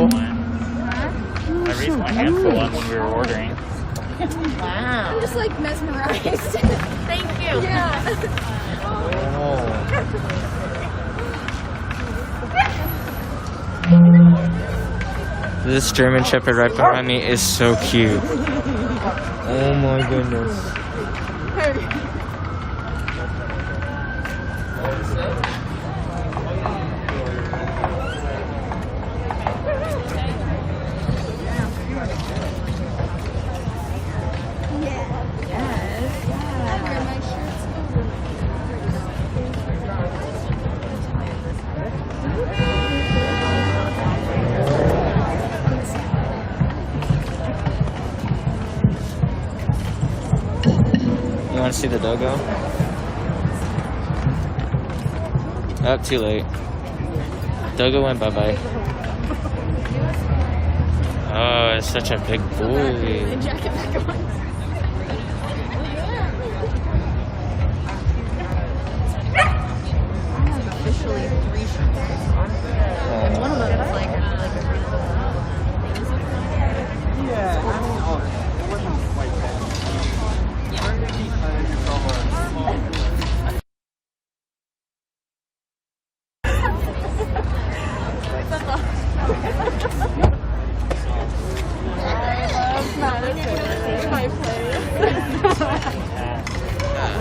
I raised my hand for one when we were ordering. Wow. I'm just like mesmerized. Thank you. Yeah. This German Shepherd right behind me is so cute. Oh my goodness. You want to see the doggo? Oh, too late. Doggo went bye-bye. Oh, it's such a big boy. Jacket back on. Officially 3 shirts on. And one of them is like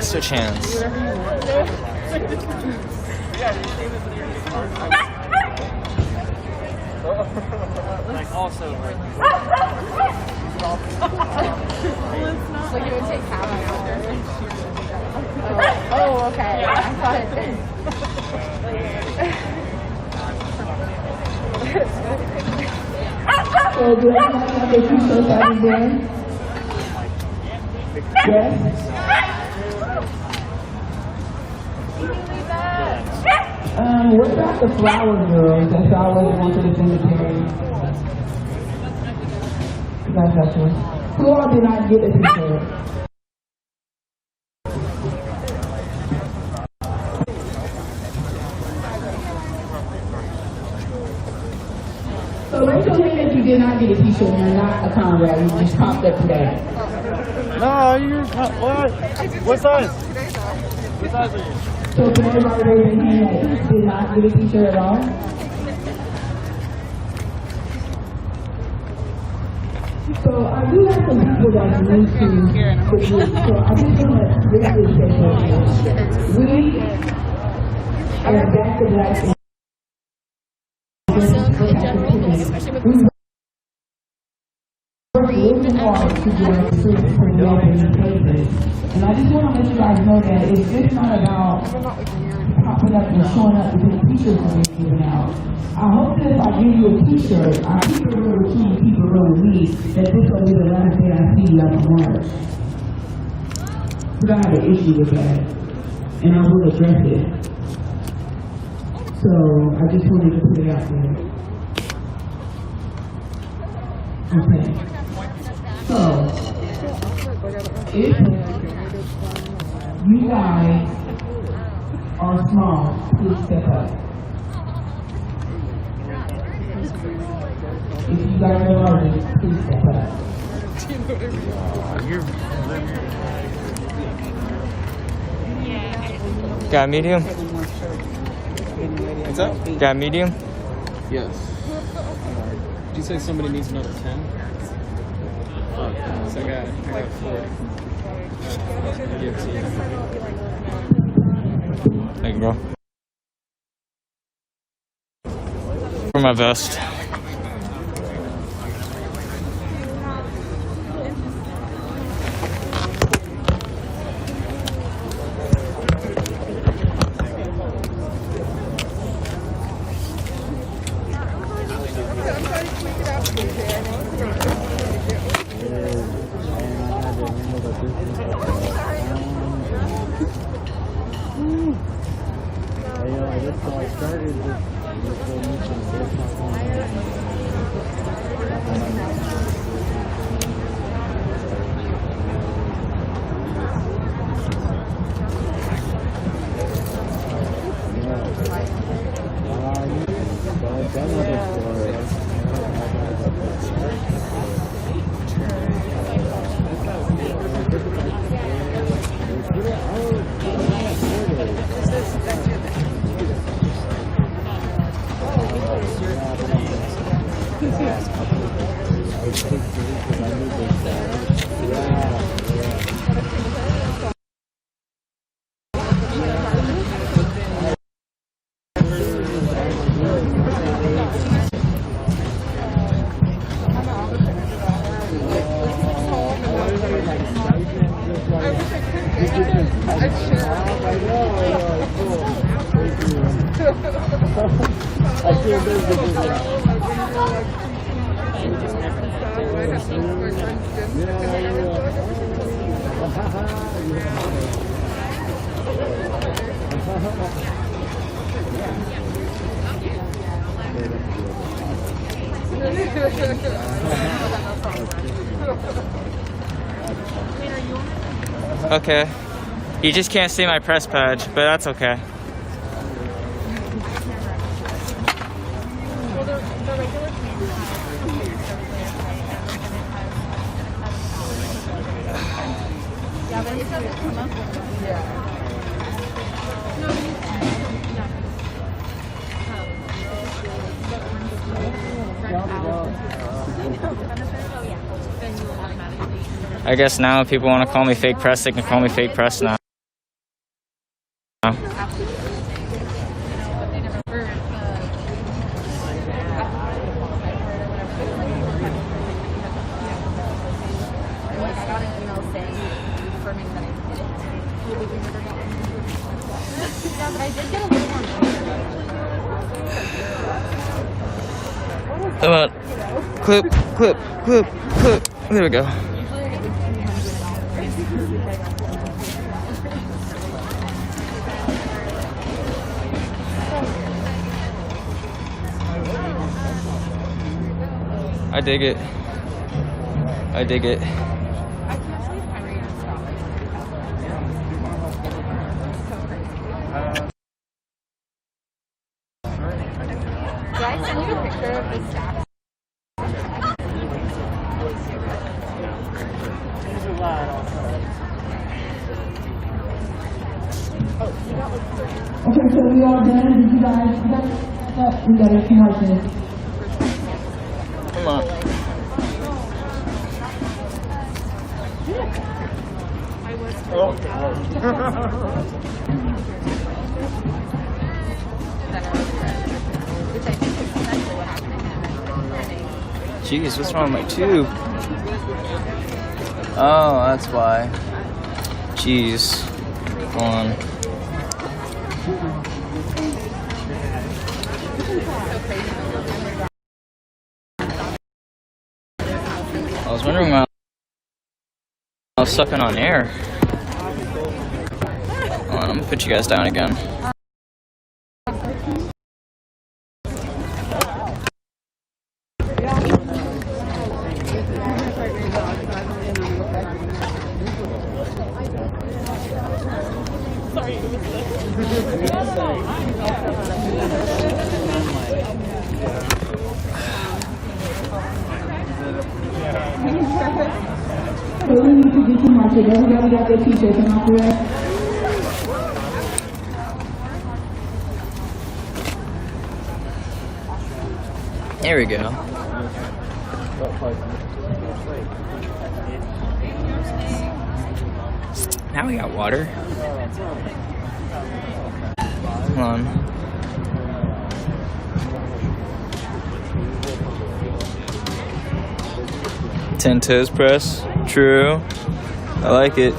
Switch hands. Like also like Like it would take half an hour. Oh, okay. I thought it did. So do anybody have their t-shirts out of there? Yes? What about the flower girls? That's always one of the cemetery. That's one. Who all did not get a t-shirt? So raise your hand if you did not get a t-shirt and you're not a Conrad. You just popped up today. no, you're what? What size? What size are you? So can everybody raise their hand that did not get a t-shirt at all? So I do have some people that are new to the group. So I just want to really say something. We are back to black. Really hard to get through for developing cases. And I just want to let you guys know that it's just not about popping up and showing up because t-shirts are being given out. I hope that if I give you a t-shirt, I keep it real with you and keep it real with me, that this will be the last day I see you after March. Because I have an issue with that, and I will address it. So I just wanted to put it out there. Okay. So, if you guys are small, please step up. If you guys are larger, please step up. Got medium? What's up? Got medium? Yes. Did you say somebody needs another 10? So I got 4. I'll give it to you. Thank you, bro. For my vest. Okay. You just can't see my press badge, but that's okay. I guess now if people want to call me fake press, they can call me fake press now. Come on. Clip, clip, clip, clip. There we go. I dig it. I dig it. Do I send you a picture of the staff? Okay, so we all done? Did you guys, we got a few more things. Come on. Jeez, what's wrong with my tube? Oh, that's why. Jeez. Hold on. I was wondering why I was sucking on air. Hold on, I'm gonna put you guys down again. So we need to get you market. Everybody got their t-shirts, am I correct? There we go. Now we got water. Hold on. Ten toes press. True. I like it.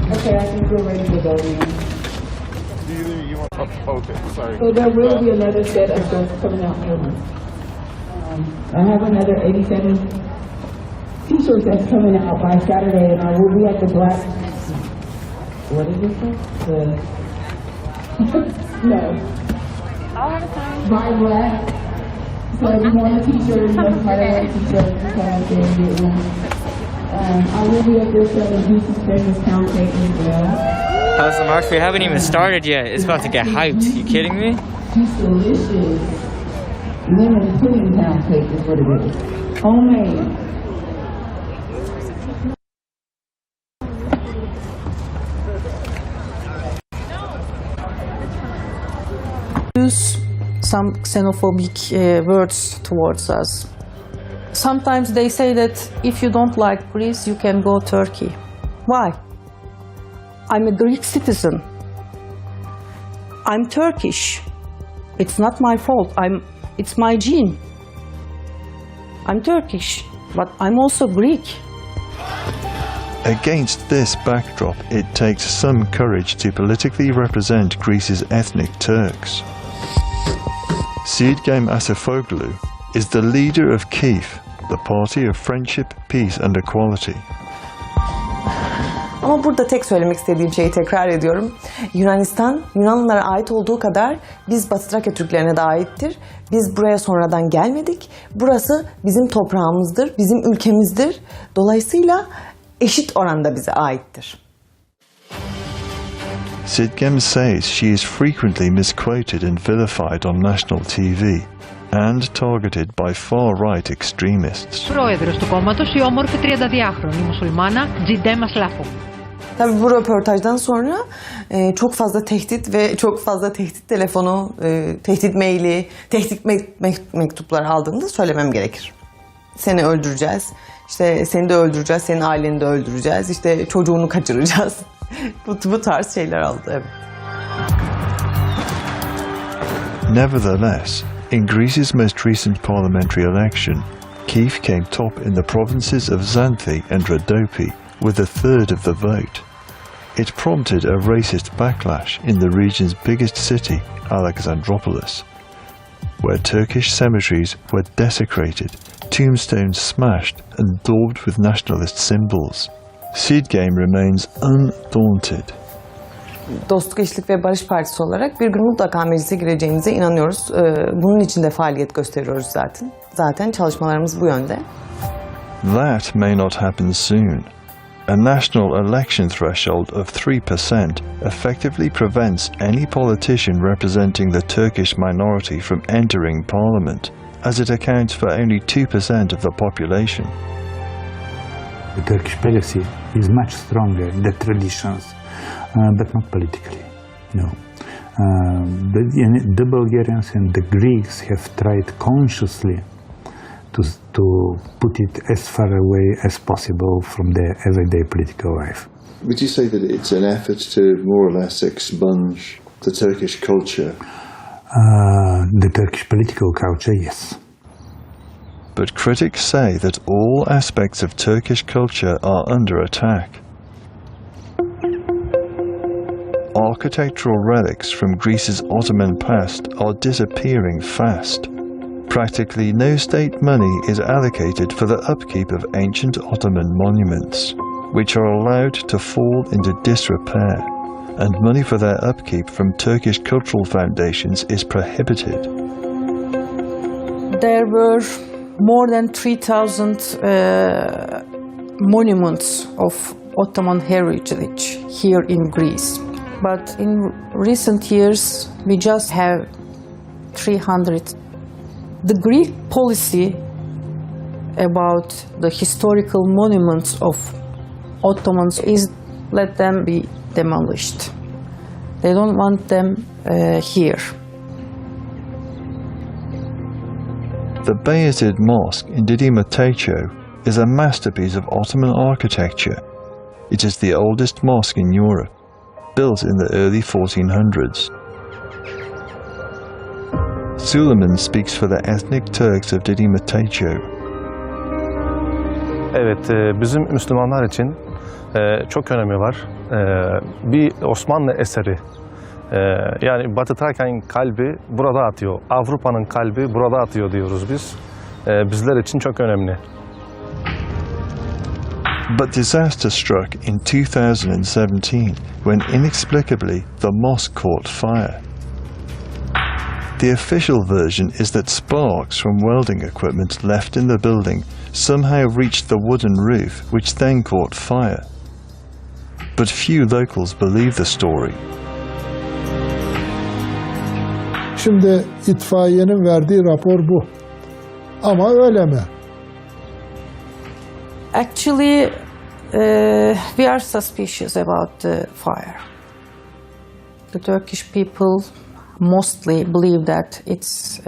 Okay, I think we're ready to go now. You want? Oh, okay, sorry. So there will be another set of shirts coming out soon. I have another 87 t-shirts that's coming out by Saturday, and I will be at the Black, what is it called? The No. Buy black. So if you want a t-shirt, you must buy a white t-shirt and come out there and get one. I will be up there selling juicy special pound cake as well. How's the market? We haven't even started yet. It's about to get hyped. You kidding me? It's delicious. Lemon pudding pound cake is what it is. Homemade. Use some xenophobic words towards us. Sometimes they say that if you don't like Greece, you can go Turkey. Why? I'm a Greek citizen. I'm Turkish. It's not my fault. It's my gene. I'm Turkish, but I'm also Greek. Against this backdrop, it takes some courage to politically represent Greece's ethnic Turks. Sidgem Asifoglu is the leader of KIF, the Party of Friendship, Peace and Equality. Ama burada tek söylemek istediğim şeyi tekrar ediyorum. Yunanistan, Yunanlılara ait olduğu kadar biz Batı Trakya Türklerine de aittir. Biz buraya sonradan gelmedik. Burası bizim toprağımızdır, bizim ülkemizdir. Dolayısıyla eşit oranda bize aittir. Sidgem says she is frequently misquoted and vilified on national TV and targeted by far-right extremists. Πρόεδρος του κόμματος, η όμορφη 32χρονη μουσουλμάνα Τζιντέμα Σλάφου. Tabii bu röportajdan sonra çok fazla tehdit ve çok fazla tehdit telefonu, tehdit maili, tehdit mektupları aldığını da söylemem gerekir. Seni öldüreceğiz, işte seni de öldüreceğiz, senin aileni de öldüreceğiz, işte çocuğunu kaçıracağız. bu tarz şeyler aldı. Evet. Nevertheless, in Greece's most recent parliamentary election, KIF came top in the provinces of Xanthi and Rhodope with a third of the vote. It prompted a racist backlash in the region's biggest city, Alexandroupolis, where Turkish cemeteries were desecrated, tombstones smashed and daubed with nationalist symbols. Sidgem remains undaunted. Dostluk, Eşitlik ve Barış Partisi olarak bir gün mutlaka meclise gireceğimize inanıyoruz. Bunun için de faaliyet gösteriyoruz zaten. Zaten çalışmalarımız bu yönde. That may not happen soon. A national election threshold of 3% effectively prevents any politician representing the Turkish minority from entering parliament, as it accounts for only 2% of the population. The Turkish policy is much stronger in the traditions, but not politically. No. The Bulgarians and the Greeks have tried consciously to put it as far away as possible from their everyday political life. Would you say that it's an effort to more or less expunge the Turkish culture? The Turkish political culture, yes. But critics say that all aspects of Turkish culture are under attack. Architectural relics from Greece's Ottoman past are disappearing fast. Practically no state money is allocated for the upkeep of ancient Ottoman monuments, which are allowed to fall into disrepair, and money for their upkeep from Turkish cultural foundations is prohibited. There were more than 3,000 monuments of Ottoman heritage here in Greece. But in recent years, we just have 300. The Greek policy about the historical monuments of Ottomans is let them be demolished. They don't want them here. The Bayezid Mosque in Didymatecho is a masterpiece of Ottoman architecture. It is the oldest mosque in Europe, built in the early 1400s. Suleiman speaks for the ethnic Turks of Didymatecho. Evet, bizim Müslümanlar için çok önemi var. Bir Osmanlı eseri. Yani Batı Trakya'nın kalbi burada atıyor. Avrupa'nın kalbi burada atıyor diyoruz biz. Bizler için çok önemli. But disaster struck in 2017 when inexplicably the mosque caught fire. The official version is that sparks from welding equipment left in the building somehow reached the wooden roof, which then caught fire. But few locals believe the story. Şimdi itfaiyenin verdiği rapor bu. Ama öyle mi? Actually, we are suspicious about the fire. The Turkish people mostly believe that it's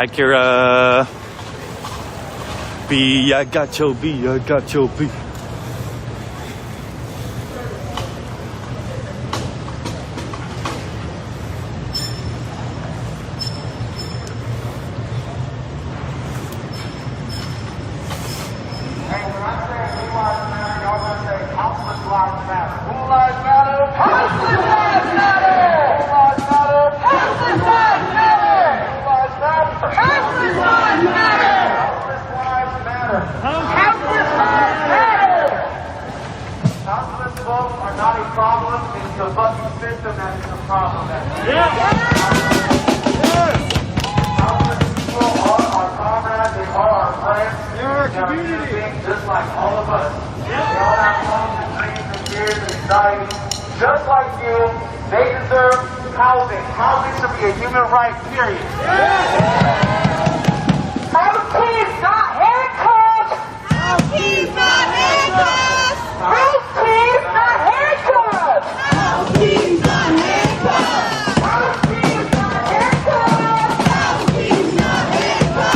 Akira. B, I got your B, I got your B. Just like all of us. They all have hopes and dreams and fears and anxieties. Just like you, they deserve housing. Housing should be a human right, period. Our kids, not handcuffs! Our kids, not handcuffs! Our kids, not handcuffs! Our kids, not handcuffs! Our kids, not handcuffs! Our kids, not handcuffs!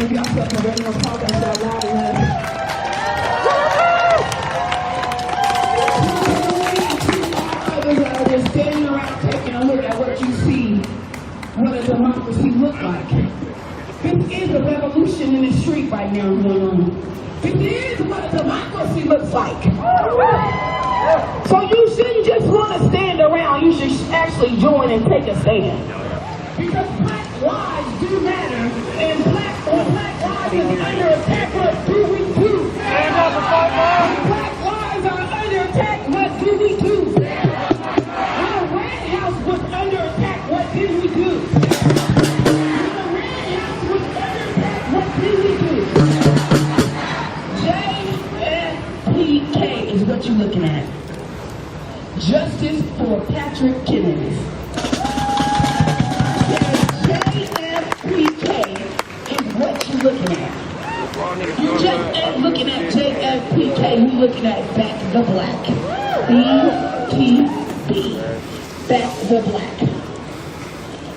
give yourself a round of applause. That's not loud enough. Others are just standing around taking a look at what you see, what a democracy look like. This is a revolution in the street right now going on. This is what a democracy looks like. So you shouldn't just want to stand around, you should actually join and take a stand. Because black lives do matter, and when black lives is under attack, what do we do? Stand up and fight back. When black lives are under attack, what do we do? When the Red House was under attack, what did we do? When the Red House was under attack, what did we do? JFPK is what you're looking at. Justice for Patrick Kennedy. JFPK is what you're looking at. You just ain't looking at JFPK, you're looking at Back the Black. BTB. Back the Black.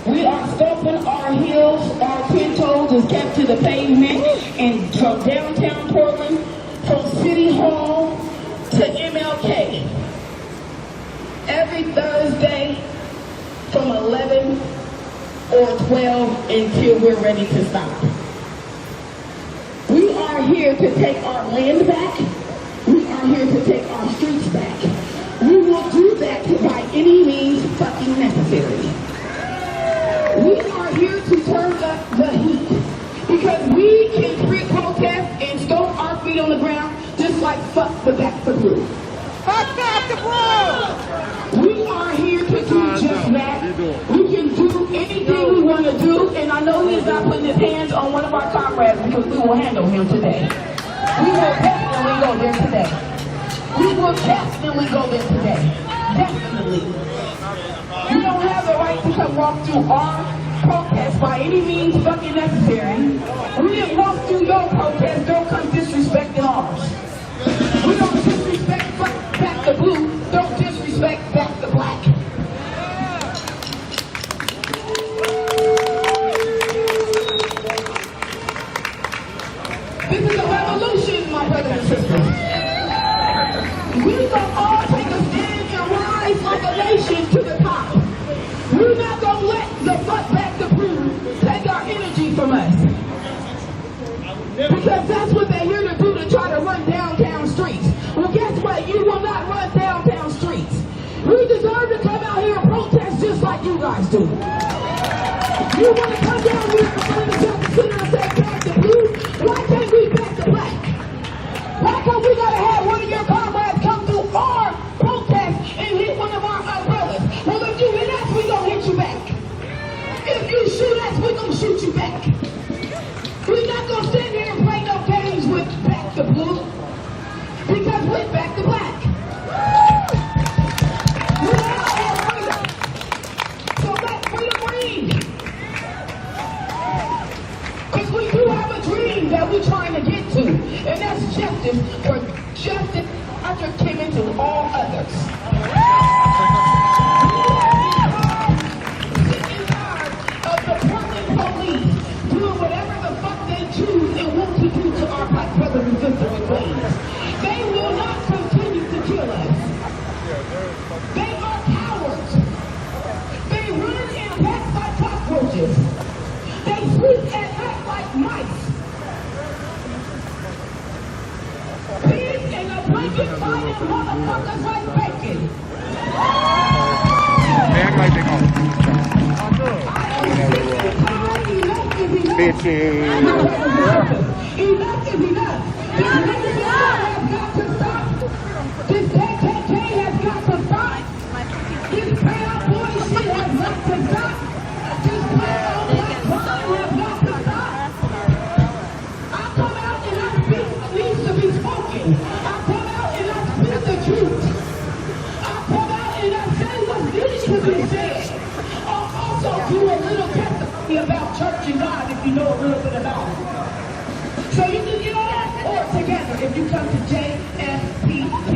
We are stomping our heels, our 10 toes is kept to the pavement, and from downtown Portland, from City Hall to MLK. Every Thursday from 11 or 12 until we're ready to stop. We are here to take our land back. We are here to take our streets back. We will do that by any means fucking necessary. We are here to turn up the heat because we can free protest and stomp our feet on the ground just like fuck the Back the Blue. Fuck Back the Blue! We are here to do just that. We can do anything we want to do, and I know he's not putting his hands on one of our comrades because we will handle him today. We will definitely go there today. We will definitely go there today. Definitely. You don't have the right to come walk through our protest by any means fucking necessary. We didn't walk through your protest, don't come disrespecting ours. We don't disrespect Back the Blue, don't disrespect Back the Black. This is a revolution, my brothers and sisters. We gonna all take a stand and rise like a nation to the top. We're not gonna let the fuck Back the Blue take our energy from us. Because that's what they're here to do, to try to run downtown streets. Well, guess what? You will not run downtown streets. We deserve to come out here and protest just like you guys do. You want to come down here in front of the Justice Center and say Back the Blue? Why can't we Back the Black? Why come we gotta have one of your comrades come through our protest and hit one of our umbrellas? Well, if you hit us, we gonna hit you back. If you shoot us, we gonna shoot you back. We're not gonna sit here and play no games with Back the Blue because we're Back the Black. We all have freedom. So let freedom ring. Because we do have a dream that we're trying to get to, and that's justice for justice Patrick came into all others. Of the Portland police doing whatever the fuck they choose and want to do to our black brothers and sisters and queens. They will not continue to kill us. They are cowards. They run and attack like cockroaches. They sleep and act like mice. Pigs and a blanket fighting motherfuckers like bacon. They act like they go. Bitches. Enough is enough. This has got to stop. This KKK has got to stop. This proud boy shit has got to stop. This proud black crime has got to stop. I come out and I speak what needs to be spoken. I come out and I speak the truth. I come out and I say what needs to be said. I'll also do a little testimony about church and God if you know a little bit about it. So you can get all that or together if you come to JFPK.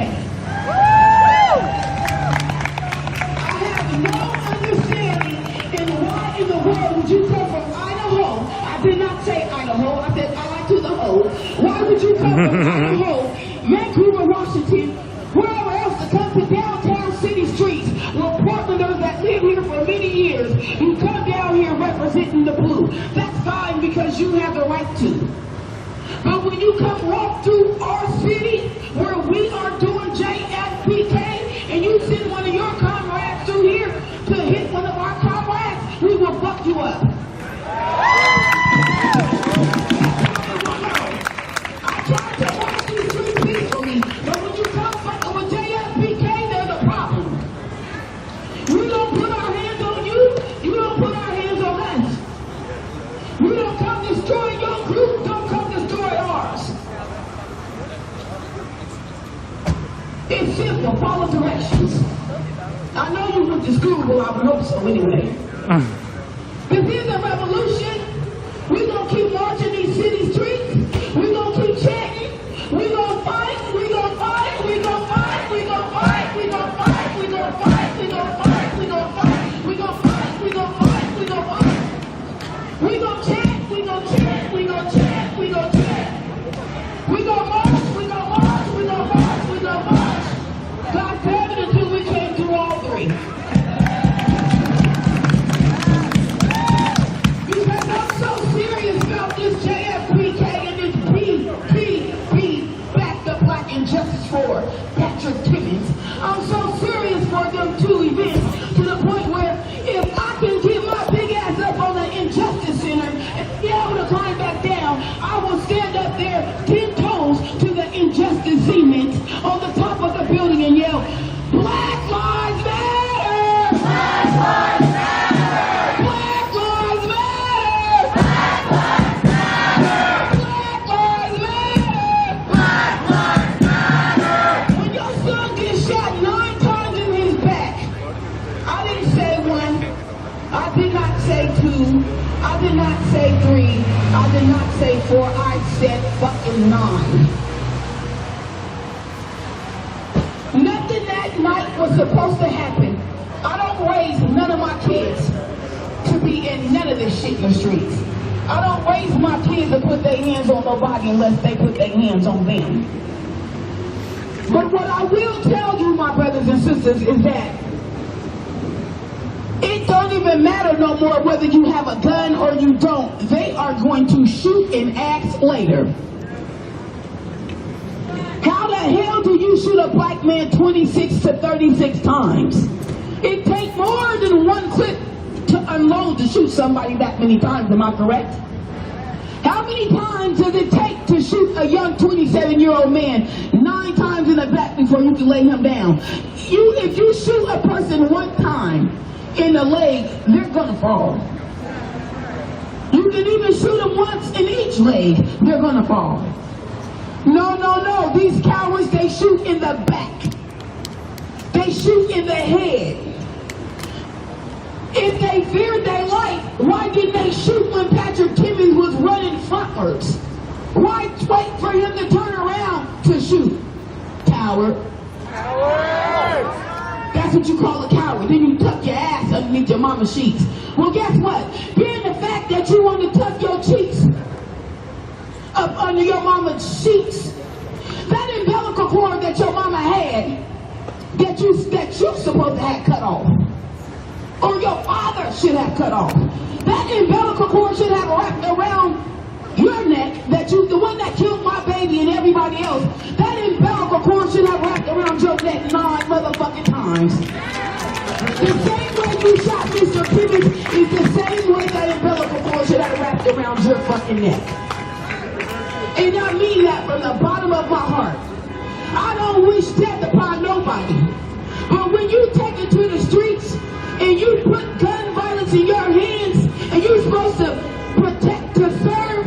I have no understanding in why in the world would you come from Idaho. I did not say Idaho, I said Why would you come from Idaho, Vancouver, Washington, wherever else to come to downtown city streets where Portlanders that live here for many years, you come down here representing the blue. That's fine because you have the right to. But when you come walk through our city where we are doing JFPK and you send one of your comrades through here to hit one of our comrades, we will fuck you up. I tried to walk these streets peacefully, but when you come fucking with JFPK, there's a problem. We don't put our hands on you, you don't put our hands on us. We don't come destroy your group, don't come destroy ours. It's simple, follow directions. I know you went to school, but I would hope so anyway. This is a revolution. We're going to keep marching these city streets. We're going to keep chanting. We're going to fight. We're going to fight. We're going to fight. We're going to fight. We're going to fight. We're going to fight. We're going to fight. We're going to fight. We're going to fight. We're going to fight. We're going to fight. We're going to chant. We're going to chant. We're going to chant. We're going to chant. We're going to march. We're going to march. We're going to march. We're going to march. God damn it until we came through all three. Because I'm so serious about this JFPK and this PPP, back the Black Injustice for Patrick Timmons. I'm so serious for them two events to the point where if I can get my big ass up on the Injustice Center and be able to climb back down, I will stand up there 10 toes to the Injustice cement on the top of the building and yell, Black Lives Matter! Black Lives Matter! Black Lives Matter! Black Lives Matter! Black Lives Matter! Black Lives Matter! When your son gets shot 9 times in his back, I didn't say 1, I did not say 2, I did not say 3, I did not say 4, I said fucking 9. Nothing that night was supposed to happen. I don't raise none of my kids to be in none of this shit in the streets. I don't raise my kids to put their hands on nobody unless they put their hands on them. But what I will tell you, my brothers and sisters, is that it don't even matter no more whether you have a gun or you don't. They are going to shoot and ask later. How the hell do you shoot a black man 26 to 36 times? It takes more than one clip to unload to shoot somebody that many times, am I correct? How many times does it take to shoot a young 27-year-old man 9 times in the back before you can lay him down? If you shoot a person 1 time in the leg, they're gonna fall. You can even shoot them once in each leg, they're gonna fall. No, no, no. These cowards, they shoot in the back. They shoot in the head. If they feared their life, why didn't they shoot when Patrick Timmons was running frontwards? Why wait for him to turn around to shoot? Coward. Coward. That's what you call a coward. Then you tuck your ass underneath your mama's sheets. Well, guess what? Being the fact that you want to tuck your cheeks up under your mama's sheets, that umbilical cord that your mama had, that you supposed to have cut off, or your father should have cut off, that umbilical cord should have wrapped around your neck, the one that killed my baby and everybody else, that umbilical cord should have wrapped around your neck 9 motherfucking times. The same way you shot Mr. Timmons is the same way that umbilical cord should have wrapped around your fucking neck. And I mean that from the bottom of my heart. I don't wish death upon nobody. But when you take it to the streets and you put gun violence in your hands and you're supposed to protect to serve,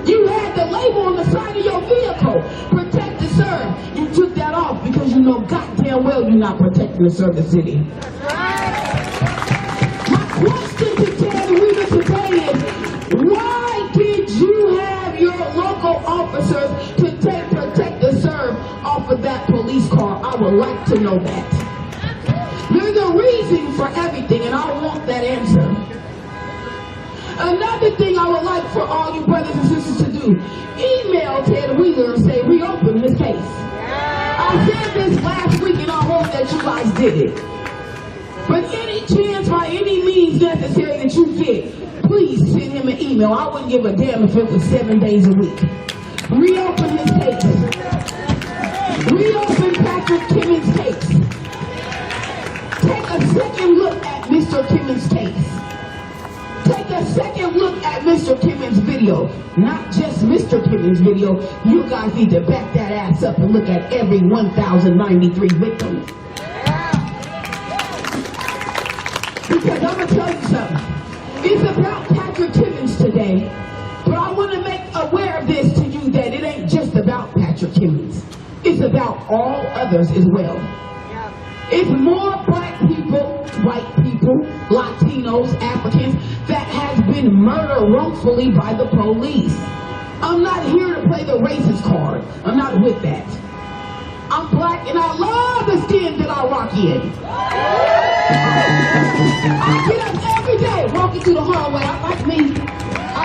you had the label on the side of your vehicle, protect to serve. You took that off because you know goddamn well you're not protecting to serve the city. My question to Ted Weaver today is, why did you have your local officers to protect to serve off of that police car? I would like to know that. There's a reason for everything, and I want that answer. Another thing I would like for all you brothers and sisters to do email Ted Wheeler and say, reopen his case. I said this last week and I hope that you guys did it. But any chance, by any means necessary that you get, please send him an email. I wouldn't give a damn if it was 7 days a week. Reopen his case. Reopen Patrick Kimmons' case. Take a second look at Mr. Kimmons' case. Take a second look at Mr. Kimmons' video. Not just Mr. Kimmons' video. You guys need to back that ass up and look at every 1,093 victims. Because I'm going to tell you something. It's about Patrick Kimmons today. But I want to make aware of this to you that it ain't just about Patrick Kimmons. It's about all others as well. It's more black people, white people, Latinos, Africans that has been murdered wrongfully by the police. I'm not here to play the racist card. I'm not with that. I'm black and I love the skin that I rock in. I get up every day walking through the hallway. I like me. I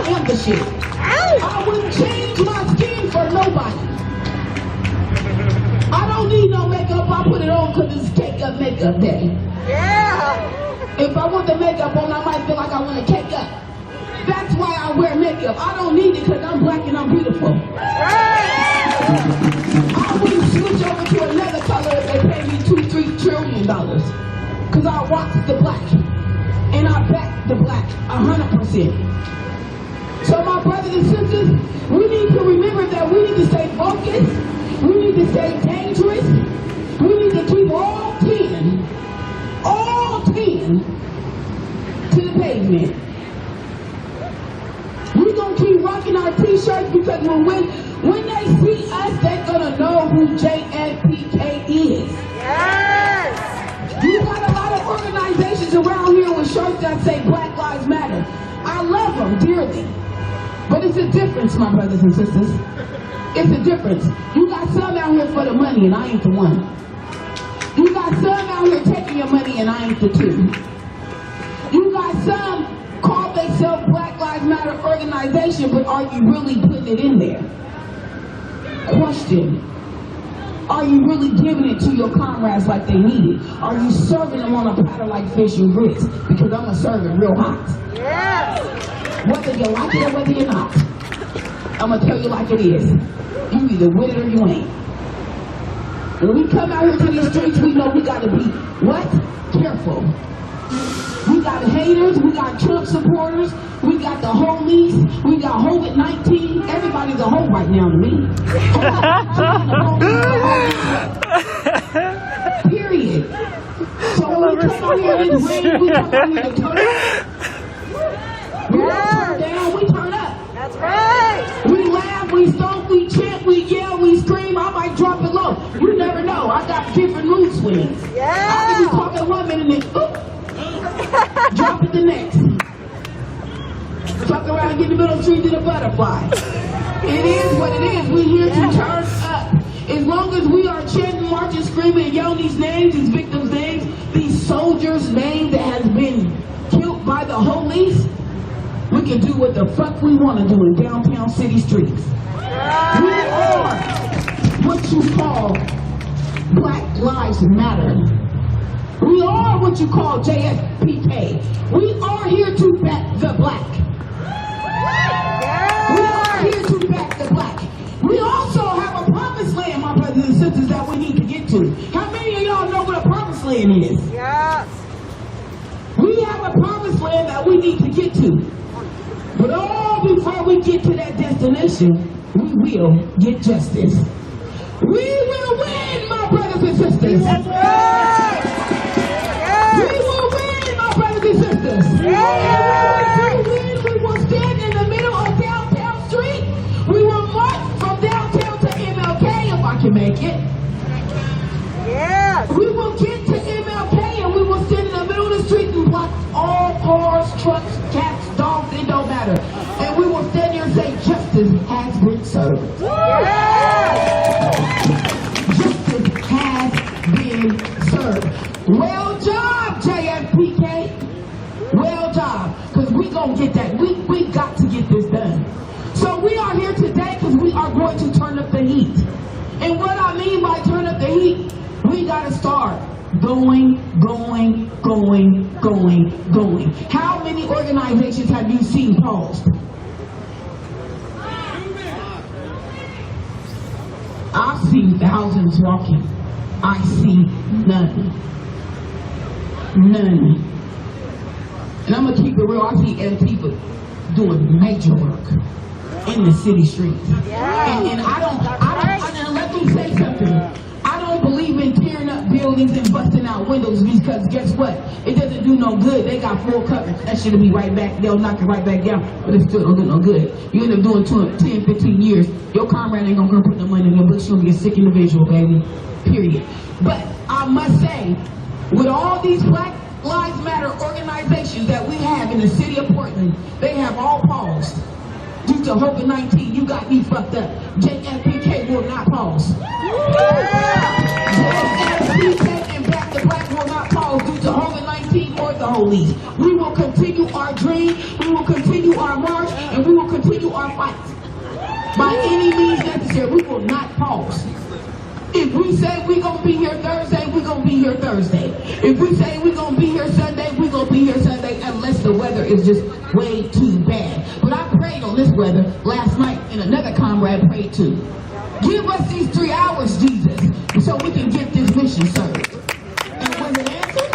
am the shit. I wouldn't change my skin for nobody. I don't need no makeup. I put it on because it's cake up makeup day. Yeah. If I want the makeup on, I might feel like I want to cake up. That's why I wear makeup. I don't need it because I'm black and I'm beautiful. I wouldn't switch over to another color if they paid me $2-3 trillion. Because I rock the black. And I back the black 100%. So my brothers and sisters, we need to remember that we need to stay focused. We need to stay dangerous. We need to keep all 10 to the pavement. We're going to keep rocking our t-shirts because when they see us, they're going to know who JFPK is. Yes! You got a lot of organizations around here with shirts that say Black Lives Matter. I love them dearly. But it's a difference, my brothers and sisters. It's a difference. You got some out here for the money and I ain't the one. You got some out here taking your money and I ain't the two. You got some call themselves Black Lives Matter organization, but are you really putting it in there? Question. Are you really giving it to your comrades like they need it? Are you serving them on a platter like fish and grits? Because I'm going to serve it real hot. Yes. Whether you like it or whether you're not. I'm going to tell you like it is. You either with it or you ain't. When we come out here to these streets, we know we got to be, what? Careful. We got haters, we got Trump supporters, we got the holies, we got COVID-19. Everybody's a hoe right now to me. Period. So when we come out here in this rain, we come out here to turn up. We don't turn down, we turn up. That's right. We laugh, we stomp, we chant, we yell, we scream. I might drop it low. You never know. I got different mood swings. Yeah. I can be talking 1 minute and then, oop. Drop it the next. Fuck around, get in the middle of the street to the butterfly. It is what it is. We're here to turn up. As long as we are chanting, marching, screaming, and yelling these names, these victims' names, these soldiers' names that has been killed by the holies, we can do what the fuck we want to do in downtown city streets. We are what you call Black Lives Matter. We are what you call JFPK. We are here to back the black. We are here to back the black. We also have a promised land, my brothers and sisters, that we need to get to. How many of y'all know what a promised land is? Yes. We have a promised land that we need to get to. But all before we get to that destination, we will get justice. We will win, my brothers and sisters. That's right. We will win, my brothers and sisters. And when we win, we will stand in the middle of downtown street. We will march from downtown to MLK if I can make it. Yes. We will get to MLK and we will stand in the middle of the street and block all cars, trucks, cats, dogs, it don't matter. And we will stand here and say justice has been served. Yes. Justice has been served. Well job, JFPK. Well job. Because we gonna get that. We got to get this done. So we are here today because we are going to turn up the heat. And what I mean by turn up the heat, we gotta start going. How many organizations have you seen paused? I've seen thousands walking. I see none. And I'm gonna keep it real. I see Antifa doing major work in the city streets. And I don't, let me say something. I don't believe in tearing up buildings and busting out windows because guess what? It doesn't do no good. They got full coverage. That shit'll be right back. They'll knock it right back down, but it still don't do no good. You end up doing 10, 15 years. Your comrade ain't gonna put no money in your books. You're gonna get sick individual, baby. Period. But I must say, with all these Black Lives Matter organizations that we have in the city of Portland, they have all paused. Due to COVID-19, you got me fucked up. JFPK will not pause. JFPK and Back to Black will not pause due to COVID-19 or the Holies. We will continue our dream, we will continue our march, and we will continue our fight. By any means necessary, we will not pause. If we say we're going to be here Thursday, we're going to be here Thursday. If we say we're going to be here Sunday, we're going to be here Sunday unless the weather is just way too bad. But I prayed on this weather last night and another comrade prayed too. Give us these 3 hours, Jesus, so we can get this mission served. And was it answered?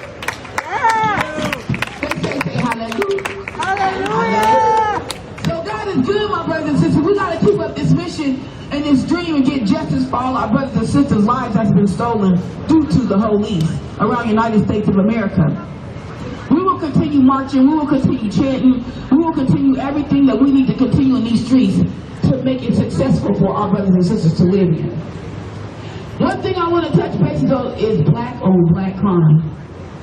They say hallelujah. Hallelujah. So God is good, my brothers and sisters. We got to keep up this mission and this dream and get justice for all our brothers and sisters' lives that's been stolen due to the Holies around the United States of America. We will continue marching, we will continue chanting, we will continue everything that we need to continue in these streets to make it successful for our brothers and sisters to live in. One thing I want to touch base on is black on black crime.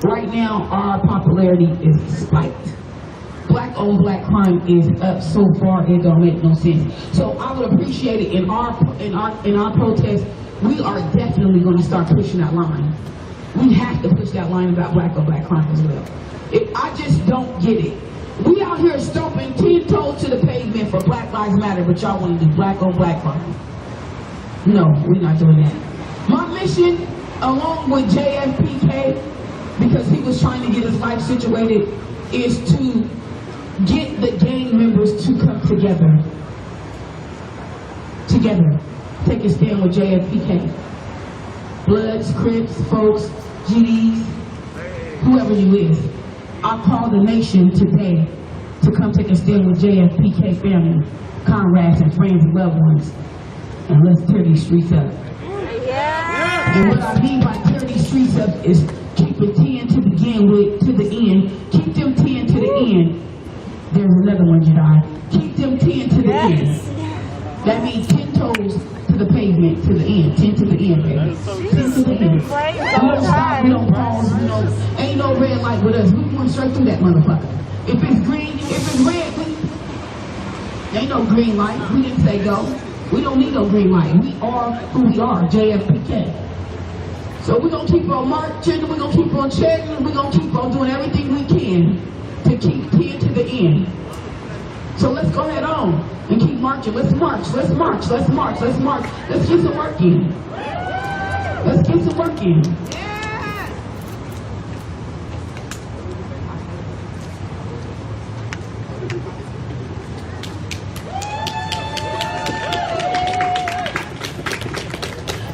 Right now, our popularity is spiked. Black on black crime is up so far it don't make no sense. So I would appreciate it in our protest. We are definitely going to start pushing that line. We have to push that line about black on black crime as well. I just don't get it. We out here stomping 10 toes to the pavement for Black Lives Matter, but y'all want to do black on black crime. No, we're not doing that. My mission, along with JFPK, because he was trying to get his life situated, is to get the gang members to come together. Take a stand with JFPK. Bloods, Crips, folks, GDs, whoever you is. I call the nation today to come take a stand with JFPK family, comrades and friends and loved ones. And let's tear these streets up. And what I mean by tear these streets up is keep it 10 to begin with, to the end. Keep them 10 to the end. There's another one, Jedi. Keep them 10 to the end. That means 10 toes to the pavement, to the end. 10 to the end, baby. 10 to the end. We don't stop, we don't pause, we don't, ain't no red light with us. We going straight through that motherfucker. If it's green, if it's red, ain't no green light. We didn't say go. We don't need no green light. We are who we are, JFPK. So we're going to keep on marching, we're going to keep on chanting, we're going to keep on doing everything we can to keep 10 to the end. So let's go ahead on and keep marching. Let's march, let's march, let's march, let's march. Let's get some work in. Let's get some work in.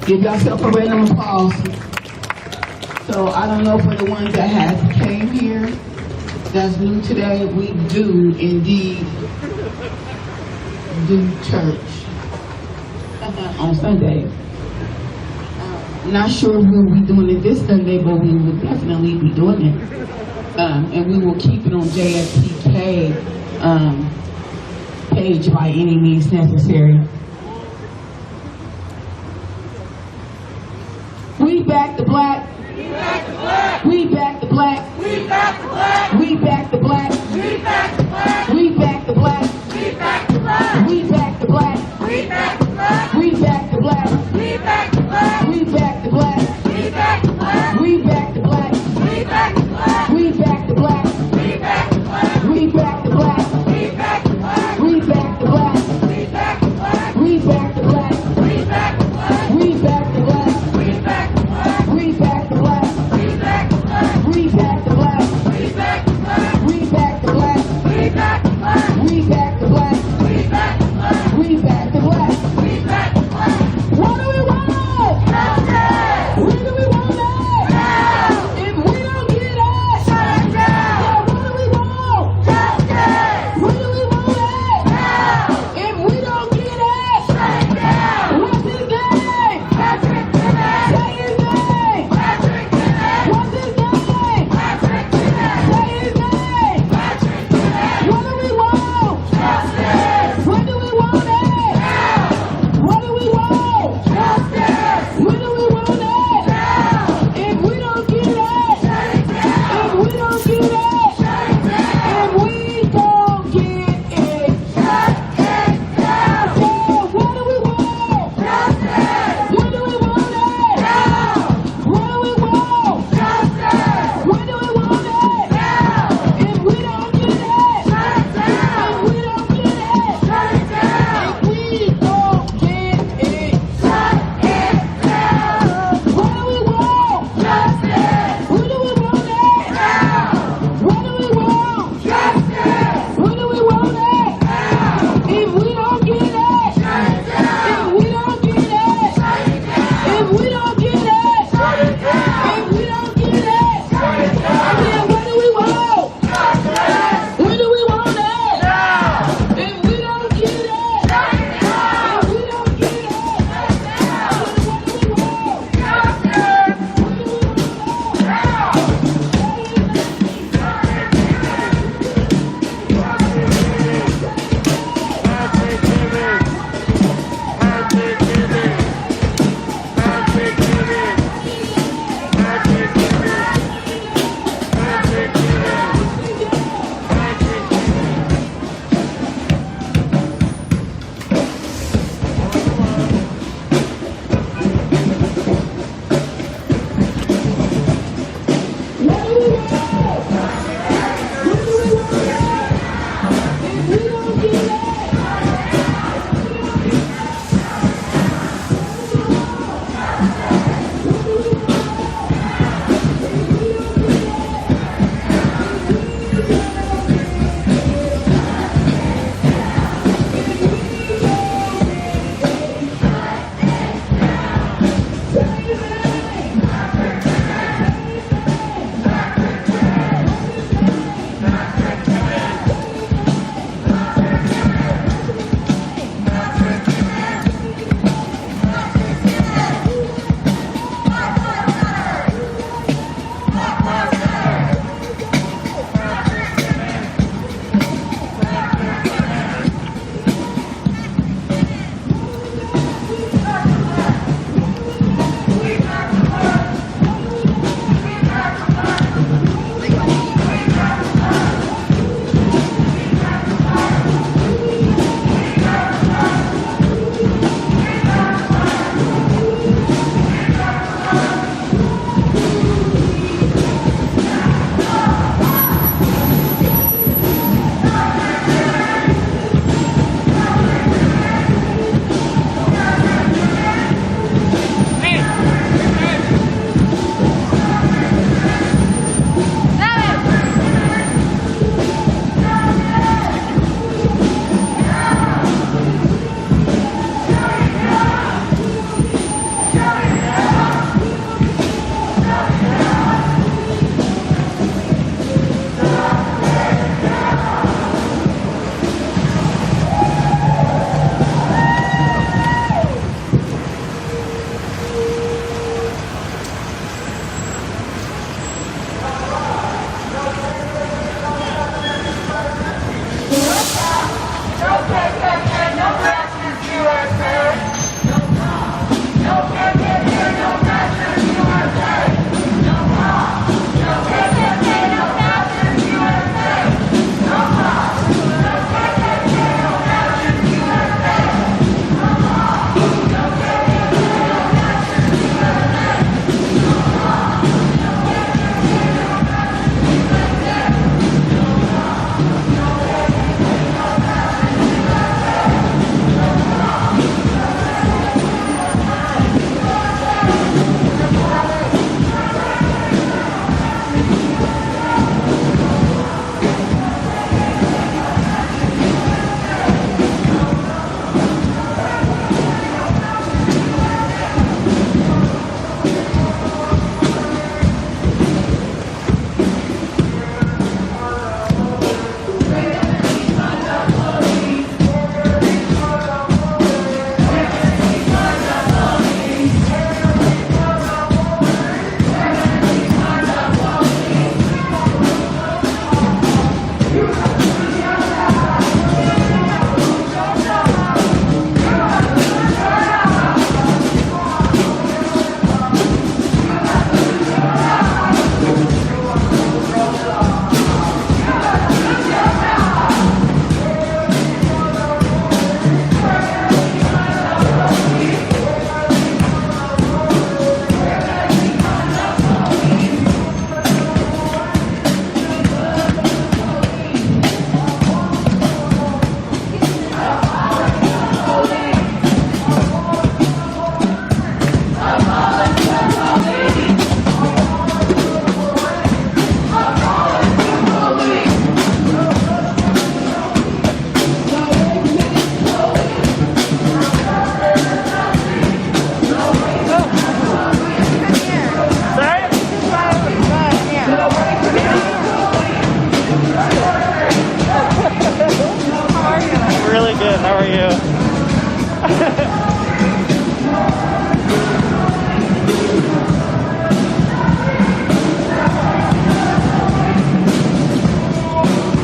Give yourself a round of applause. So I don't know for the ones that have came here, that's new today, we do indeed do church on Sunday. Not sure we'll be doing it this Sunday, but we will definitely be doing it. And we will keep it on JFPK page by any means necessary. We back the black. We back the black. We back the black. We back the black. We back the black. We back the black. We back the black. We back the black. We back the black. We back the black. We back the black. We back the black. We back the black. We back the black. We back the black. We back the black. We back the black. We back the black. We back the black.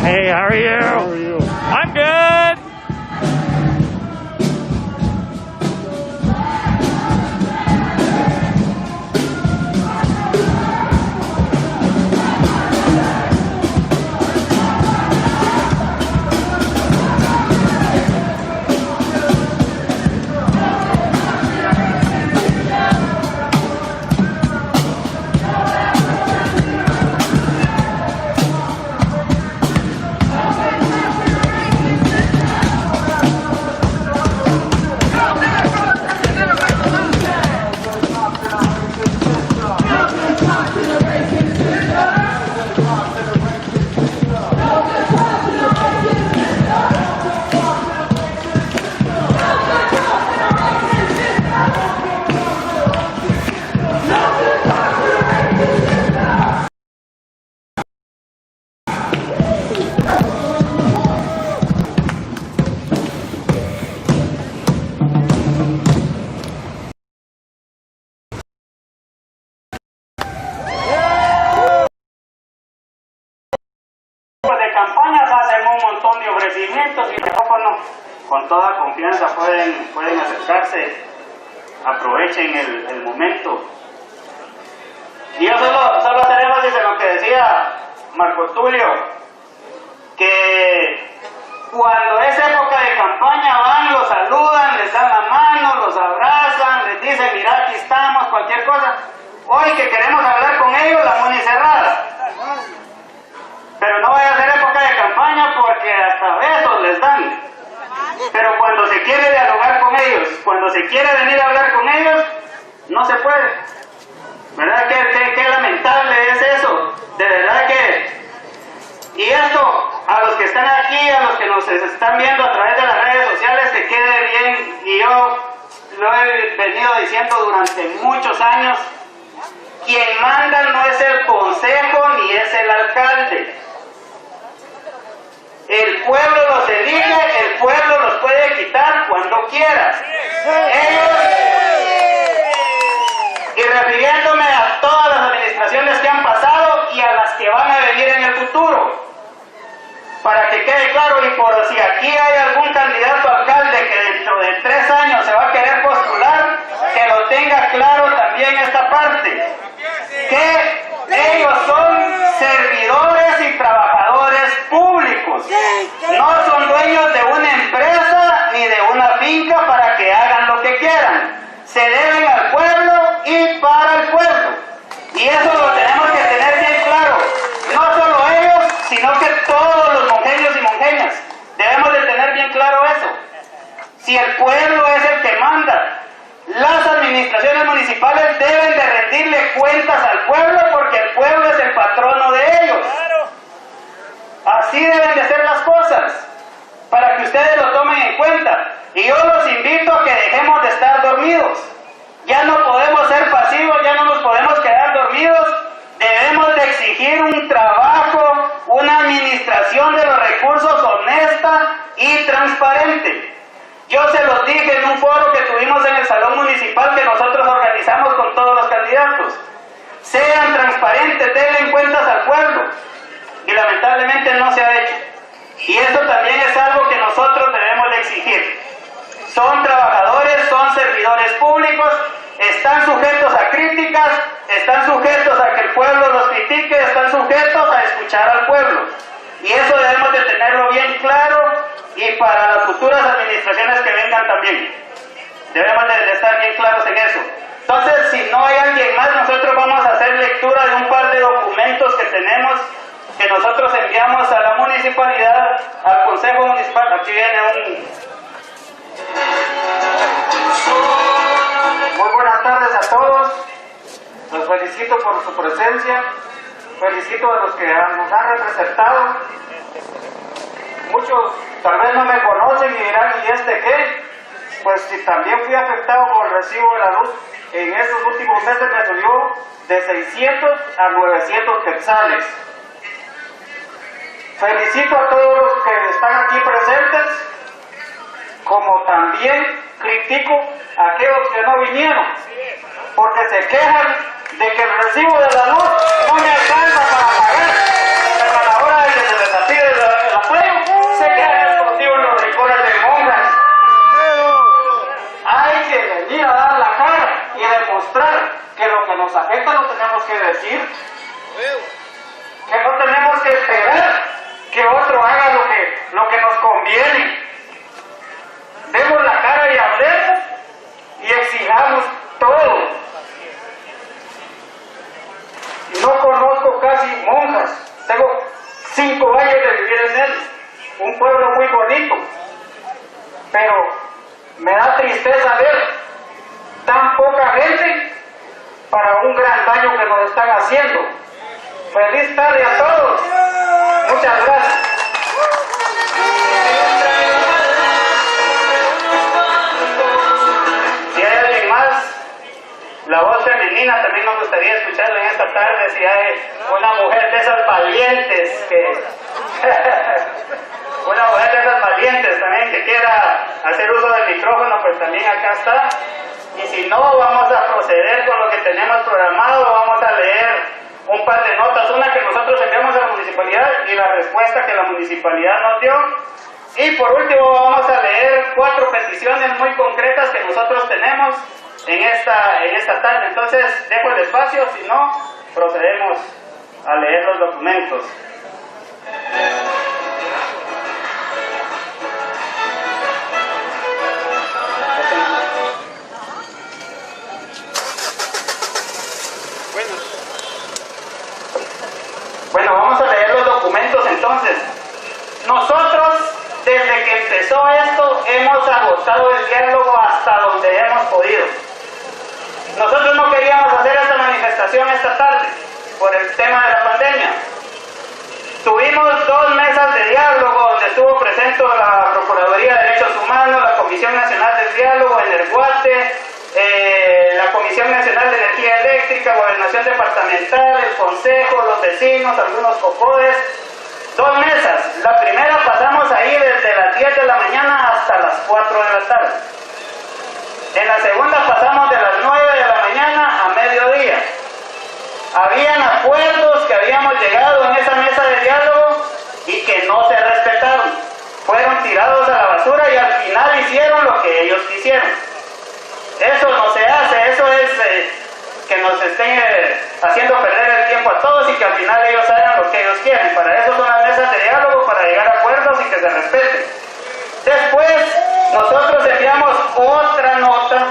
Hey, how are you? How are you? I'm good. De campañas hacen un montón de ofrecimientos y con toda confianza pueden acercarse, aprovechen el momento. Y yo solo hacer énfasis en lo que decía Marco Tulio, que cuando es época de campaña van, los saludan, les dan la mano, los abrazan, les dicen mira aquí estamos, cualquier cosa. Hoy que queremos hablar con ellos, la muni cerrada. Pero no vaya a ser época de campaña porque hasta besos les dan. Pero cuando se quiere dialogar con ellos, cuando se quiere venir a hablar con ellos, no se puede. ¿Verdad? Qué lamentable es eso. De verdad que... Y esto, a los que están aquí, a los que nos están viendo a través de las redes sociales, que quede bien. Y yo lo he venido diciendo durante muchos años. Quien manda no es el consejo ni es el alcalde. El pueblo los elige, el pueblo los puede quitar cuando quiera. Y refiriéndome a todas las administraciones que han pasado y a las que van a venir en el futuro, para que quede claro y por si aquí hay algún candidato a alcalde que dentro de 3 años se va a querer postular, que lo tenga claro también esta parte, que ellos son servidores y trabajadores públicos, no son dueños de una empresa ni de una finca para que hagan lo que quieran, se deben al pueblo y para el pueblo, y eso lo tenemos que tener bien claro, no solo ellos, sino que todos los monjeños y monjeñas, debemos de tener bien claro eso. Si el pueblo es el que manda, las administraciones municipales deben de rendirle cuentas al pueblo porque el pueblo es el patrono de ellos. Así deben de ser las cosas, para que ustedes lo tomen en cuenta. Y yo los invito a que dejemos de estar dormidos. Ya no podemos ser pasivos, ya no nos podemos quedar dormidos. Debemos de exigir un trabajo, una administración de los recursos honesta y transparente. Yo se los dije en un foro que tuvimos en el salón municipal que nosotros organizamos con todos los candidatos. Sean transparentes, denle cuentas al pueblo. Y lamentablemente no se ha hecho. Y eso también es algo que nosotros debemos de exigir. Son trabajadores, son servidores públicos, están sujetos a críticas, están sujetos a que el pueblo los critique, están sujetos a escuchar al pueblo. Y eso debemos de tenerlo bien claro y para las futuras administraciones que vengan también. Debemos de estar bien claros en eso. Entonces, si no hay alguien más, nosotros vamos a hacer lectura de un par de documentos que tenemos, que nosotros enviamos a la municipalidad, al Consejo Municipal. Aquí viene Muy buenas tardes a todos. Los felicito por su presencia. Felicito a los que nos han representado. Muchos tal vez no me conocen y dirán, ¿y este qué? Pues si también fui afectado por el recibo de la luz, en estos últimos meses me subió de 600 a 900 quetzales. Felicito a todos los que están aquí presentes, como también critico a aquellos que no vinieron, porque se quejan de que el recibo de la luz no me alcanza para pagar, pero a la hora de que se les atire decir que no tenemos que esperar que otro haga lo que nos conviene. Demos la cara y hablemos y exijamos todo. No conozco casi monjas, tengo 5 años de vivir en él, un pueblo muy bonito, pero me da tristeza ver tan poca gente para un gran daño que nos están haciendo. Feliz tarde a todos. Muchas gracias. Si hay alguien más, la voz femenina también nos gustaría escucharla en esta tarde. Si hay una mujer de esas valientes una mujer de esas valientes también que quiera hacer uso del micrófono, pues también acá está. Y si no, vamos a proceder con lo que tenemos programado. Vamos a leer un par de notas, una que nosotros enviamos a la municipalidad y la respuesta que la municipalidad nos dio. Y por último vamos a leer 4 peticiones muy concretas que nosotros tenemos en esta tarde. Entonces dejo el espacio, si no, procedemos a leer los documentos. Bueno, vamos a leer los documentos entonces. Nosotros, desde que empezó esto, hemos agotado el diálogo hasta donde hemos podido. Nosotros no queríamos hacer esta manifestación esta tarde, por el tema de la pandemia. Tuvimos 2 mesas de diálogo donde estuvo presente la Procuraduría de Derechos Humanos, la Comisión Nacional del Diálogo, Energuate, la Comisión Nacional de Energía Eléctrica, Gobernación Departamental, el Consejo, los vecinos, algunos COCODES. 2 mesas. La primera pasamos ahí desde las 10 de la mañana hasta las 4 de la tarde. En la segunda pasamos de las 9 de la mañana a mediodía. Habían acuerdos que habíamos llegado en esa mesa de diálogo y que no se respetaron. Fueron tirados a la basura y al final hicieron lo que ellos quisieron. Eso no se hace, eso es que nos estén haciendo perder el tiempo a todos y que al final ellos hagan lo que ellos quieren. Para eso son las mesas de diálogo, para llegar a acuerdos y que se respeten. Después, nosotros enviamos otra nota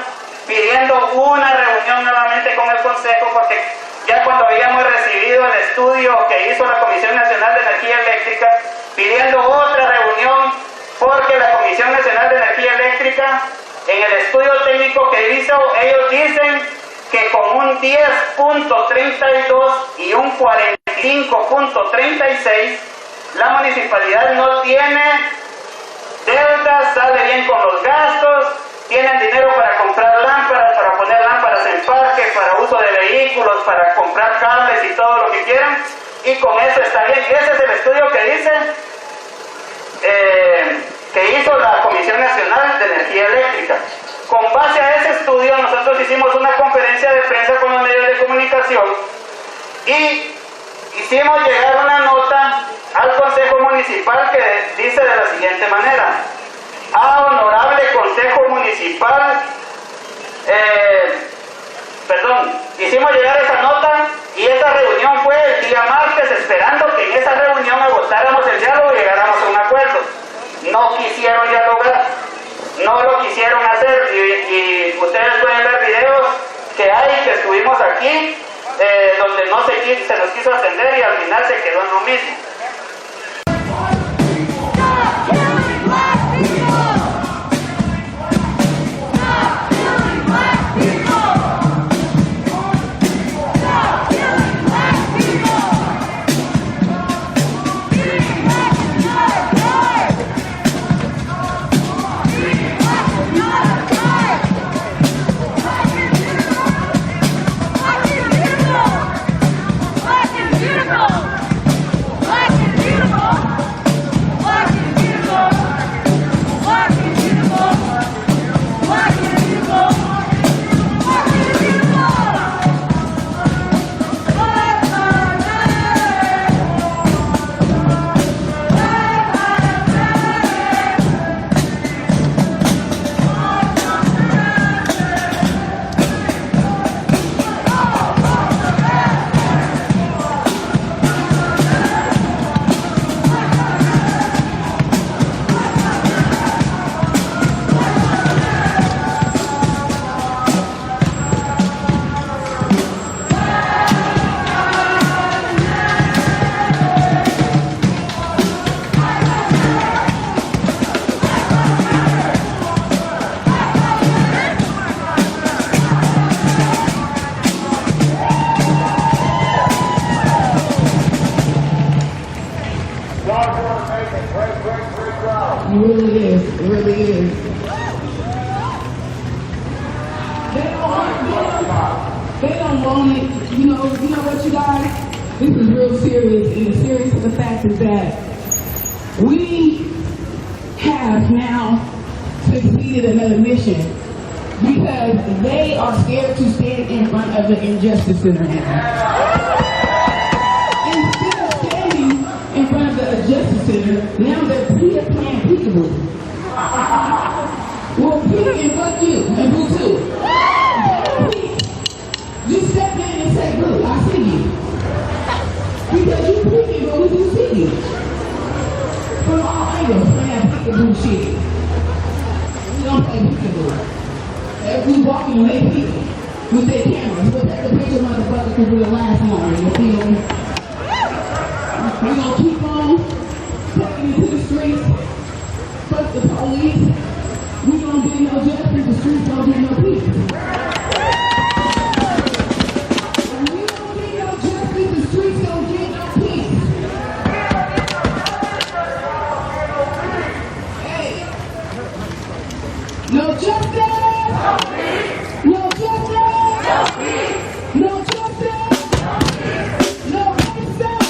pidiendo una reunión nuevamente con el Consejo, porque ya cuando habíamos recibido el estudio que hizo la Comisión Nacional de Energía Eléctrica, pidiendo otra reunión, porque la Comisión Nacional de Energía Eléctrica, en el estudio técnico que hizo, ellos dicen que con un 10.32 y un 45.36, la municipalidad no tiene deudas, sale bien con los gastos, tienen dinero para comprar lámparas, para poner lámparas en parque, para uso de vehículos, para comprar cables y todo lo que quieran, y con eso está bien. Ese es el estudio que dice que hizo la Comisión Nacional de Energía Eléctrica. Con base a ese estudio, nosotros hicimos una conferencia de prensa con los medios de comunicación y hicimos llegar una nota al Consejo Municipal que dice de la siguiente manera: a honorable Consejo Municipal, hicimos llegar esa nota y esa reunión fue el día martes, esperando que en esa reunión agotáramos el diálogo y llegáramos a un acuerdo. No quisieron dialogar, no lo quisieron hacer y ustedes pueden ver videos que hay, que estuvimos aquí, donde no se nos quiso ascender y al final se quedó en lo mismo. Black It really is. It really is. They don't want it. You know what, you guys? This is real serious, and the serious of the fact is that we have now succeeded another mission because they are scared to stand in front of the Injustice Center now. Instead of standing in front of the Justice Center, now they're playing peekaboo. Well, peek and fuck you, and boo too. Just step in and say, look, I see you. Because you peeking, but we do see you. From all angles, playing peekaboo shit. We don't play peekaboo. If we walking and they peeking with their cameras, we'll take a picture, motherfucker, because we're the last one. You feel me? We're going to keep on taking it to the streets. Fuck the police. We don't get no justice, the streets don't get no peace. When we don't get no justice, the streets don't get no peace. Hey, no justice, no justice, no justice, no justice.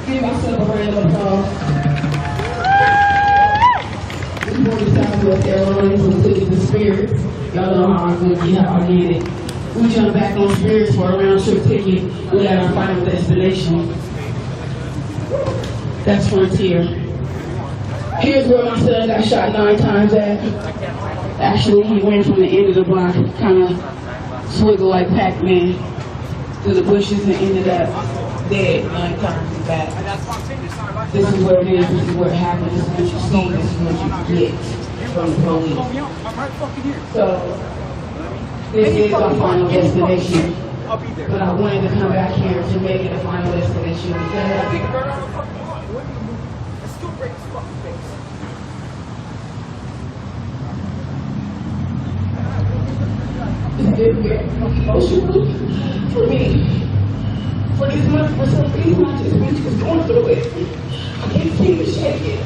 Give myself a round of applause. This morning Southwest Airlines included the Spirits. Y'all know how I'm going to get how I get it. We jumped back on Spirits for a round trip ticket. We got our final destination. That's Frontier. Here's where my son got shot 9 times at. Actually, he went from the end of the block, kind of swiggle like Pac-Man through the bushes and ended up dead 9 times back. This is where it is, this is where it happens, this is what you see, this is what you get from the police. So, this is our final destination. But I wanted to come back here to make it a final destination it's very emotional for me. For these months, for some reason, I just wish was going through it. I can't seem to shake it.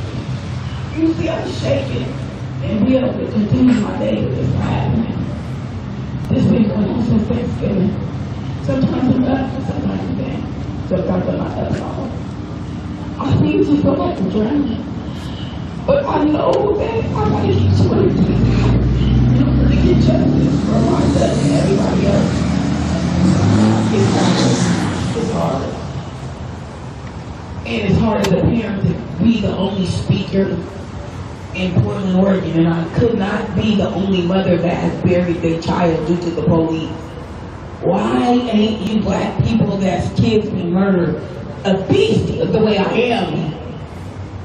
Usually I shake it and be able to continue my day with this happening. This been going on since Thanksgiving. Sometimes I'm up, sometimes I'm down. Sometimes I'm not up at all. I seem to feel like I'm drowning. But I know that I gotta keep swimming. You know, to get justice for myself and everybody else. It's hard. And it's hard as a parent to be the only speaker in Portland, Oregon, and I could not be the only mother that has buried their child due to the police. Why ain't you black people that's kids been murdered a beast the way I am.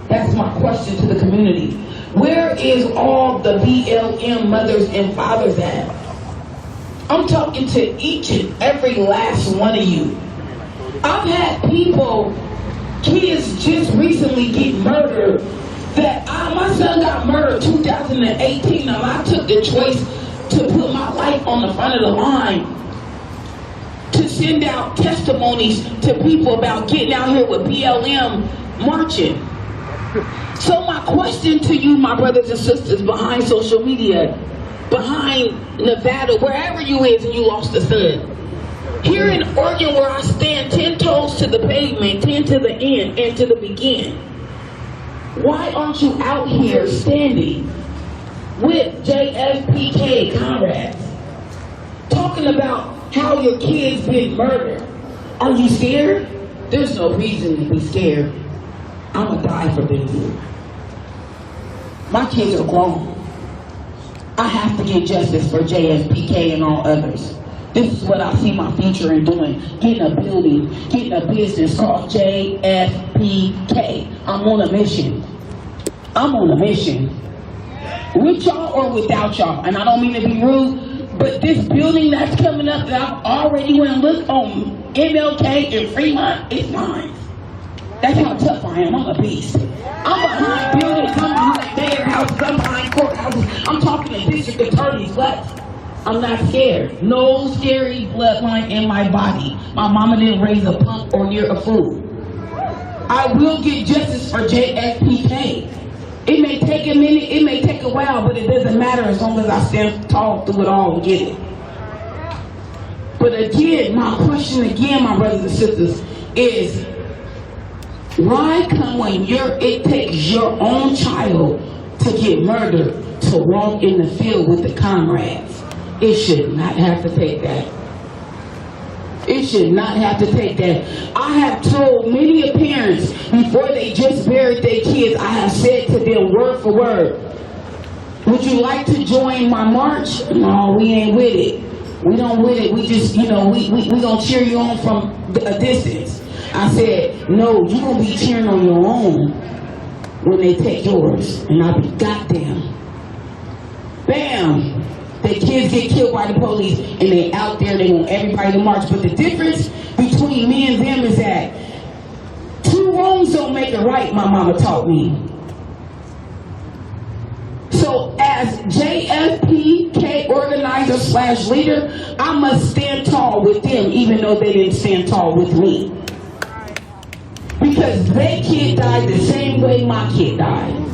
That's my question to the community. Where is all the BLM mothers and fathers at? I'm talking to each and every last one of you. I've had people, kids just recently get murdered. My son got murdered 2018, and I took the choice to put my life on the front of the line, to send out testimonies to people about getting out here with BLM marching. So my question to you, my brothers and sisters behind social media, behind Nevada, wherever you is and you lost a son, here in Oregon where I stand 10 toes to the pavement, 10 to the end, and to the begin, why aren't you out here standing with JFPK comrades, talking about how your kids been murdered? Are you scared? There's no reason to be scared. I'm gonna die for them. My kids are grown. I have to get justice for JFPK and all others. This is what I see my future in doing. Getting a building, getting a business called JFPK. I'm on a mission. I'm on a mission. With y'all or without y'all. And I don't mean to be rude, but this building that's coming up that I've already went and looked on MLK and Fremont, it's mine. That's how tough I am. I'm a beast. I'm behind buildings, I'm behind mayor houses, I'm behind courthouses. I'm talking to district attorneys, but I'm not scared. No scary bloodline in my body. My mama didn't raise a punk or near a fool. I will get justice for JFPK. It may take a minute, it may take a while, but it doesn't matter as long as I stand tall through it all and get it. But again, my question again, my brothers and sisters, is why come when it takes your own child to get murdered to walk in the field with the comrades? It should not have to take that. It should not have to take that. I have told many parents before they just buried their kids, I have said to them word for word, would you like to join my march? No, we ain't with it. We don't with it. We just, we gonna cheer you on from a distance. I said, no, you gonna be cheering on your own when they take yours. And I'll be goddamn. Bam! The kids get killed by the police and they out there, they want everybody to march. But the difference between me and them is that 2 wrongs don't make it right, my mama taught me. So as JFPK organizer / leader, I must stand tall with them even though they didn't stand tall with me. Because their kid died the same way my kid died.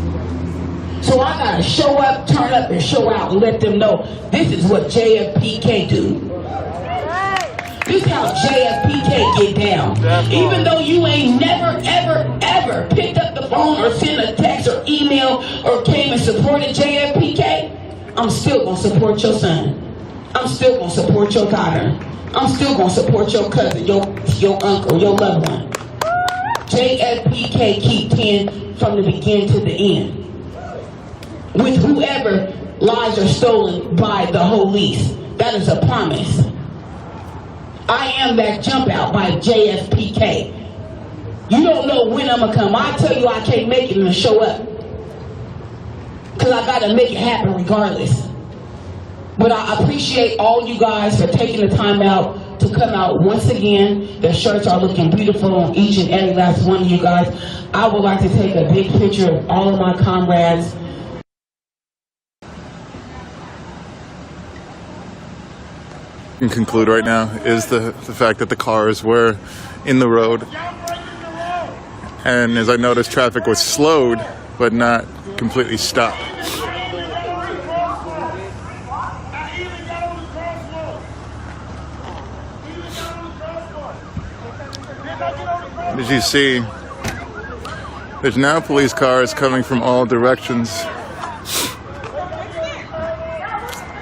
So I gotta show up, turn up, and show out and let them know this is what JFPK do. This is how JFPK get down. Even though you ain't never, ever, ever picked up the phone or sent a text or email or came and supported JFPK, I'm still gonna support your son. I'm still gonna support your daughter. I'm still gonna support your cousin, your uncle, your loved one. JFPK keep 10 from the beginning to the end. With whoever lives are stolen by the police. That is a promise. I am that jump out by JFPK. You don't know when I'm gonna come. I tell you I can't make it and show up. Cause I gotta make it happen regardless. But I appreciate all you guys for taking the time out to come out once again. The shirts are looking beautiful on each and every last one of you guys. I would like to take a big picture of all of my comrades. Can conclude right now is the fact that the cars were in the road, and as I noticed, traffic was slowed but not completely stopped. As you see, there's now police cars coming from all directions,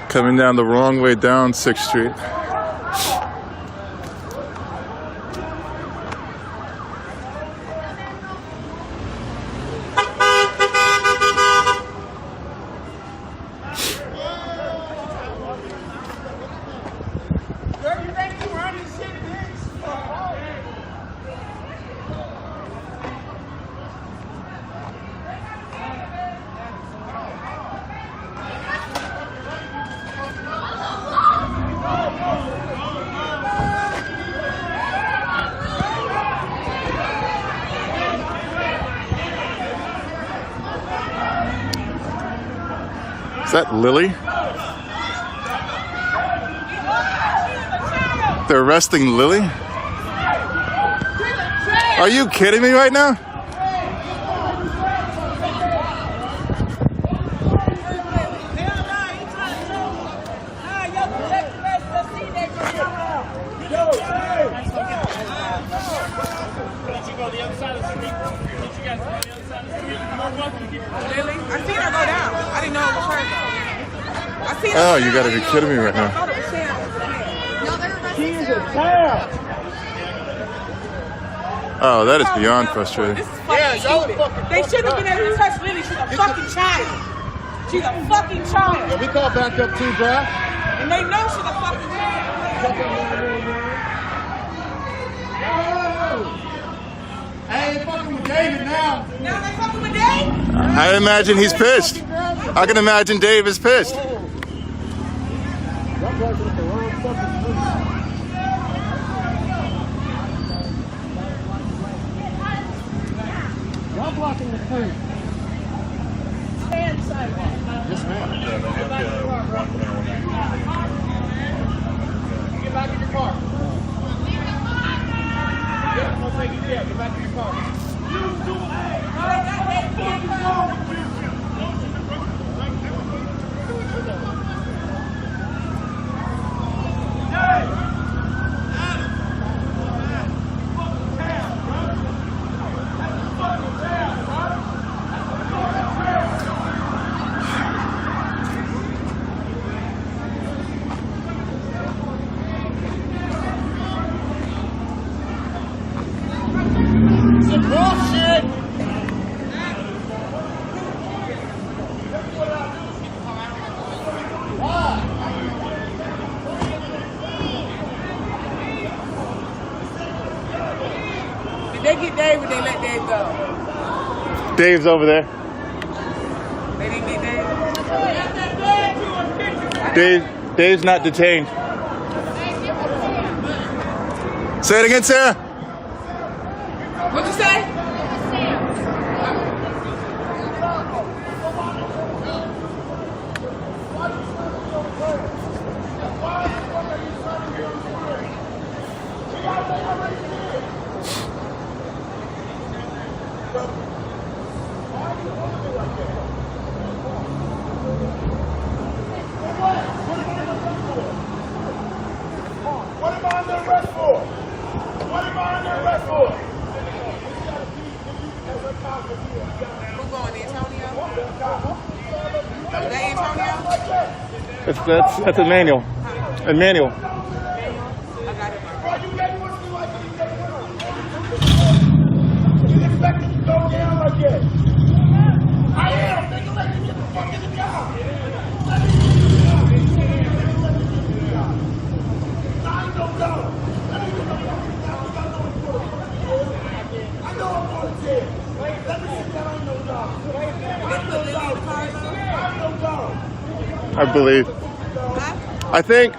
coming down the wrong way down 6th Street. Is that Lily? They're arresting Lily? Are you kidding me right now? I seen her go down. I didn't know it was her though. I seen her. Oh, you gotta be kidding me right now. She is a child. Oh, that is beyond frustrating. They shouldn't have been able to touch Lily. She's a fucking child. She's a fucking child. Yeah, we call backup too, bro. And they know she's a fucking child. I ain't fucking with David now. Now they fucking with Dave? I imagine he's pissed. I can imagine Dave is pissed. Y'all blocking the street. Yes, ma'am. Get back in your car. Yeah, I'm gonna take you there. Get back in your car. Did they get Dave or they let Dave go? Dave's over there. They didn't get Dave? Dave's not detained. Say it again, Sarah. What'd you say? What am I under arrest for? What am I under arrest for? Who's going, Antonio? Is that Antonio? That's Emmanuel. Emmanuel. I got it. You expect me to go down like this? I am. Nigga, let me get the fuck in the car. Let me get the car. I ain't no go. Let me get the fuck in the car. I know I'm going to jail. Let me sit down. I ain't no dog. I ain't no dog. I believe. I think.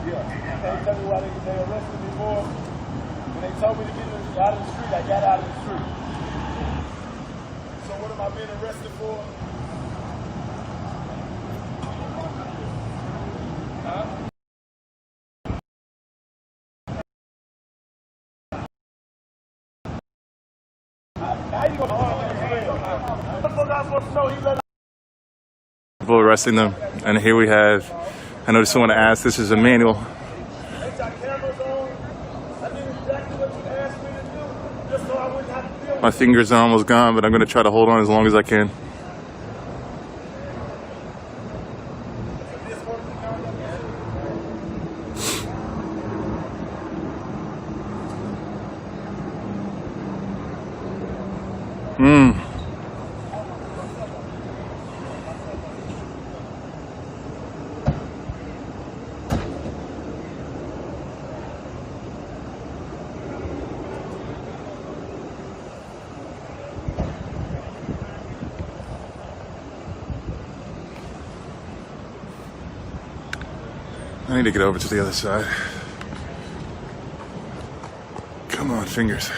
Yeah. They tell me why they arrested me for. When they told me to get out of the street, I got out of the street. So what am I being arrested for? People arresting them, and here we have. I know someone asked. This is Emmanuel. They got cameras on. I knew exactly what My fingers are almost gone, but I'm going to try to hold on as long as I can. I need to get over to the other side. Come on, fingers.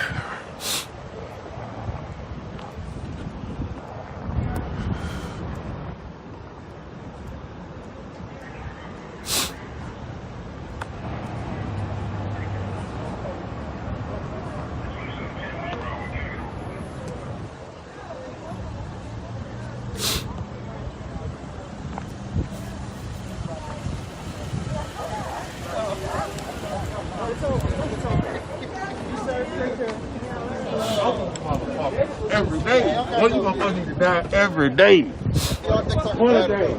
Every day. What you gonna fucking die every day? What a day.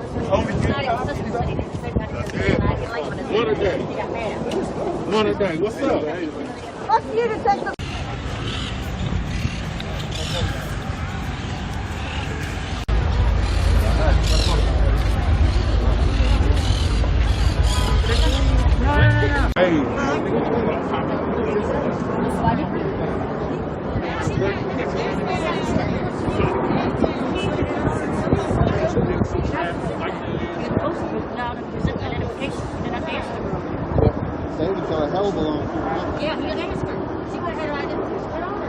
What a day. What a day. What's up? What's you to take the Yeah, you asked her. She went ahead and I didn't put on her.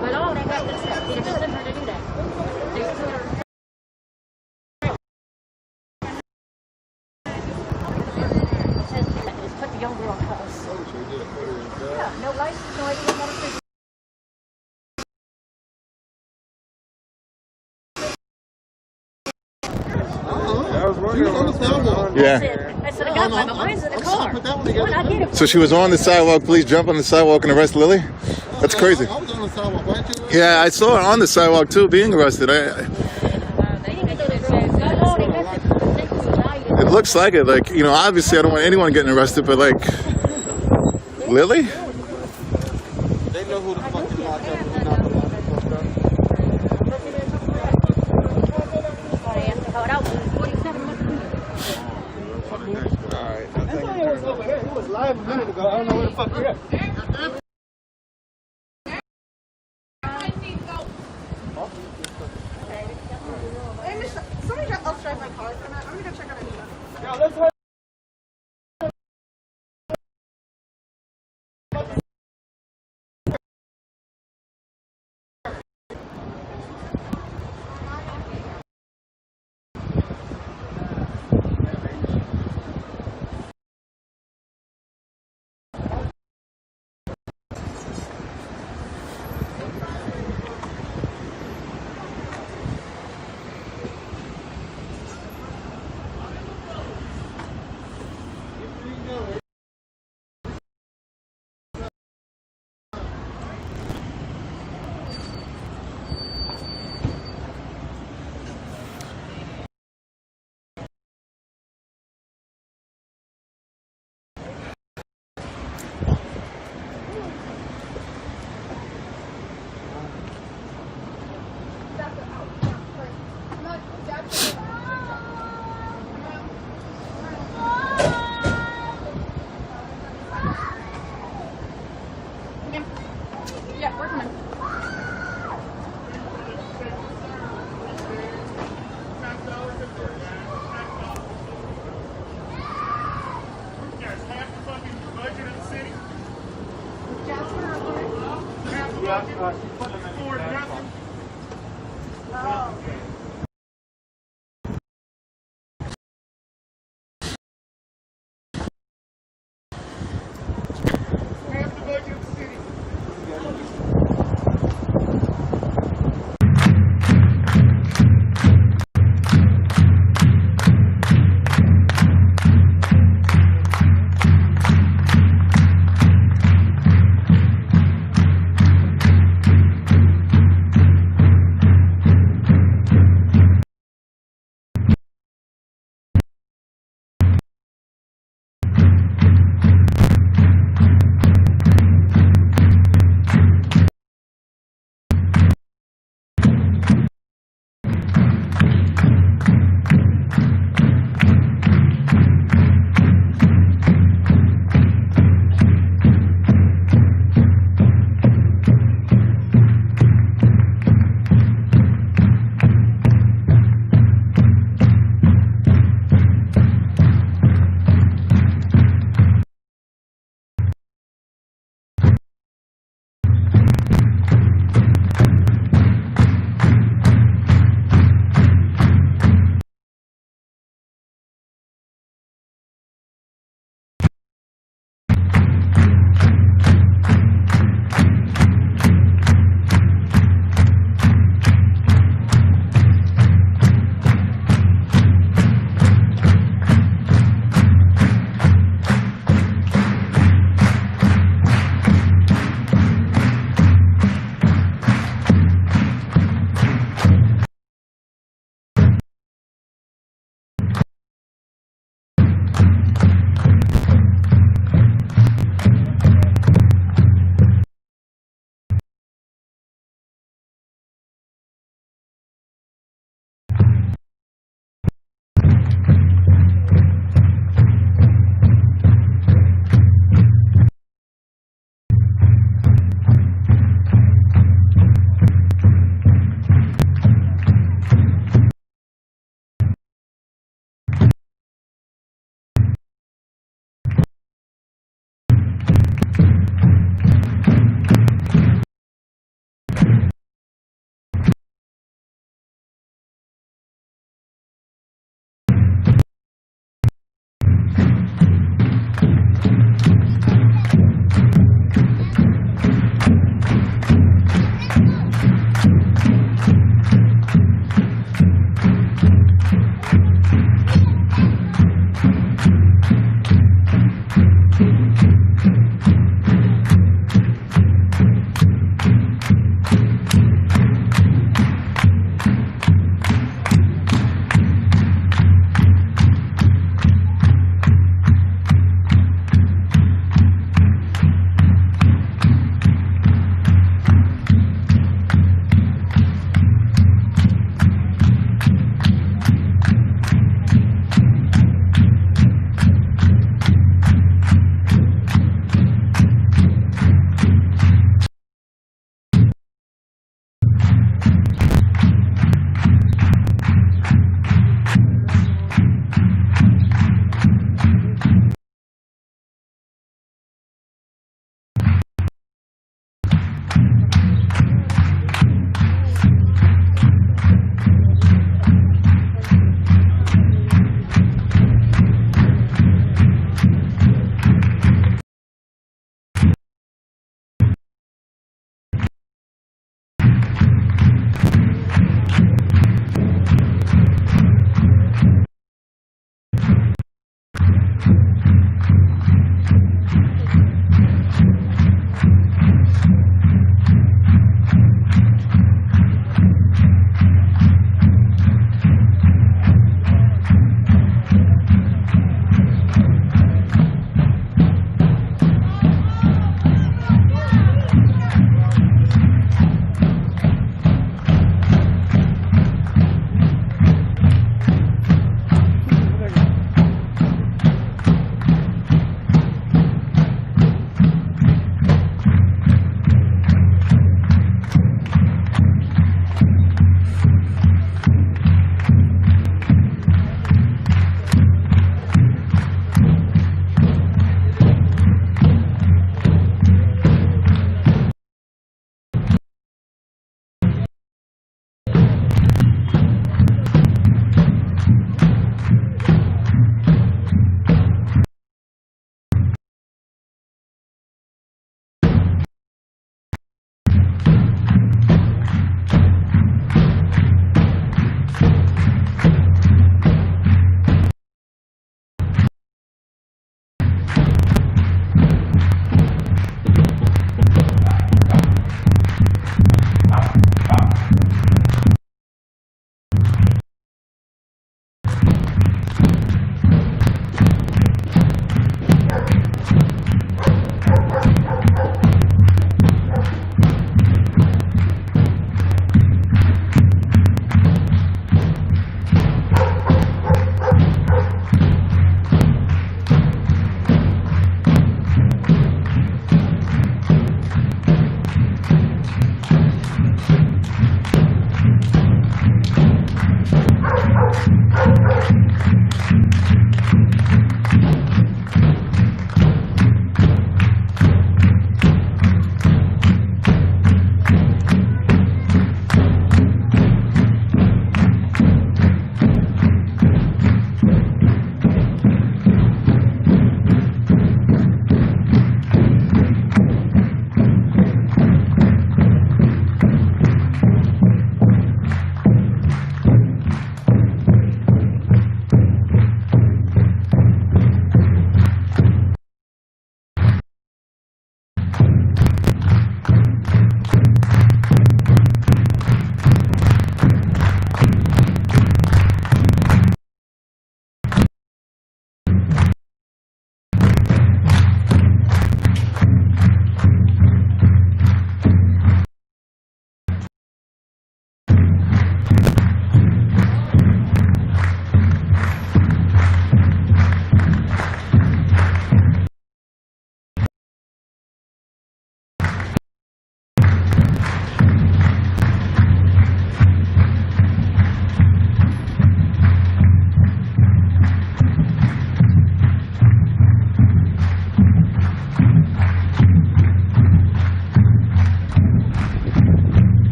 But oh, they got this stuff. They just sent her to do that. They put her. Just put the young girl on house. Yeah, no license, no idea what to do. Yeah. I said, I got my mine's in the car. When I get it. So she was on the sidewalk. Police jump on the sidewalk and arrest Lily? That's crazy. I was on the sidewalk, weren't you? Yeah, I saw her on the sidewalk too, being arrested. It looks like it. Like, you know, obviously I don't want anyone getting arrested, but like, Lily? They know who the fuck you are. It was live a minute ago. I don't know where the fuck you're at. Hey, Mister, somebody got upstairs my car. I'm gonna go check on it. Yo, let's hurry.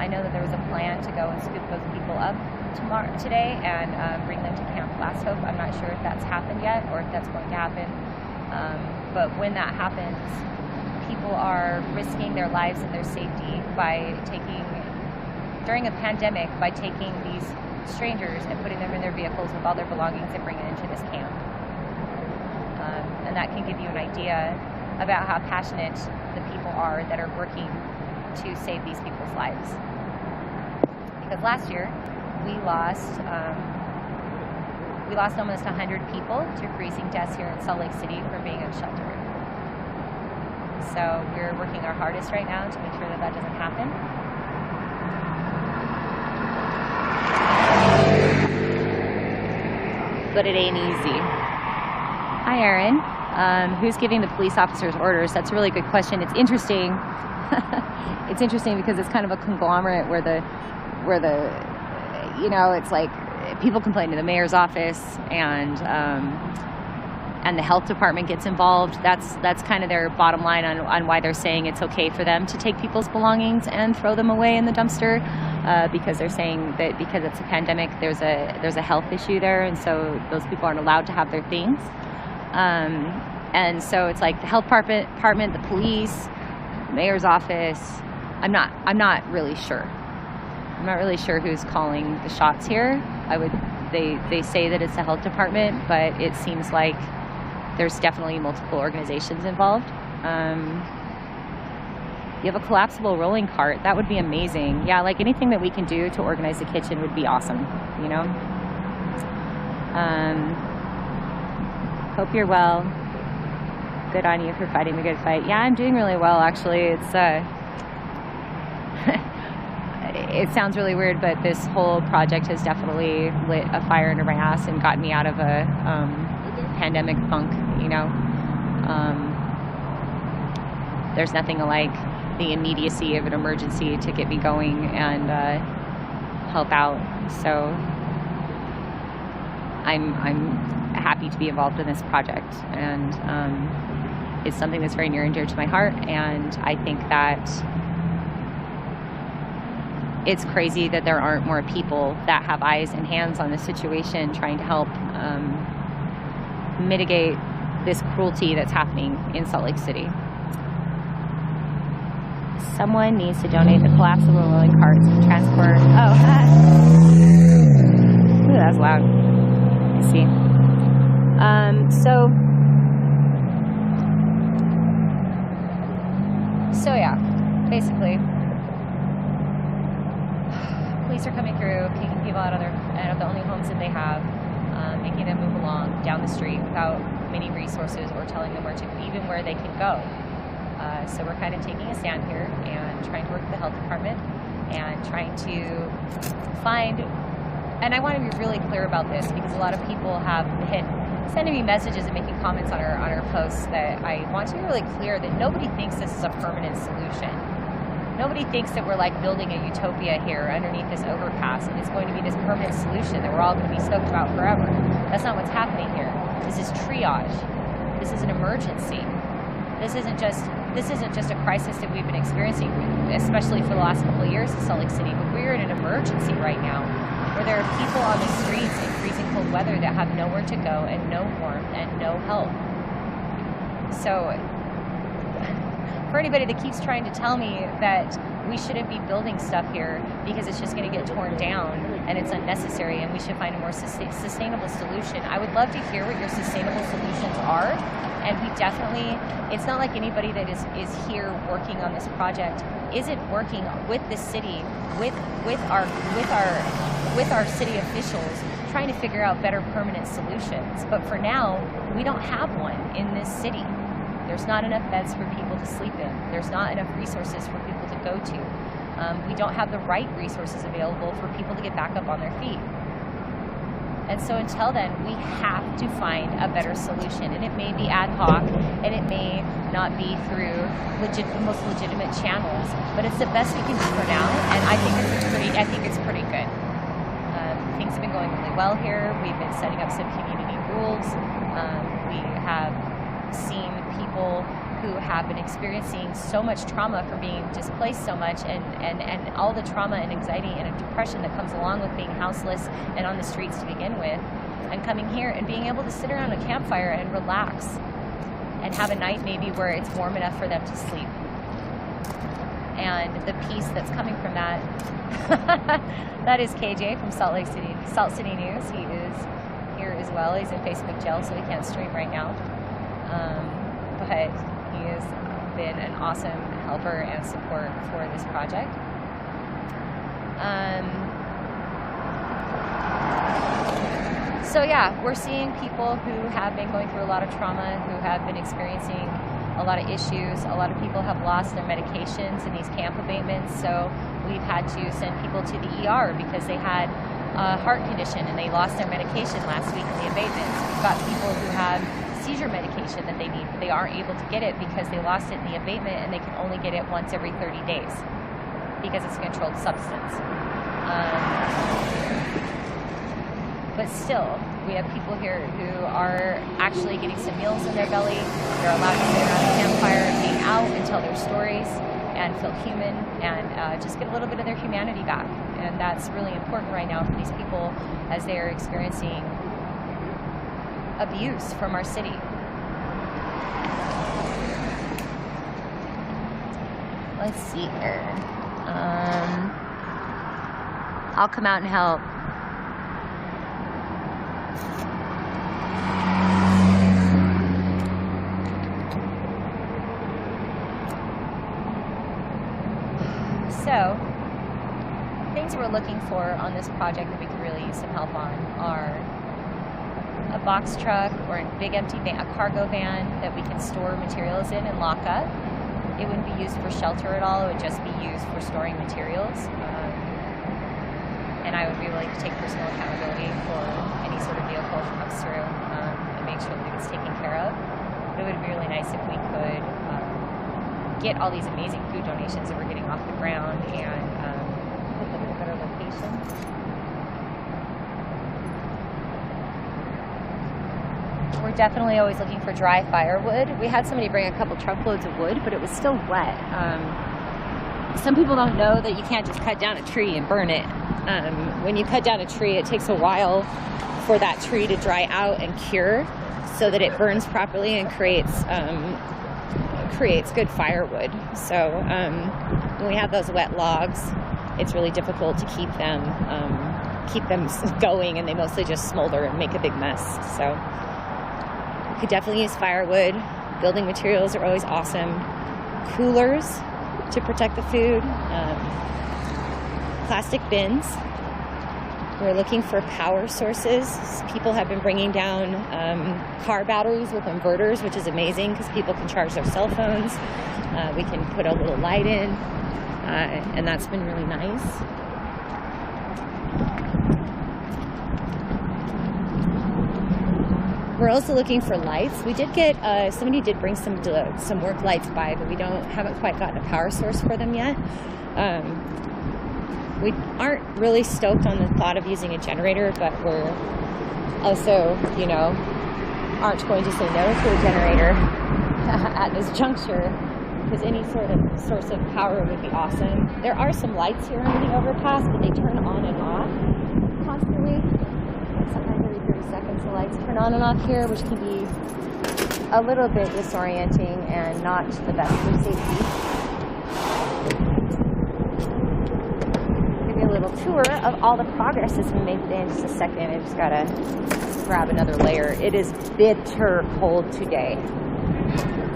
I know that there was a plan to go and scoop those people up today and bring them to Camp Last Hope. I'm not sure if that's happened yet or if that's going to happen. But when that happens, people are risking their lives and their safety by during a pandemic, by taking these strangers and putting them in their vehicles with all their belongings and bringing them into this camp. And that can give you an idea about how passionate the people are that are working to save these people's lives. Because last year, we lost almost 100 people to freezing deaths here in Salt Lake City from being unsheltered. So we're working our hardest right now to make sure that that doesn't happen. But it ain't easy. Hi, Aaron. Who's giving the police officers orders? That's a really good question. It's interesting. It's interesting because it's kind of a conglomerate where it's like people complain to the mayor's office and the health department gets involved. That's kind of their bottom line on why they're saying it's okay for them to take people's belongings and throw them away in the dumpster, because they're saying that because it's a pandemic, there's a health issue there, and so those people aren't allowed to have their things. And so it's like the health department, the police, the mayor's office. I'm not really sure. I'm not really sure who's calling the shots here. They say that it's the health department, but it seems like there's definitely multiple organizations involved. You have a collapsible rolling cart. That would be amazing. Yeah, like anything that we can do to organize the kitchen would be awesome, you know? Hope you're well. Good on you for fighting the good fight. Yeah, I'm doing really well, actually. It's it sounds really weird, but this whole project has definitely lit a fire under my ass and gotten me out of a pandemic funk, you know. There's nothing like the immediacy of an emergency to get me going and help out. So I'm happy to be involved in this project, and it's something that's very near and dear to my heart, and I think that it's crazy that there aren't more people that have eyes and hands on the situation trying to help mitigate this cruelty that's happening in Salt Lake City. Someone needs to donate the collapsible rolling carts to transport. Oh, hi. Ooh, that's loud. I see. So yeah, basically, police are coming through, kicking people out of the only homes that they have, making them move along down the street without many resources or telling them even where they can go. So we're kind of taking a stand here and trying to work with the health department and trying to find, and I want to be really clear about this because a lot of people have been sending me messages and making comments on our posts that I want to be really clear that nobody thinks this is a permanent solution. Nobody thinks that we're like building a utopia here underneath this overpass and it's going to be this permanent solution that we're all going to be stoked about forever. That's not what's happening here. This is triage. This is an emergency. This isn't just a crisis that we've been experiencing, especially for the last couple of years in Salt Lake City, but we're in an emergency right now where there are people on the streets in freezing cold weather that have nowhere to go and no warmth and no help. So for anybody that keeps trying to tell me that we shouldn't be building stuff here because it's just going to get torn down and it's unnecessary and we should find a more sustainable solution, I would love to hear what your sustainable solutions are. And we definitely, it's not like anybody that is here working on this project isn't working with the city, with our city officials, trying to figure out better permanent solutions. But for now, we don't have one in this city. There's not enough beds for people to sleep in. There's not enough resources for people to go to. We don't have the right resources available for people to get back up on their feet. And so until then, we have to find a better solution. And it may be ad hoc, and it may not be through the most legitimate channels, but it's the best we can do for now. And I think it's pretty good. Things have been going really well here. We've been setting up some community rules. We have seen people who have been experiencing so much trauma from being displaced so much, and all the trauma and anxiety and depression that comes along with being houseless and on the streets to begin with, and coming here and being able to sit around a campfire and relax and have a night maybe where it's warm enough for them to sleep. And the peace that's coming from that. That is KJ from Salt City News. He is here as well. He's in Facebook jail, so he can't stream right now. But he has been an awesome helper and support for this project. So yeah, we're seeing people who have been going through a lot of trauma, who have been experiencing a lot of issues. A lot of people have lost their medications in these camp abatements, so we've had to send people to the ER because they had a heart condition and they lost their medication last week in the abatements. We've got people who have seizure medication that they need, but they aren't able to get it because they lost it in the abatement and they can only get it once every 30 days because it's a controlled substance. But still, we have people here who are actually getting some meals in their belly. They're allowed to sit around a campfire and hang out and tell their stories and feel human and just get a little bit of their humanity back. And that's really important right now for these people as they are experiencing abuse from our city. Let's see here. I'll come out and help. So, things we're looking for on this project that we could really use some help on are a box truck or a big empty van, a cargo van that we can store materials in and lock up. It wouldn't be used for shelter at all, it would just be used for storing materials. And I would be willing to take personal accountability for any sort of vehicle that comes through and make sure that it gets taken care of. But it would be really nice if we could get all these amazing food donations that we're getting off the ground and put them in a better location. We're definitely always looking for dry firewood. We had somebody bring a couple truckloads of wood, but it was still wet. Some people don't know that you can't just cut down a tree and burn it. When you cut down a tree, it takes a while for that tree to dry out and cure so that it burns properly and creates good firewood. So when we have those wet logs, it's really difficult to keep them going, and they mostly just smolder and make a big mess. So we could definitely use firewood. Building materials are always awesome. Coolers to protect the food. Plastic bins. We're looking for power sources. People have been bringing down car batteries with inverters, which is amazing because people can charge their cell phones. We can put a little light in, and that's been really nice. We're also looking for lights. We did get, somebody did bring some work lights by, but we haven't quite gotten a power source for them yet. We aren't really stoked on the thought of using a generator, but we're also, aren't going to say no to a generator at this juncture, because any sort of source of power would be awesome. There are some lights here under the overpass, but they turn on and off constantly. Sometimes every 30 seconds the lights turn on and off here, which can be a little bit disorienting and not the best for safety. A little tour of all the progress that's been made today in just a second. I just gotta grab another layer. It is bitter cold today.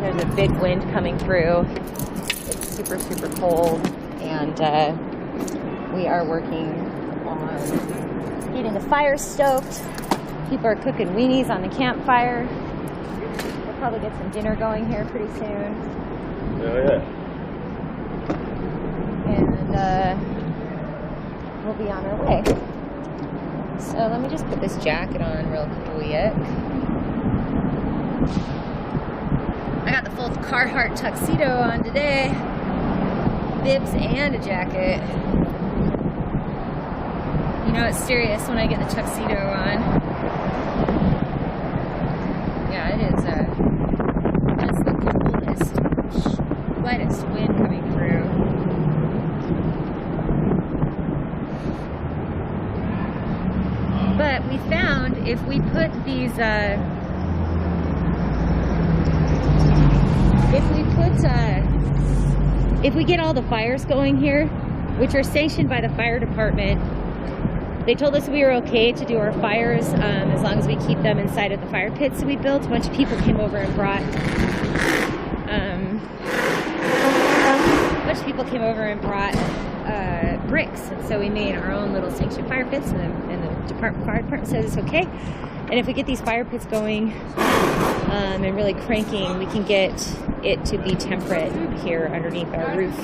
There's a big wind coming through. It's super, super cold, and we are working on getting the fire stoked. People are cooking weenies on the campfire. We'll probably get some dinner going here pretty soon. Oh yeah. And we'll be on our way. So let me just put this jacket on real quick. I got the full Carhartt tuxedo on today. Bibs and a jacket. You know it's serious when I get the tuxedo on. Yeah, it is just the coolest. slightest wind coming through. But we found if we put these, if we get all the fires going here, which are sanctioned by the fire department, they told us we were okay to do our fires as long as we keep them inside of the fire pits that we built. A bunch of people came over and brought bricks, and so we made our own little sanctioned fire pits, and the fire department says it's okay. And if we get these fire pits going and really cranking, we can get it to be temperate here underneath our roof.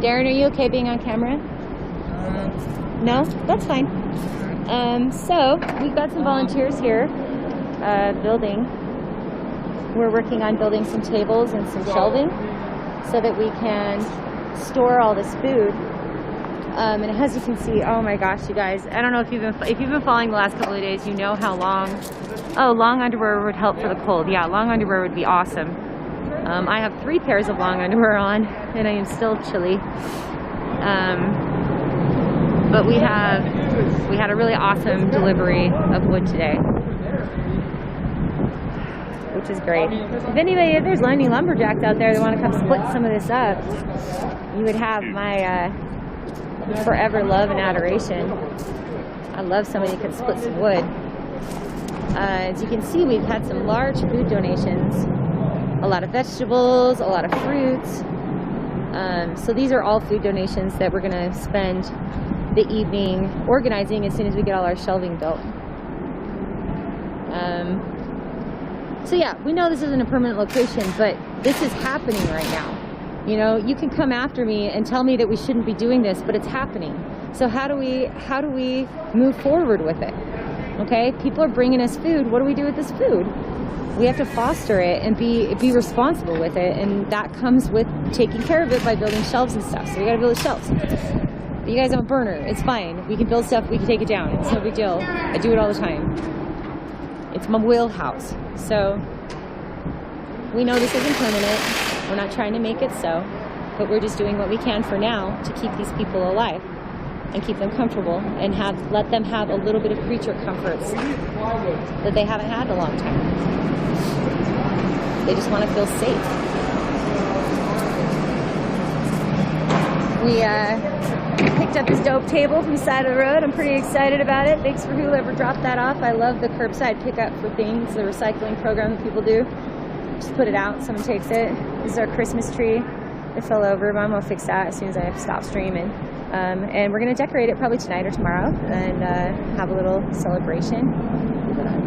Darren, are you okay being on camera? No? That's fine. So, we've got some volunteers here building. We're working on building some tables and some shelving so that we can store all this food. And as you can see, oh my gosh, you guys, I don't know if you've been following the last couple of days, you know how long underwear would help for the cold. Yeah, long underwear would be awesome. I have 3 pairs of long underwear on, and I am still chilly. But we had a really awesome delivery of wood today, which is great. If there's any lumberjacks out there that want to come split some of this up, you would have my forever love and adoration. I love somebody who can split some wood. As you can see, we've had some large food donations, a lot of vegetables, a lot of fruits. So these are all food donations that we're going to spend the evening organizing as soon as we get all our shelving built. So yeah, we know this isn't a permanent location, but this is happening right now. You know, you can come after me and tell me that we shouldn't be doing this, but it's happening. So how do we move forward with it? Okay, people are bringing us food. What do we do with this food? We have to foster it and be responsible with it, and that comes with taking care of it by building shelves and stuff. So we gotta build the shelves. But you guys have a burner, it's fine. We can build stuff, we can take it down. It's no big deal. I do it all the time. It's my wheelhouse. So we know this isn't permanent. We're not trying to make it so, but we're just doing what we can for now to keep these people alive and keep them comfortable and let them have a little bit of creature comforts that they haven't had in a long time. They just want to feel safe. We picked up this dope table from the side of the road. I'm pretty excited about it. Thanks for whoever dropped that off. I love the curbside pickup for things, the recycling program that people do. Just put it out, someone takes it. This is our Christmas tree. It fell over, but I'm gonna fix that as soon as I stop streaming. And we're gonna decorate it probably tonight or tomorrow and have a little celebration.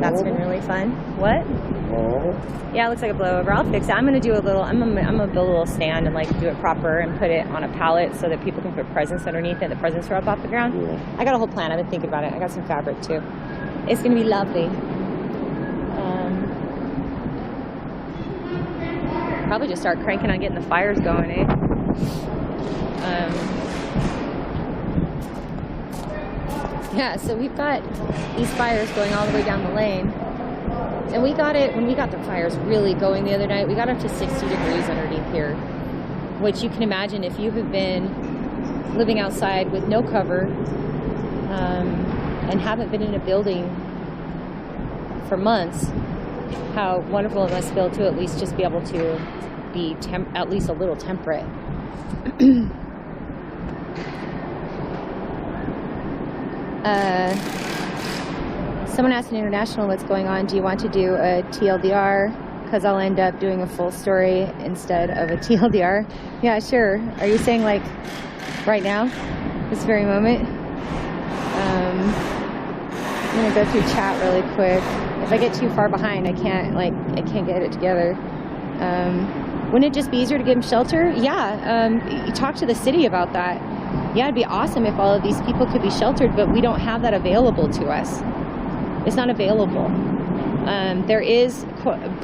That's been really fun. What? Yeah, it looks like a blowover. I'll fix it. I'm gonna build a little stand and like do it proper and put it on a pallet so that people can put presents underneath it. The presents are up off the ground. Yeah. I got a whole plan. I've been thinking about it. I got some fabric too. It's gonna be lovely. Probably just start cranking on getting the fires going, eh? Yeah, so we've got these fires going all the way down the lane. And we got it, when we got the fires really going the other night, we got up to 60 degrees underneath here, which you can imagine if you have been living outside with no cover and haven't been in a building for months, how wonderful it must feel to at least just be able to be at least a little temperate. Someone asked in International what's going on. Do you want to do a TLDR? Because I'll end up doing a full story instead of a TLDR. Yeah, sure. Are you saying like right now, this very moment? I'm gonna go through chat really quick. If I get too far behind, I can't get it together. Wouldn't it just be easier to give them shelter? Yeah, you talk to the city about that. Yeah, it'd be awesome if all of these people could be sheltered, but we don't have that available to us. It's not available. There is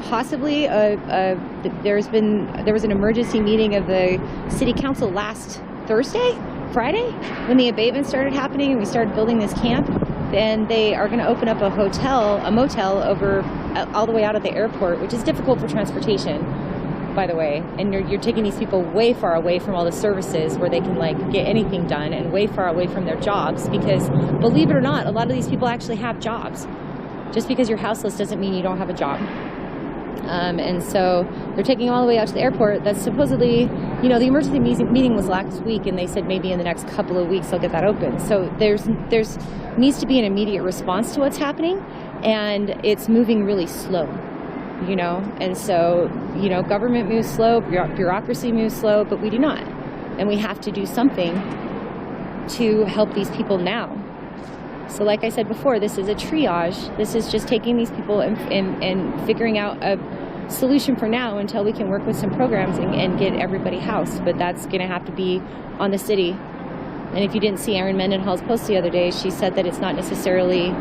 possibly there was an emergency meeting of the city council last Friday, when the abatement started happening and we started building this camp. and they are going to open up a motel over all the way out of the airport, which is difficult for transportation, by the way. And you're taking these people way far away from all the services where they can like get anything done, and way far away from their jobs, because believe it or not, a lot of these people actually have jobs. Just because you're houseless doesn't mean you don't have a job. And so they're taking them all the way out to the airport. That's supposedly, you know, the emergency meeting was last week, and they said maybe in the next couple of weeks they'll get that open. So there's needs to be an immediate response to what's happening, and it's moving really slow, you know. And so, you know, government moves slow, bureaucracy moves slow, but we do not. And we have to do something to help these people now. So like I said before, this is a triage. This is just taking these people and figuring out a solution for now until we can work with some programs and get everybody housed. But that's going to have to be on the city. And if you didn't see Erin Mendenhall's post the other day, she said that it's not necessarily...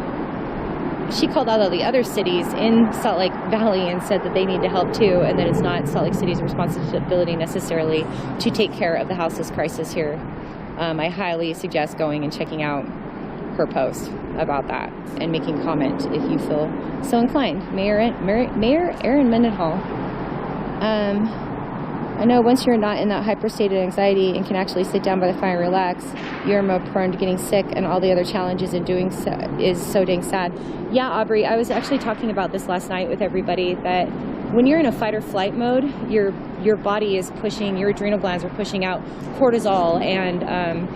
She called out all the other cities in Salt Lake Valley and said that they need to help too, and that it's not Salt Lake City's responsibility necessarily to take care of the houseless crisis here. I highly suggest going and checking out her post about that and making comment if you feel so inclined. Mayor Erin Mendenhall. I know once you're not in that hyper state of anxiety and can actually sit down by the fire and relax, you're more prone to getting sick, and all the other challenges in doing so is so dang sad. Yeah, Aubrey, I was actually talking about this last night with everybody, that when you're in a fight or flight mode, your body is pushing, your adrenal glands are pushing out cortisol and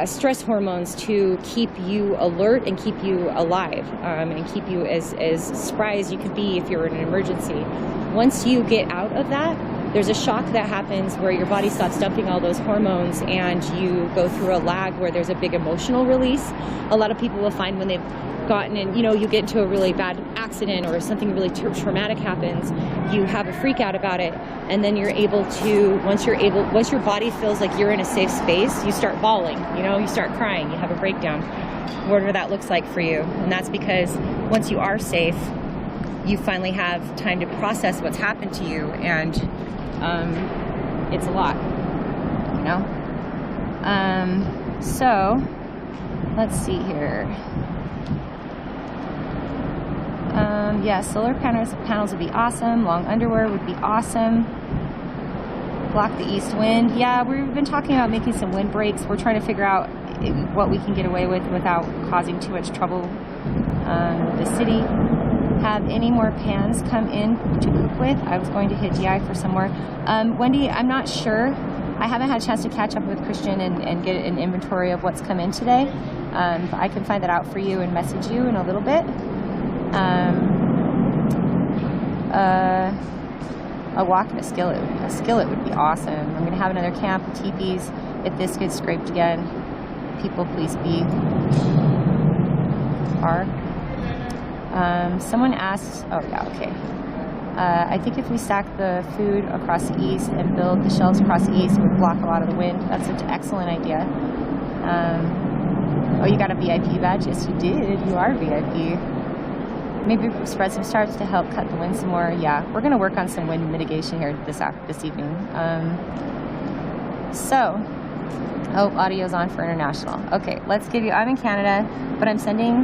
stress hormones to keep you alert and keep you alive, and keep you as spry as you could be if you're in an emergency. Once you get out of that, there's a shock that happens where your body stops dumping all those hormones, and you go through a lag where there's a big emotional release. A lot of people will find when they've gotten in, you know, you get into a really bad accident or something really traumatic happens, you have a freak out about it, and then you're able to, once your body feels like you're in a safe space, you start bawling, you know, you start crying, you have a breakdown, whatever that looks like for you. And that's because once you are safe, you finally have time to process what's happened to you, and it's a lot, you know. So let's see here. Yeah, solar panels would be awesome. Long underwear would be awesome. Block the east wind. Yeah, we've been talking about making some wind breaks. We're trying to figure out what we can get away with without causing too much trouble with the city. Have any more pans come in to cook with? I was going to hit DI for some more. Wendy, I'm not sure. I haven't had a chance to catch up with Christian and get an inventory of what's come in today. I can find that out for you and message you in a little bit. A wok and a skillet. A skillet would be awesome. I'm going to have another camp of teepees if this gets scraped again. People, please be. Someone asked, oh yeah, okay. I think if we stack the food across the east and build the shelves across the east, it would block a lot of the wind. That's an excellent idea. Oh, you got a VIP badge? Yes, you did. You are VIP. Maybe spread some starch to help cut the wind some more. Yeah, we're going to work on some wind mitigation here this evening. Oh, audio's on for international. Okay, let's give you, I'm in Canada, but I'm sending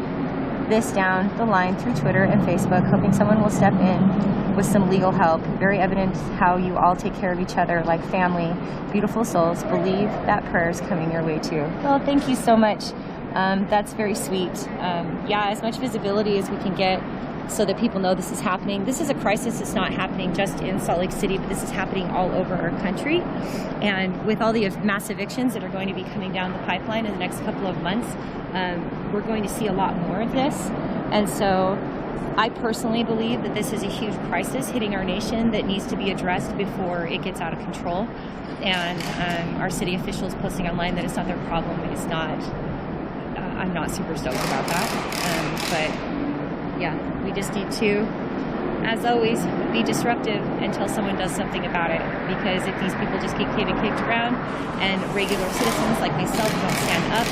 this down the line through Twitter and Facebook, hoping someone will step in with some legal help. Very evident how you all take care of each other like family. Beautiful souls. Believe that prayer is coming your way too. Well, thank you so much. That's very sweet. Yeah, as much visibility as we can get so that people know this is happening. This is a crisis. It's not happening just in Salt Lake City, but this is happening all over our country. And with all the mass evictions that are going to be coming down the pipeline in the next couple of months, we're going to see a lot more of this. And so I personally believe that this is a huge crisis hitting our nation that needs to be addressed before it gets out of control. And our city officials posting online that it's not their problem is not, I'm not super stoked about that. But yeah, we just need to, as always, be disruptive until someone does something about it. Because if these people just keep getting kicked around and regular citizens like myself don't stand up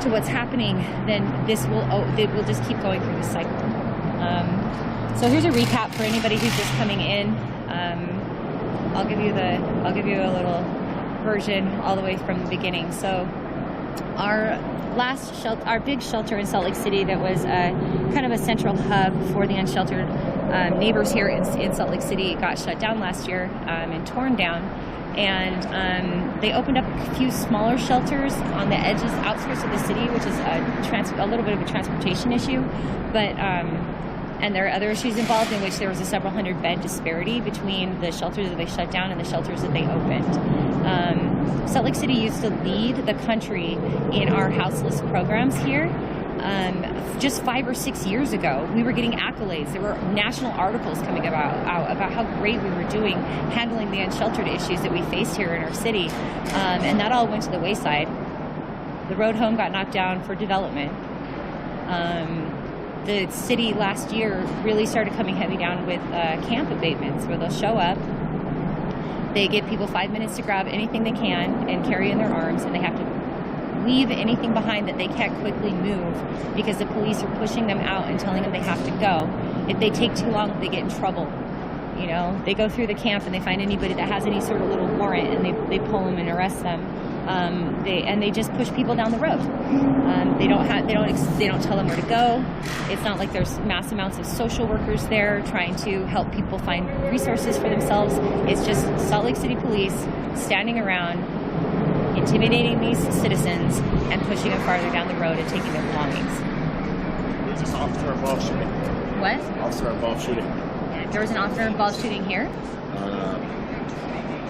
to what's happening, then it will just keep going through the cycle. So here's a recap for anybody who's just coming in. I'll give you a little version all the way from the beginning. So our big shelter in Salt Lake City that was kind of a central hub for the unsheltered neighbors here in Salt Lake City got shut down last year and torn down. And they opened up a few smaller shelters on the edges, outskirts of the city, which is a little bit of a transportation issue. But and there are other issues involved in which there was a several hundred bed disparity between the shelters that they shut down and the shelters that they opened. Salt Lake City used to lead the country in our houseless programs here. Just 5 or 6 years ago, we were getting accolades. There were national articles coming out about how great we were doing handling the unsheltered issues that we faced here in our city. And that all went to the wayside. The road home got knocked down for development. The city last year really started coming heavy down with camp abatements, where they'll show up, they give people 5 minutes to grab anything they can and carry in their arms, and they have to leave anything behind that they can't quickly move because the police are pushing them out and telling them they have to go. If they take too long, they get in trouble. You know, they go through the camp and they find anybody that has any sort of little warrant and they pull them and arrest them. They just push people down the road. They don't tell them where to go. It's not like there's mass amounts of social workers there trying to help people find resources for themselves. It's just Salt Lake City police standing around, intimidating these citizens and pushing them farther down the road and taking their belongings. There's this officer involved shooting. What? Officer involved shooting. There was an officer involved shooting here?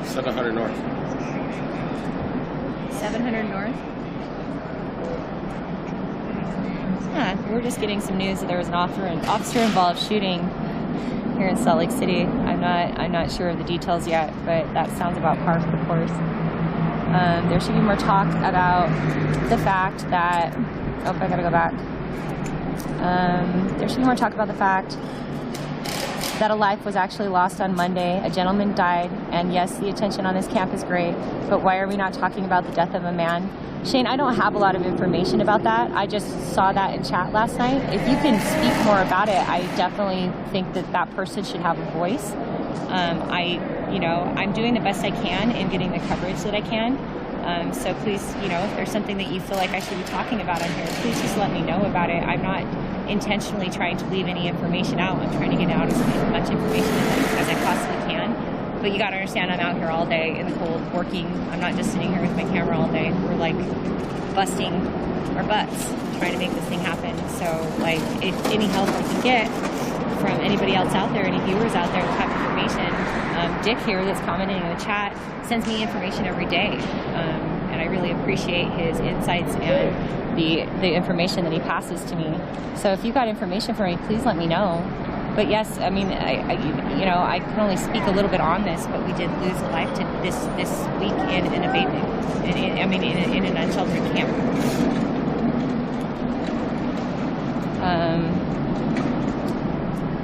700 North. 700 North? We're just getting some news that there was an officer involved shooting here in Salt Lake City. I'm not sure of the details yet, but that sounds about par for the course. There should be more talk about the fact that, I gotta go back. There should be more talk about the fact that a life was actually lost on Monday. A gentleman died, and yes, the attention on this camp is great, but why are we not talking about the death of a man? Shane, I don't have a lot of information about that. I just saw that in chat last night. If you can speak more about it, I definitely think that that person should have a voice. I'm doing the best I can in getting the coverage that I can. So please, if there's something that you feel like I should be talking about on here, please just let me know about it. I'm not intentionally trying to leave any information out. I'm trying to get out as much information as I possibly can. But you got to understand, I'm out here all day in the cold working. I'm not just sitting here with my camera all day. We're like busting our butts trying to make this thing happen. So if any help I can get from anybody else out there, any viewers out there that have information, Dick here that's commenting in the chat sends me information every day, and I really appreciate his insights and the information that he passes to me. So if you got information for me, please let me know. But yes, I mean, I can only speak a little bit on this, but we did lose a life to this week in an abatement, in an unsheltered camp.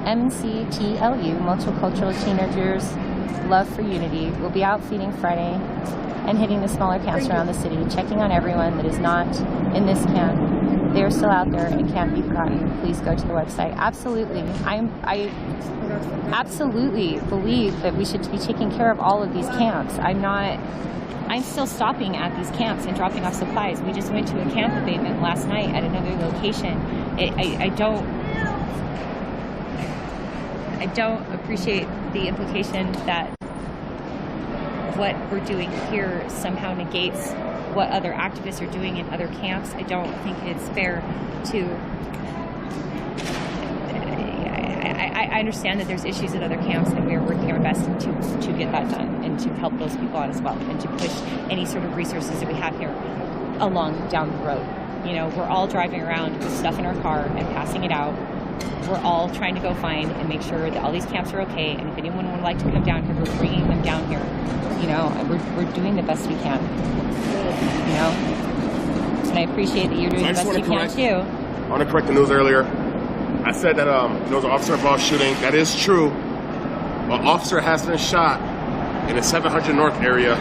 MCTLU, Multicultural Teenagers Love for Unity, will be out feeding Friday and hitting the smaller camps around the city, checking on everyone that is not in this camp. They are still out there and can't be forgotten. Please go to the website. Absolutely. I absolutely believe that we should be taking care of all of these camps. I'm still stopping at these camps and dropping off supplies. We just went to a camp abatement last night at another location. I don't appreciate the implication that what we're doing here somehow negates what other activists are doing in other camps. I don't think it's fair to... I understand that there's issues at other camps, and we are working our best to get that done and to help those people out as well, and to push any sort of resources that we have here along down the road. We're all driving around with stuff in our car and passing it out. We're all trying to go find and make sure that all these camps are okay, and if anyone would like to come down here, we're bringing them down here. We're doing the best we can. And I appreciate that you're doing the best you can too. I want to correct the news earlier. I said that there was an officer involved shooting. That is true. An officer has been shot in the 700 North area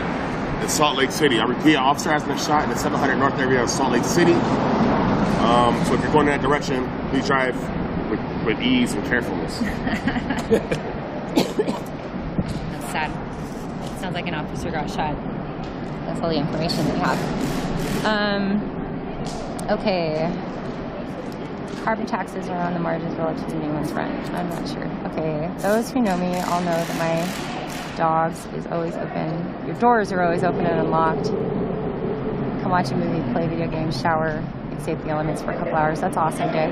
in Salt Lake City. I repeat, an officer has been shot in the 700 North area of Salt Lake City. So if you're going in that direction, please drive with ease and carefulness. That's sad. Sounds like an officer got shot. That's all the information that we have. Okay. Carbon taxes are on the margins relative to anyone's rent. I'm not sure. Okay. Those who know me all know that my dogs is always open. Your doors are always open and unlocked. Come watch a movie, play video games, shower, escape the elements for a couple hours. That's awesome, Jay.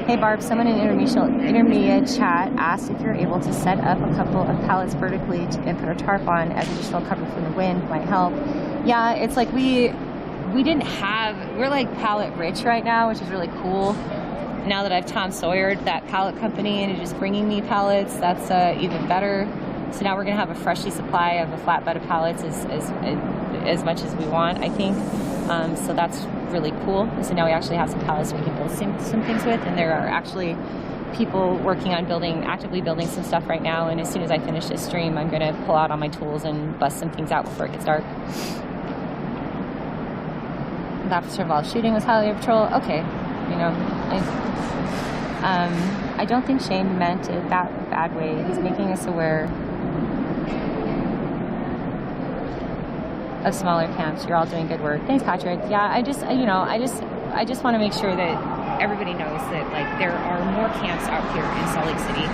Hey Barb, someone in intermediate chat asked if you're able to set up a couple of pallets vertically and put a tarp on as additional cover from the wind might help. Yeah, it's like we didn't have, we're like pallet rich right now, which is really cool. Now that I've Tom Sawyered that pallet company and it's just bringing me pallets, that's even better. So now we're gonna have a freshly supply of a flatbed of pallets as much as we want, I think. So that's really cool. So now we actually have some pallets we can build some things with, and there are actually people working on actively building some stuff right now, and as soon as I finish this stream, I'm gonna pull out all my tools and bust some things out before it gets dark. The officer involved shooting was highway patrol. Okay, you know, I don't think Shane meant it that bad way. He's making us aware of smaller camps. You're all doing good work. Thanks, Patrick. Yeah, I just want to make sure that everybody knows that like there are more camps out here in Salt Lake City.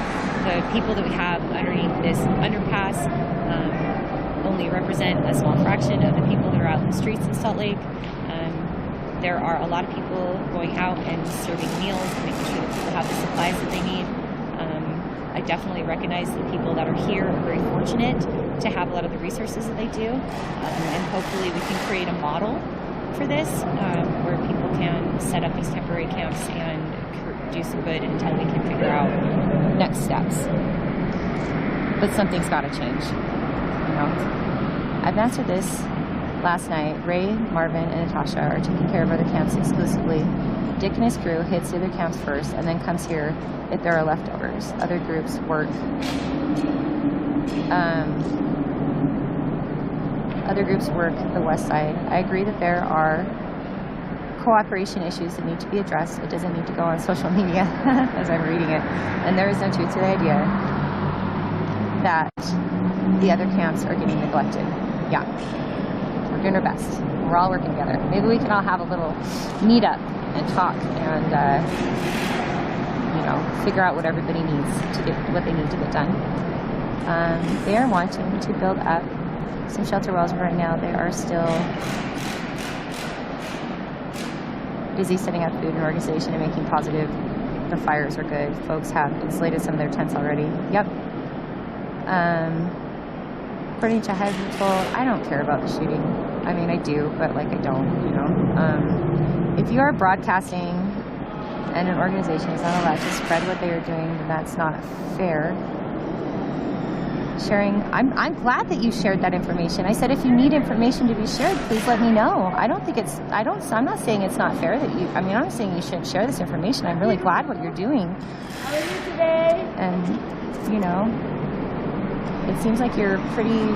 The people that we have underneath this underpass only represent a small fraction of the people that are out in the streets in Salt Lake. There are a lot of people going out and serving meals and making sure that people have the supplies that they need. I definitely recognize the people that are here are very fortunate to have a lot of the resources that they do, and hopefully we can create a model for this where people can set up these temporary camps and do some good until we can figure out next steps. But something's got to change. You know, I've answered this last night. Ray, Marvin, and Natasha are taking care of other camps exclusively. Dick and his crew hits the other camps first and then comes here if there are leftovers. Other groups work. Other groups work the west side. I agree that there are cooperation issues that need to be addressed. It doesn't need to go on social media as I'm reading it. And there is no truth to the idea that the other camps are getting neglected. Yeah. We're doing our best. We're all working together. Maybe we can all have a little meet up and talk and you know, figure out what everybody needs to get what they need to get done. They are wanting to build up some shelter wells right now. They are still busy setting up food and organization and making positive. The fires are good. Folks have insulated some of their tents already. Yep. According to Highway Patrol, I don't care about the shooting. I mean, I do, but like I don't, you know. If you are broadcasting and an organization is not allowed to spread what they are doing, then that's not fair. Sharing, I'm glad that you shared that information. I said if you need information to be shared, please let me know. I'm not saying it's not fair that I'm not saying you shouldn't share this information. I'm really glad what you're doing. How are you today? And, you know, it seems like you're pretty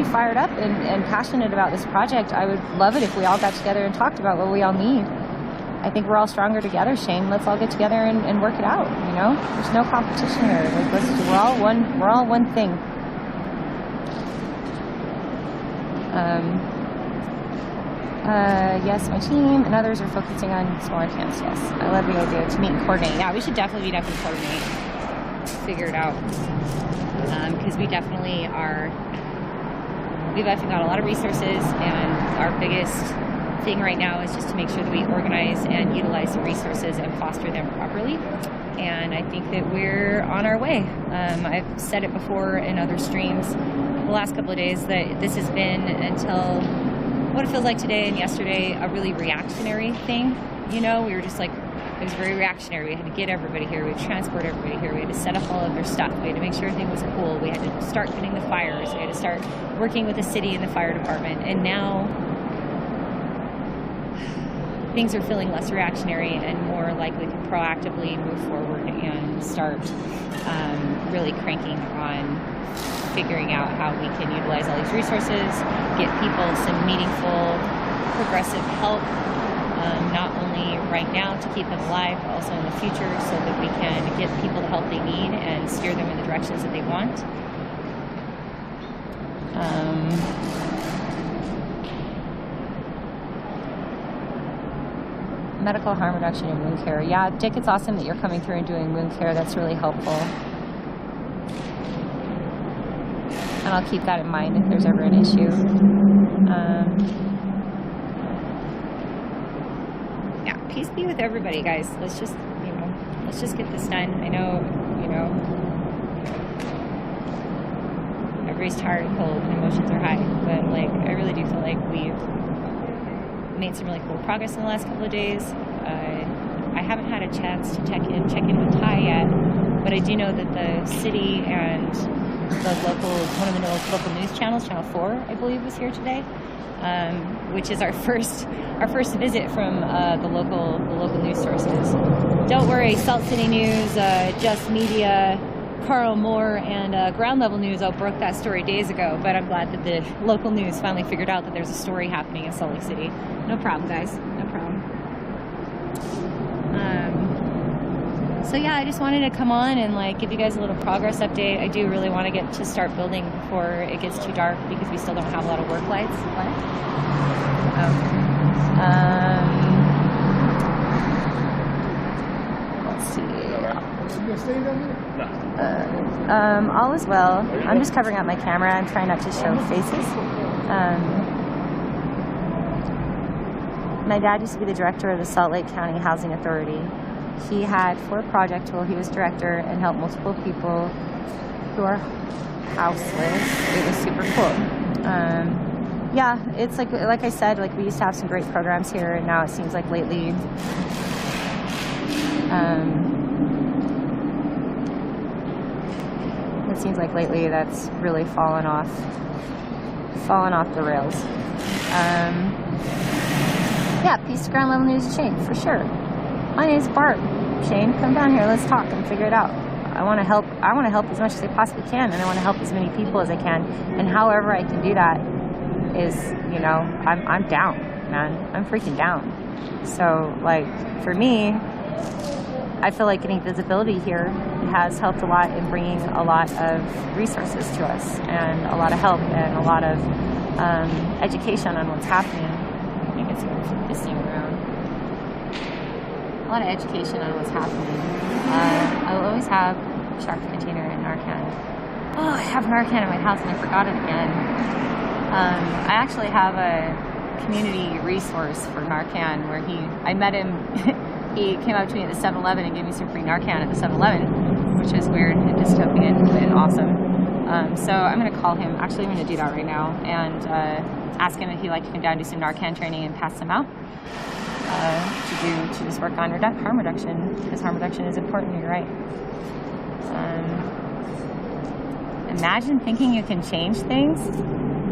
fired up and passionate about this project. I would love it if we all got together and talked about what we all need. I think we're all stronger together, Shane. Let's all get together and work it out, you know? There's no competition here. Like, we're all one thing. Yes, my team and others are focusing on smaller camps, yes. I love the idea to meet and coordinate. Yeah, we should definitely meet up and coordinate. Figure it out. Because we definitely we've got a lot of resources, and our biggest thing right now is just to make sure that we organize and utilize the resources and foster them properly. And I think that we're on our way. I've said it before in other streams the last couple of days that this has been, until what it feels like today and yesterday, a really reactionary thing. You know, we were just like, it was very reactionary. We had to get everybody here. We had to transport everybody here. We had to set up all of their stuff. We had to make sure everything was cool. We had to start getting the fires. We had to start working with the city and the fire department. And now things are feeling less reactionary and more like we can proactively move forward and start really cranking on figuring out how we can utilize all these resources, get people some meaningful, progressive help, not only right now to keep them alive, but also in the future so that we can get people the help they need and steer them in the directions that they want. medical harm reduction and wound care. Yeah, Dick, it's awesome that you're coming through and doing wound care. That's really helpful. And I'll keep that in mind if there's ever an issue. Yeah, peace be with everybody, guys. Let's just, let's just get this done. I know, everybody's tired and cold and emotions are high, but like, I really do feel like we've made some really cool progress in the last couple of days. I haven't had a chance to check in with Ty yet, but I do know that the city and one of the local news channels, Channel 4, I believe, was here today, which is our first visit from the local news sources. Don't worry, Salt City News, Just Media, Carl Moore, and Ground Level News all broke that story days ago, but I'm glad that the local news finally figured out that there's a story happening in Salt Lake City. No problem, guys. No problem. So yeah, I just wanted to come on and like give you guys a little progress update. I do really want to get to start building before it gets too dark because we still don't have a lot of work lights. What? Let's see. All is well. I'm just covering up my camera. I'm trying not to show faces. My dad used to be the director of the Salt Lake County Housing Authority. He had 4 projects while he was director and helped multiple people who are houseless. It was super cool. Yeah, it's like I said, like we used to have some great programs here, and now it seems like lately, that's really fallen off the rails. Yeah, peace to Ground Level News Shane, for sure. My name's Bart. Shane, come down here. Let's talk and figure it out. I want to help. I want to help as much as I possibly can, and I want to help as many people as I can. And however I can do that is, I'm down, man. I'm freaking down. So, like, for me, I feel like getting visibility here has helped a lot in bringing a lot of resources to us, and a lot of help, and a lot of education on what's happening. I think it's going to flip this thing around. A lot of education on what's happening. I'll always have a shark container and Narcan. Oh, I have Narcan in my house and I forgot it again. I actually have a community resource for Narcan where I met him, he came up to me at the 7-Eleven and gave me some free Narcan at the 7-Eleven, which is weird and dystopian and awesome. So I'm going to call him, actually I'm going to do that right now, and ask him if he'd like to come down and do some Narcan training and pass them out. To just work on harm reduction, because harm reduction is important, you're right. Imagine thinking you can change things.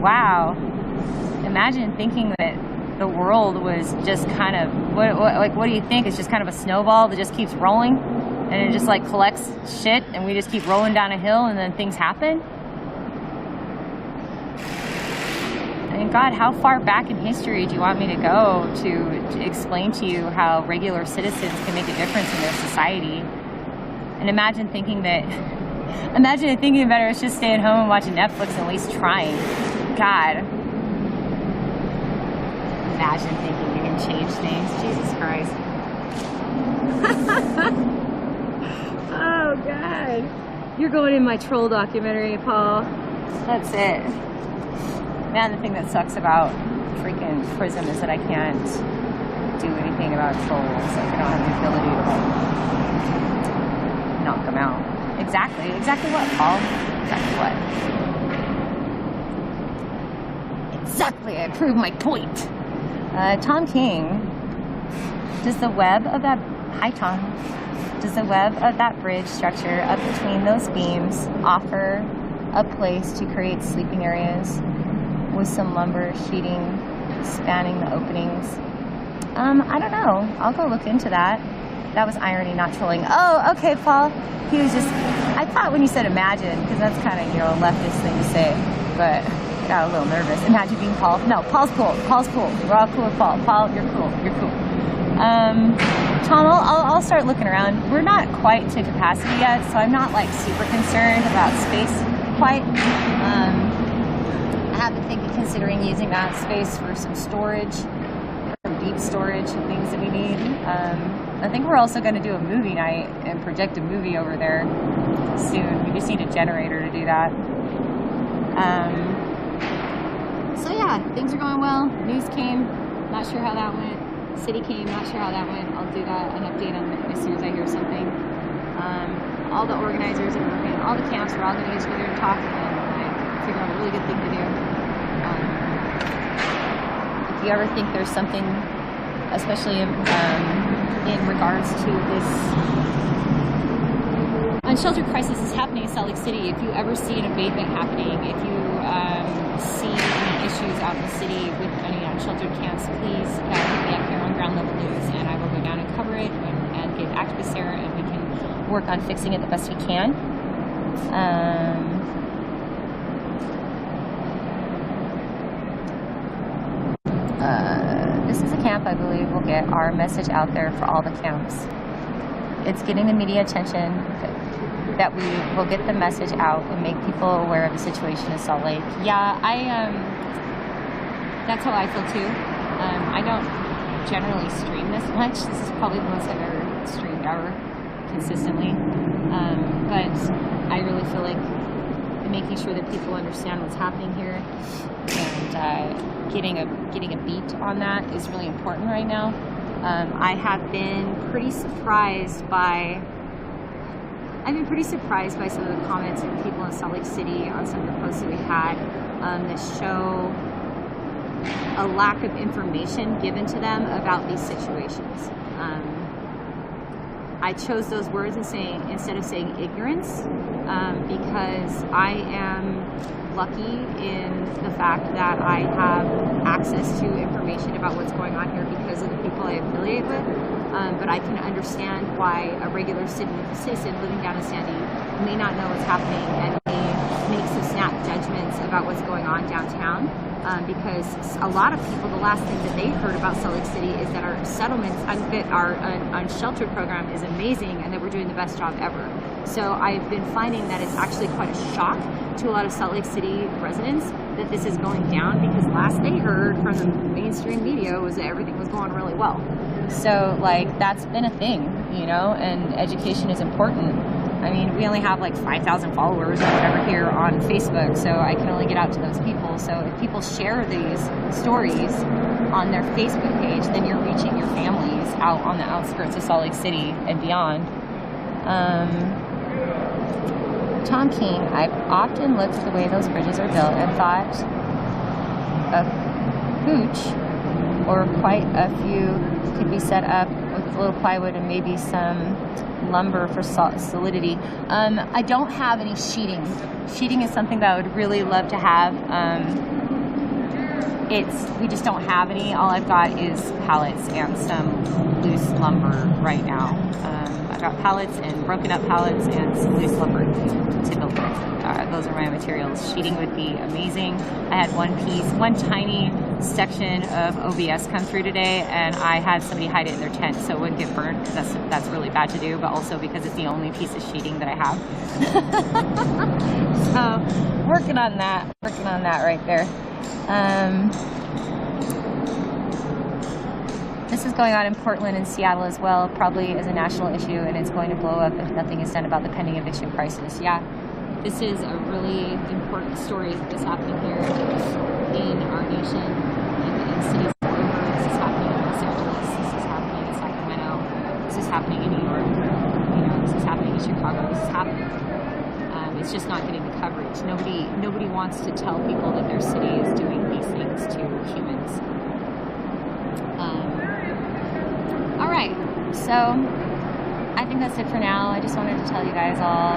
Wow. Imagine thinking that the world was just kind of, what do you think? It's just kind of a snowball that just keeps rolling and it just like collects shit and we just keep rolling down a hill and then things happen? I mean, God, how far back in history do you want me to go to explain to you how regular citizens can make a difference in their society? And imagine thinking better is just staying home and watching Netflix and at least trying. God. Imagine thinking you can change things. Jesus Christ. Oh, God. You're going in my troll documentary, Paul. That's it. Man, the thing that sucks about freaking Prism is that I can't do anything about trolls. Like, I don't have the ability to, like, knock them out. Exactly what, Paul? Exactly what? Exactly, I proved my point. Tom King, does the web of that, hi Tom, does the web of that bridge structure up between those beams offer a place to create sleeping areas with some lumber sheeting spanning the openings? I don't know. I'll go look into that. That was irony, not trolling. Oh, okay, Paul. He was just, I thought when you said imagine, because that's kind of, a leftist thing to say, but I got a little nervous. Imagine being Paul. No, Paul's cool. Paul's cool. We're all cool with Paul. Paul, you're cool. You're cool. Tom, I'll start looking around. We're not quite to capacity yet, so I'm not, like, super concerned about space quite. I have been considering using that space for some storage, deep storage of things that we need. I think we're also going to do a movie night and project a movie over there soon. We just need a generator to do that. So yeah, things are going well. News came, not sure how that went. City came, not sure how that went. I'll do that, an update on it as soon as I hear something. All the organizers are working, all the camps, we're all going to get together and talk and figure out a really good thing to do. If you ever think there's something, especially in regards to this unsheltered crisis is happening in Salt Lake City, if you ever see an abatement happening, if you see any issues out in the city with any unsheltered camps, please hit me up here on Ground Level News, and I will go down and cover it and get activists there, and we can work on fixing it the best we can. This is a camp I believe will get our message out there for all the camps. It's getting the media attention, that we will get the message out and make people aware of the situation in Salt Lake. Yeah, that's how I feel too. I don't generally stream this much. This is probably the most I've ever streamed ever consistently. But I really feel like making sure that people understand what's happening here and getting a beat on that is really important right now. I have been pretty surprised by some of the comments from people in Salt Lake City on some of the posts that we had that show a lack of information given to them about these situations. I chose those words instead of saying ignorance because I am lucky in the fact that I have access to information about what's going on here because of the people I affiliate with. But I can understand why a regular citizen living down in Sandy may not know what's happening and may make some snap judgments about what's going on downtown. Because a lot of people, the last thing that they heard about Salt Lake City is that our settlements, that our unsheltered program is amazing and that we're doing the best job ever. So I've been finding that it's actually quite a shock to a lot of Salt Lake City residents that this is going down, because last they heard from the mainstream media was that everything was going really well. So like that's been a thing, you know, and education is important. I mean, we only have like 5,000 followers or whatever here on Facebook, so I can only get out to those people. So if people share these stories on their Facebook page, then you're reaching your families out on the outskirts of Salt Lake City and beyond. Tom King, I've often looked at the way those bridges are built and thought a hooch or quite a few could be set up with a little plywood and maybe some lumber for solidity. I don't have any sheeting. Sheeting is something that I would really love to have. We just don't have any. All I've got is pallets and some loose lumber right now. I've got pallets and broken up pallets and some loose lumber to build with. Those are my materials. Sheeting would be amazing. I had one tiny section of OBS come through today, and I had somebody hide it in their tent so it wouldn't get burnt, because that's really bad to do, but also because it's the only piece of sheeting that I have. So working on that right there. This is going on in Portland and Seattle as well, probably as a national issue, and it's going to blow up if nothing is done about the pending eviction crisis. Yeah, this is a really important story that's happening here in our nation, in cities all over. This is happening in Los Angeles, this is happening in Sacramento, this is happening in New York, this is happening in Chicago, this is happening. It's just not getting the coverage. Nobody wants to tell people that their city is doing these things to humans. All right, so I think that's it for now. I just wanted to tell you guys all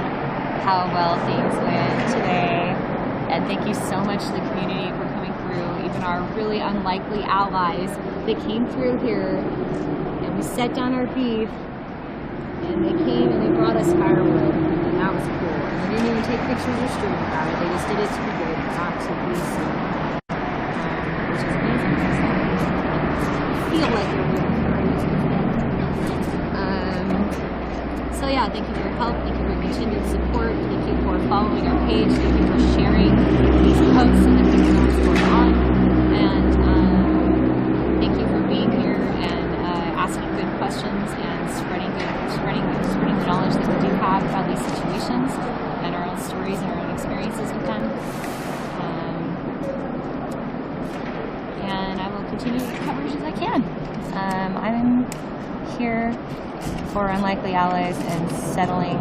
how well things went today, and thank you so much to the community for coming through, even our really unlikely allies that came through here, and we set down our beef, and they came and they brought us firewood, and that was cool. And they didn't even take pictures or stream about it, they just did it to be good, not to be seen, which is amazing. I feel like they're doing it. So yeah, thank you for your help, thank you for your continued support, thank you for following our page, thank you for sharing these posts so that people know what's going on, and thank you for being here here for unlikely allies and settling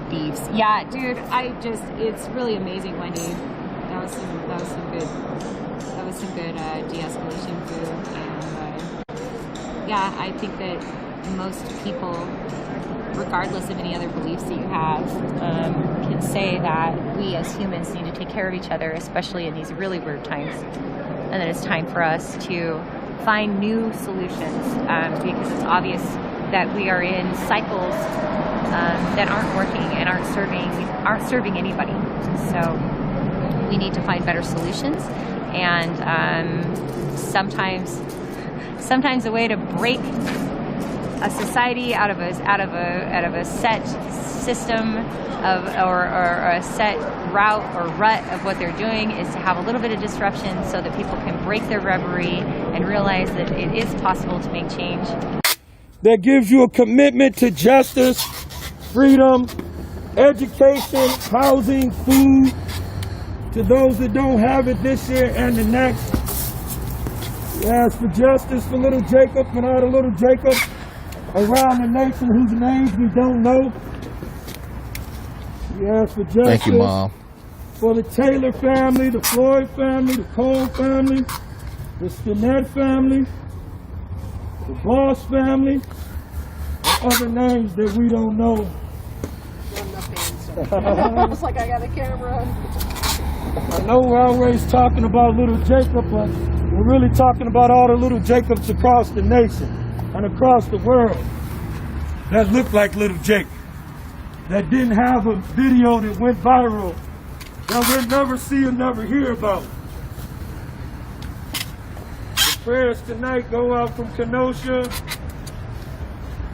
beefs. Yeah, dude, it's really amazing, Wendy. That was some good de-escalation food, and yeah, I think that most people, regardless of any other beliefs that you have, can say that we as humans need to take care of each other, especially in these really weird times, and that it's time for us to find new solutions, because it's obvious that we are in cycles that aren't working and aren't serving anybody. So we need to find better solutions, and sometimes a way to break a society out of a set system or a set route or rut of what they're doing is to have a little bit of disruption so that people can break their reverie and realize that it is possible to make change. That gives you a commitment to justice, freedom, education, housing, food, to those that don't have it this year and the next. We ask for justice for little Jacob and all the little Jacobs around the nation whose names we don't know. We ask for justice. Thank you, Mom. For the Taylor family, the Floyd family, the Cole family, the Stinnett family, the Boss family, and other names that we don't know. Almost like I got a camera. I know we're always talking about little Jacob, but we're really talking about all the little Jacobs across the nation and across the world that look like little Jacob, that didn't have a video that went viral, that we'll never see or never hear about. The prayers tonight go out from Kenosha,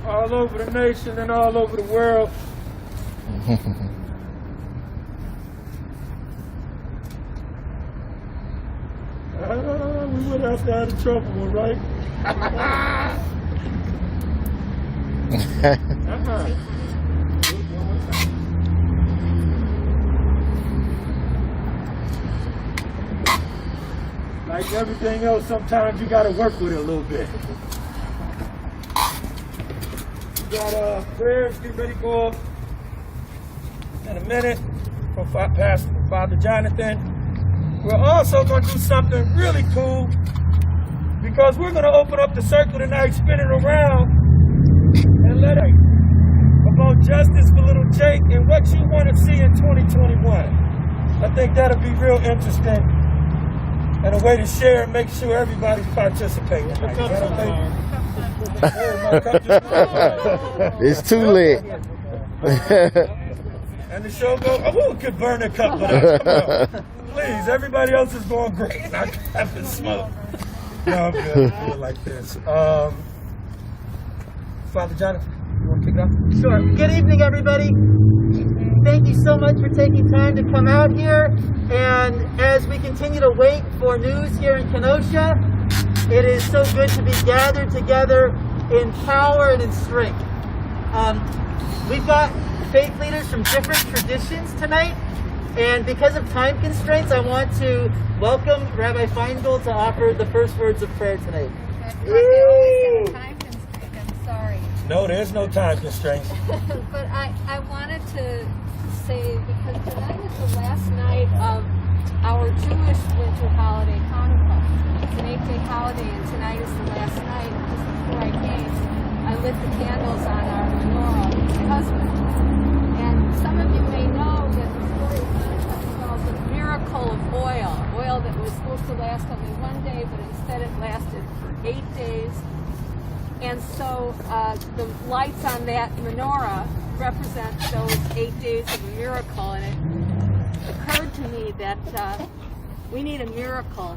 all over the nation and all over the world. We would have to have a trouble one, right? Like everything else, sometimes you gotta work with it a little bit. We got prayers get ready to go up in a minute from Pastor Father Jonathan. We're also going to do something really cool, because we're going to open up the circle tonight, spin it around, and let it about justice for little Jake and what you want to see in 2021. I think that'll be real interesting and a way to share and make sure everybody's participating tonight. It's too late. And the show goes, oh, we could burn a cup of that. Come on. Please, everybody else is going great and I have to smoke. No, I'm good. I feel like this. Father Jonathan, you want to kick it off? Sure. Good evening, everybody. Thank you so much for taking time to come out here. And as we continue to wait for news here in Kenosha, it is so good to be gathered together in power and in strength. We've got faith leaders from different traditions tonight. And because of time constraints, I want to welcome Rabbi Feingold to offer the first words of prayer tonight. Time constraint, I'm sorry. No, there's no time constraints. But I wanted to say, because tonight is the last night of our Jewish winter holiday, Hanukkah. It's an 8-day holiday, and tonight is the last night. Just before I came, I lit the candles on our menorah with my husband. And some of you may know that the story of Hanukkah involves a miracle of oil that was supposed to last only one day, but instead it lasted for 8 days. And so the lights on that menorah represent those 8 days of a miracle. And it occurred to me that we need a miracle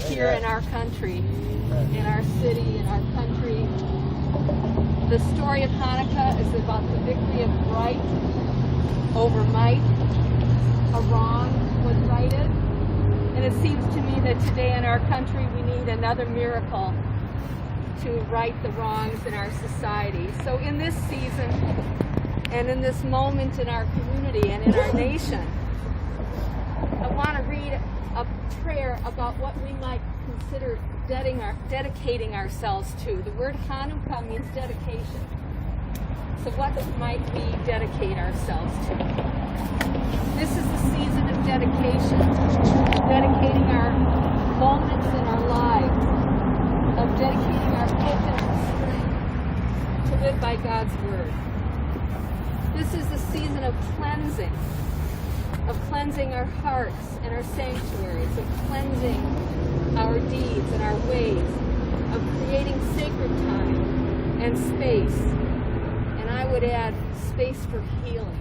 here in our country, in our city, in our country. The story of Hanukkah is about the victory of right over might. A wrong was righted. And it seems to me that today in our country we need another miracle to right the wrongs in our society. So in this season and in this moment in our community and in our nation, I want to read a prayer about what we might consider dedicating ourselves to. The word Hanukkah means dedication. So what might we dedicate ourselves to? This is the season of dedication, dedicating our moments in our lives, of dedicating our focus and strength to live by God's word. This is the season of cleansing our hearts and our sanctuaries, of cleansing our deeds and our ways, of creating sacred time and space. And I would add space for healing.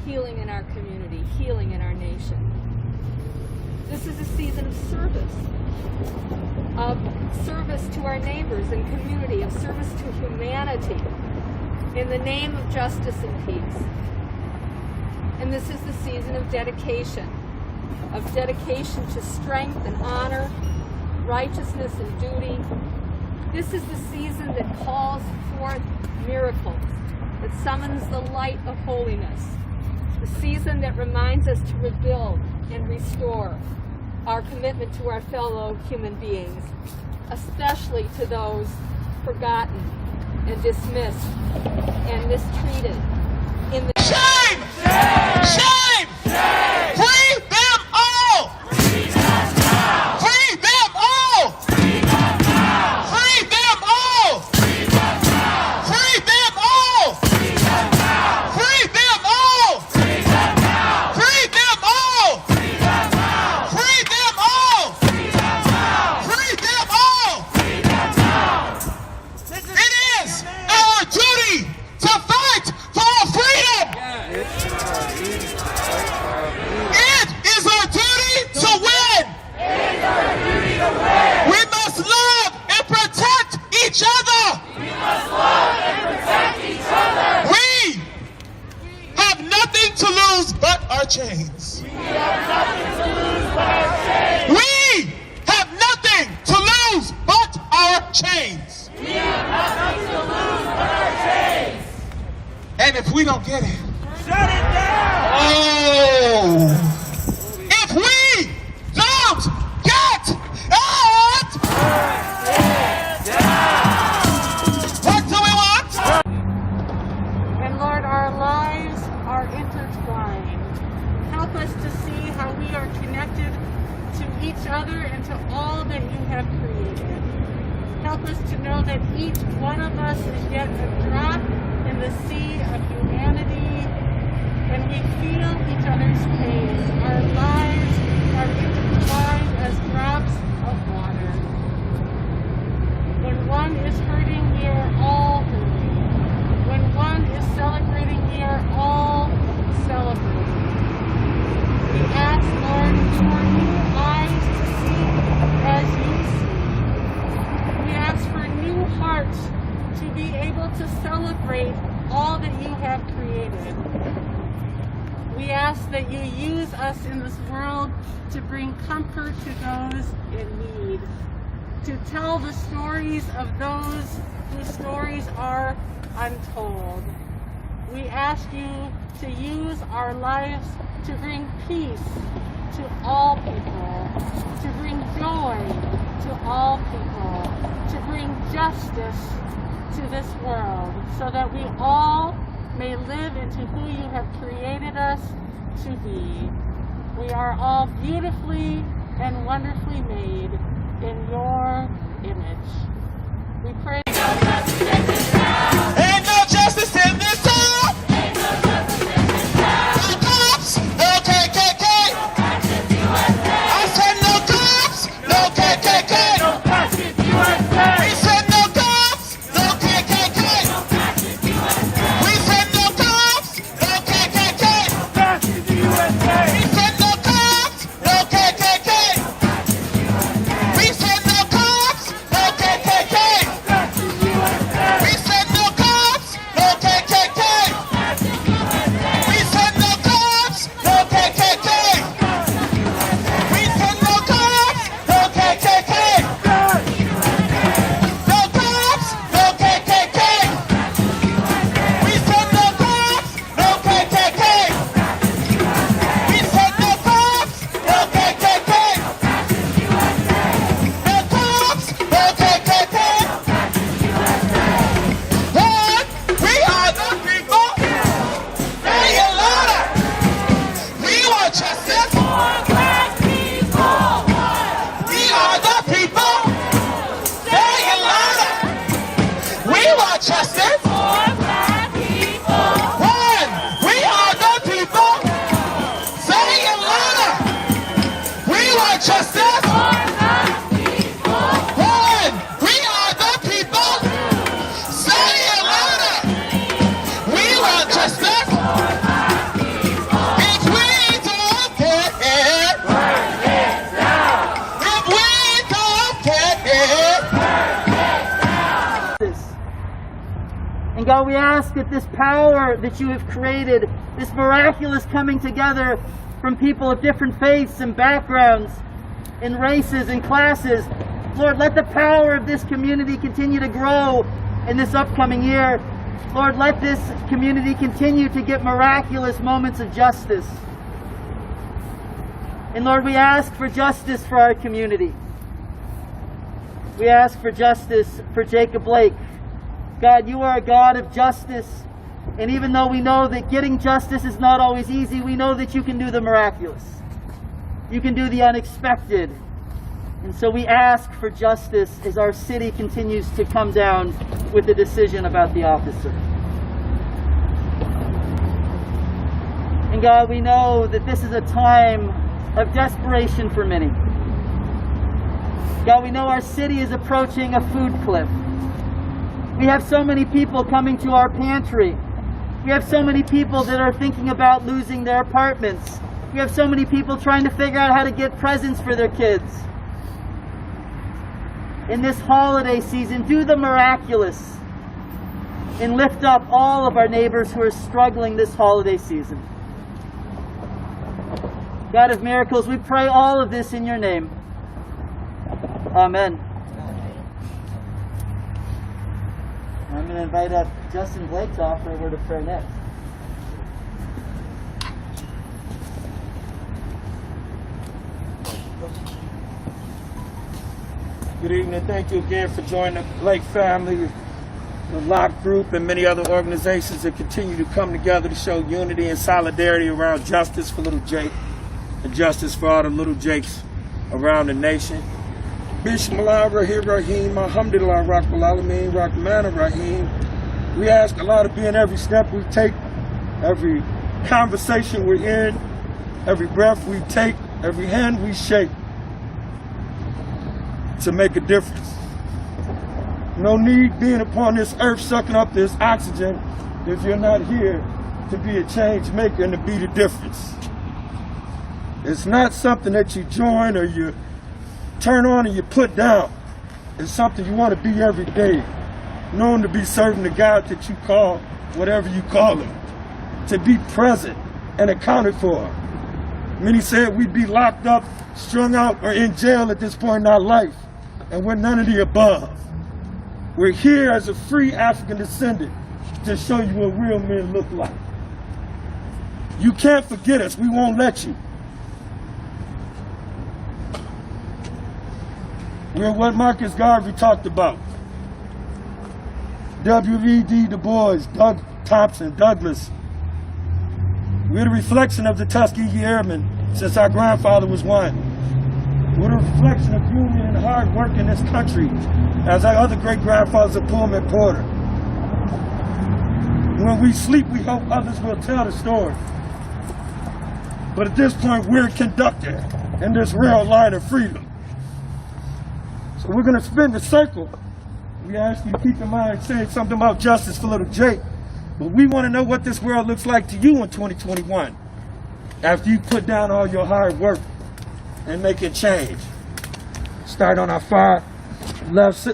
Healing in our community, healing in our nation. This is a season of service to our neighbors and community, of service to humanity in the name of justice and peace. And this is the season of dedication to strength and honor, righteousness and duty. This is the season that calls forth miracles, that summons the light of holiness. The season that reminds us to rebuild and restore our commitment to our fellow human beings, especially to those forgotten and dismissed and mistreated. In the Shame! Shame! Free them all! Free them all! Free them all! Free them all! Free them all! Free them all! Free them all! Free them all! Free them all! Free them all! Free them all! Free them all! Free them all! Free them all! It is our duty to fight for freedom! It is our duty to win! We must love and protect each other! We have nothing to lose but our chains. We have nothing to lose but our chains. And if we don't get it, shut it down! Oh! If we don't get it, what do we want? And Lord, our lives are intertwined. Help us to see how we are connected to each other and to all that you have created. Help us to know that each one of us is yet a drop in the sea of humanity, and we feel each other's pain. Our lives are intertwined as drops of water. When one is hurting, we are all hurting. When one is celebrating, we are all celebrating. We ask, Lord, for new eyes to see as you see. We ask for new hearts to be able to celebrate all that you have created. We ask that you use us in this world to bring comfort to those in need, to tell the stories of those whose stories are untold. We ask you to use our lives to bring peace to all people, to bring joy to all people, to bring justice to this world, so that we all may live into who you have created us to be. We are all beautifully and wonderfully made in your image. We pray. Ain't no justice in this town! No cops, no KKK! I said no cops, no KKK! We said no cops, no KKK! We said no cops, no KKK! We said no cops, no KKK! We said no cops, no KKK! We said no cops! ask that this power that you have created, this miraculous coming together from people of different faiths and backgrounds, and races and classes, Lord, let the power of this community continue to grow in this upcoming year. Lord, let this community continue to get miraculous moments of justice. And Lord, we ask for justice for our community. We ask for justice for Jacob Blake. God, you are a God of justice. And even though we know that getting justice is not always easy, we know that you can do the miraculous. You can do the unexpected. And so we ask for justice as our city continues to come down with the decision about the officer. And God, we know that this is a time of desperation for many. God, we know our city is approaching a food cliff. We have so many people coming to our pantry. We have so many people that are thinking about losing their apartments. We have so many people trying to figure out how to get presents for their kids. In this holiday season, do the miraculous and lift up all of our neighbors who are struggling this holiday season. God of miracles, we pray all of this in your name. Amen. I'm going to invite up Justin Blake to offer a word of prayer next. Good evening. Thank you again for joining the Blake family, the Lock Group, and many other organizations that continue to come together to show unity and solidarity around justice for little Jake and justice for all the little Jakes around the nation. Bismillah Rahim Rahim, Alhamdulillah Rabbul Alameen, Rahman Rahim. We ask Allah to be in every step we take, every conversation we're in, every breath we take, every hand we shake, to make a difference. No need being upon this earth sucking up this oxygen if you're not here to be a change maker and to be the difference. It's not something that you join or you turn on and you put down. It's something you want to be every day, known to be serving the God that you call whatever you call him, to be present and accounted for. Many said we'd be locked up, strung out, or in jail at this point in our life, and we're none of the above. We're here as a free African descendant to show you what real men look like. You can't forget us. We won't let you. We're what Marcus Garvey talked about. W.E.B. Du Bois, Doug Thompson, Douglas. We're the reflection of the Tuskegee Airmen since our grandfather was one. We're the reflection of union and hard work in this country as our other great-grandfathers of Pullman Porter. When we sleep, we hope others will tell the story. But at this point, we're a conductor in this rail line of freedom. So we're going to spin the circle. We ask you to keep in mind saying something about justice for little Jake. But we want to know what this world looks like to you in 2021 after you put down all your hard work and make it change. Start on our far left.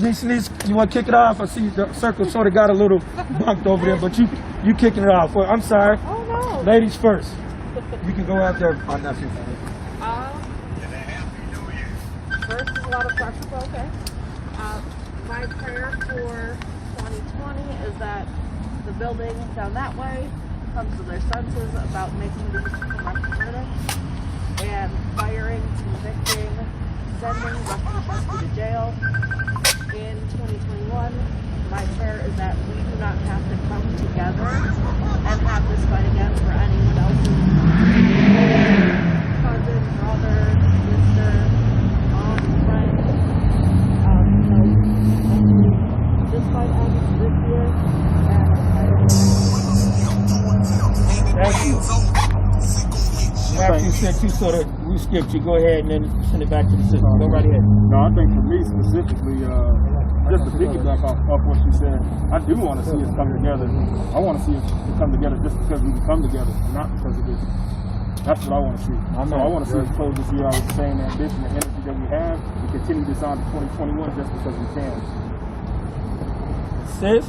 Niece, you want to kick it off? I see the circle sort of got a little bumped over there, but you kicking it off. Well, I'm sorry. Oh, no. Ladies first. You can go out there on that. First is a lot of pressure, but okay. My prayer for 2020 is that the building down that way comes to their senses about making these correct verdicts and firing, convicting, sending Russian Chesky to jail. In 2021, my prayer is that we do not have to come together and have this fight again for anyone else's cousin, brother, sister, aunt, friend. So this fight ends this year. Thank you. After you said you sort of, we skipped you, go ahead and then send it back to the system. Go right ahead. No, I think for me specifically, just to piggyback off what you said, I do want to see us come together. I want to see us come together just because we can come together, not because of this. That's what I want to see. I want to see us close this year out with the same ambition and energy that we have and continue this on to 2021 just because we can. Sis?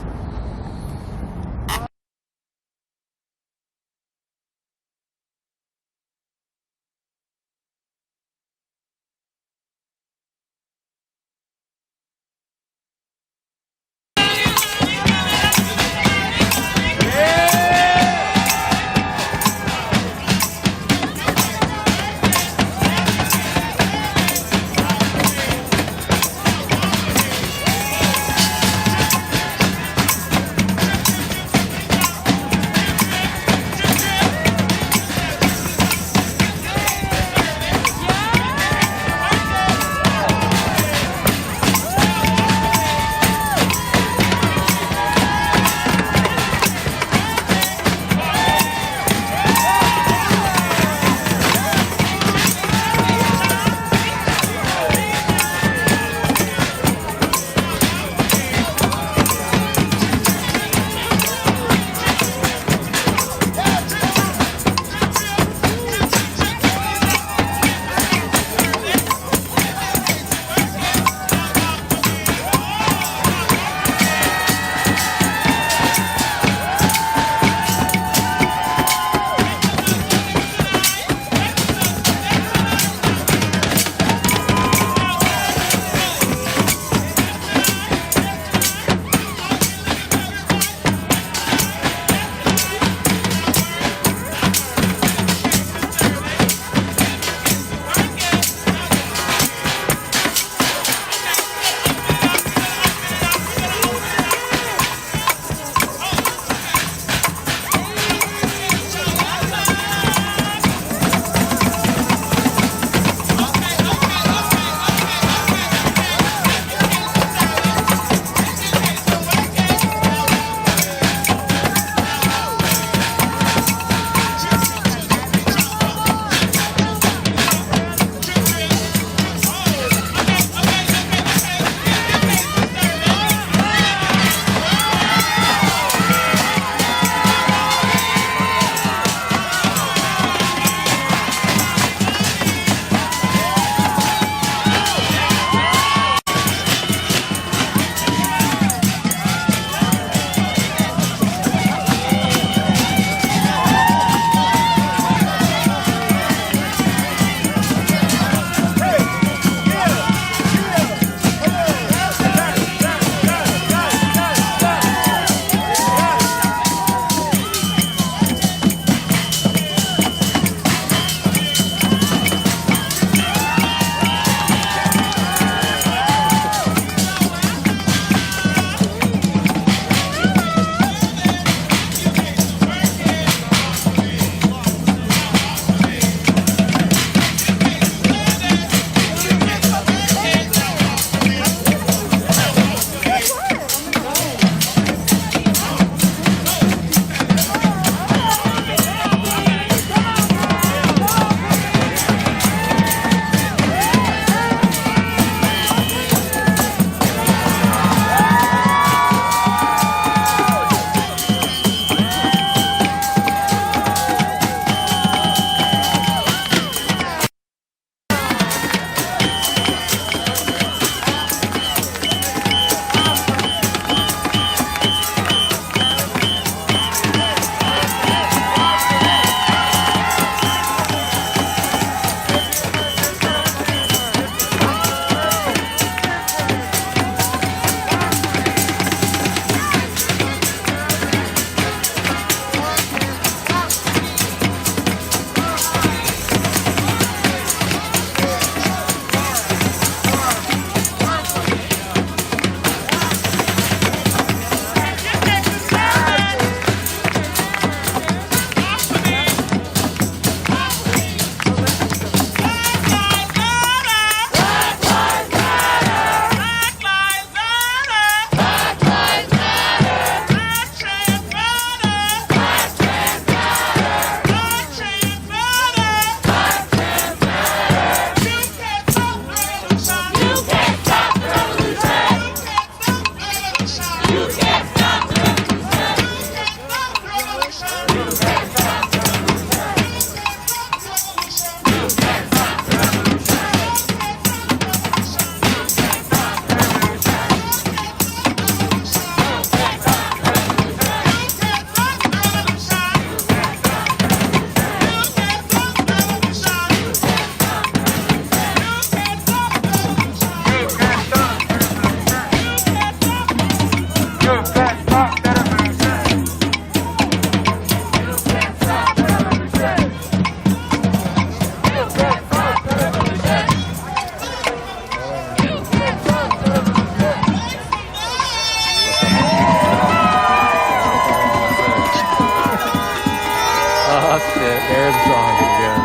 hear the song again.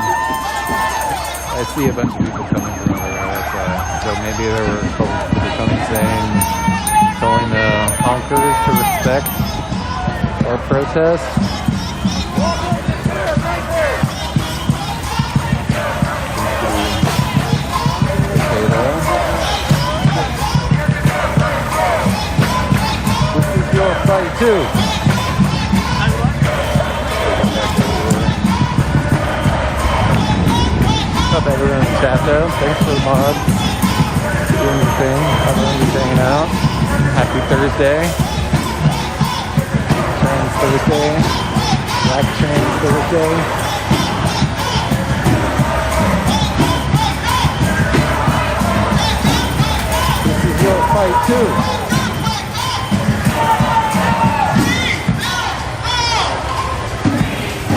I see a bunch of people coming from over there, that's why. So maybe there were people coming saying, telling the honkers to respect our protest. Okay, though. This is your fight too. What's up, everyone in the chat though? Thanks for the mod. Doing your thing. Everyone's just hanging out. Happy Thursday. Trans Thursday. Black Trans Thursday. This is your fight too.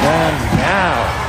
And now.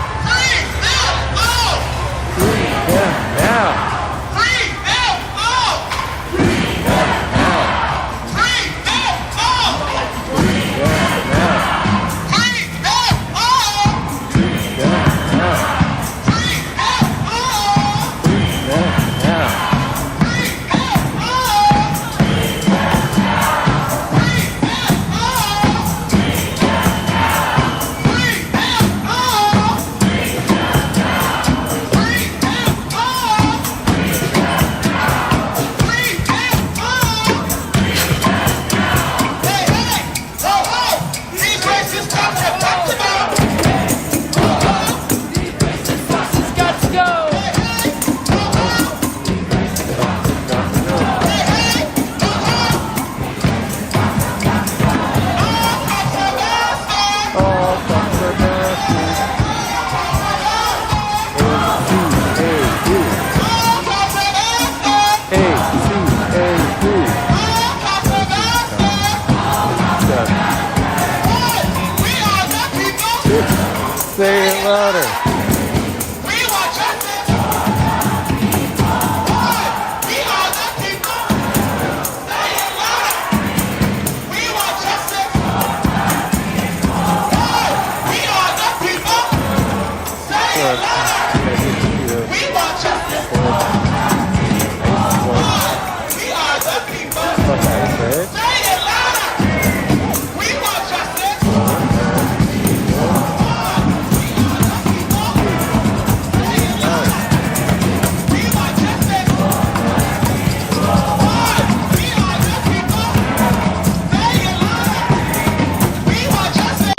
Say it louder.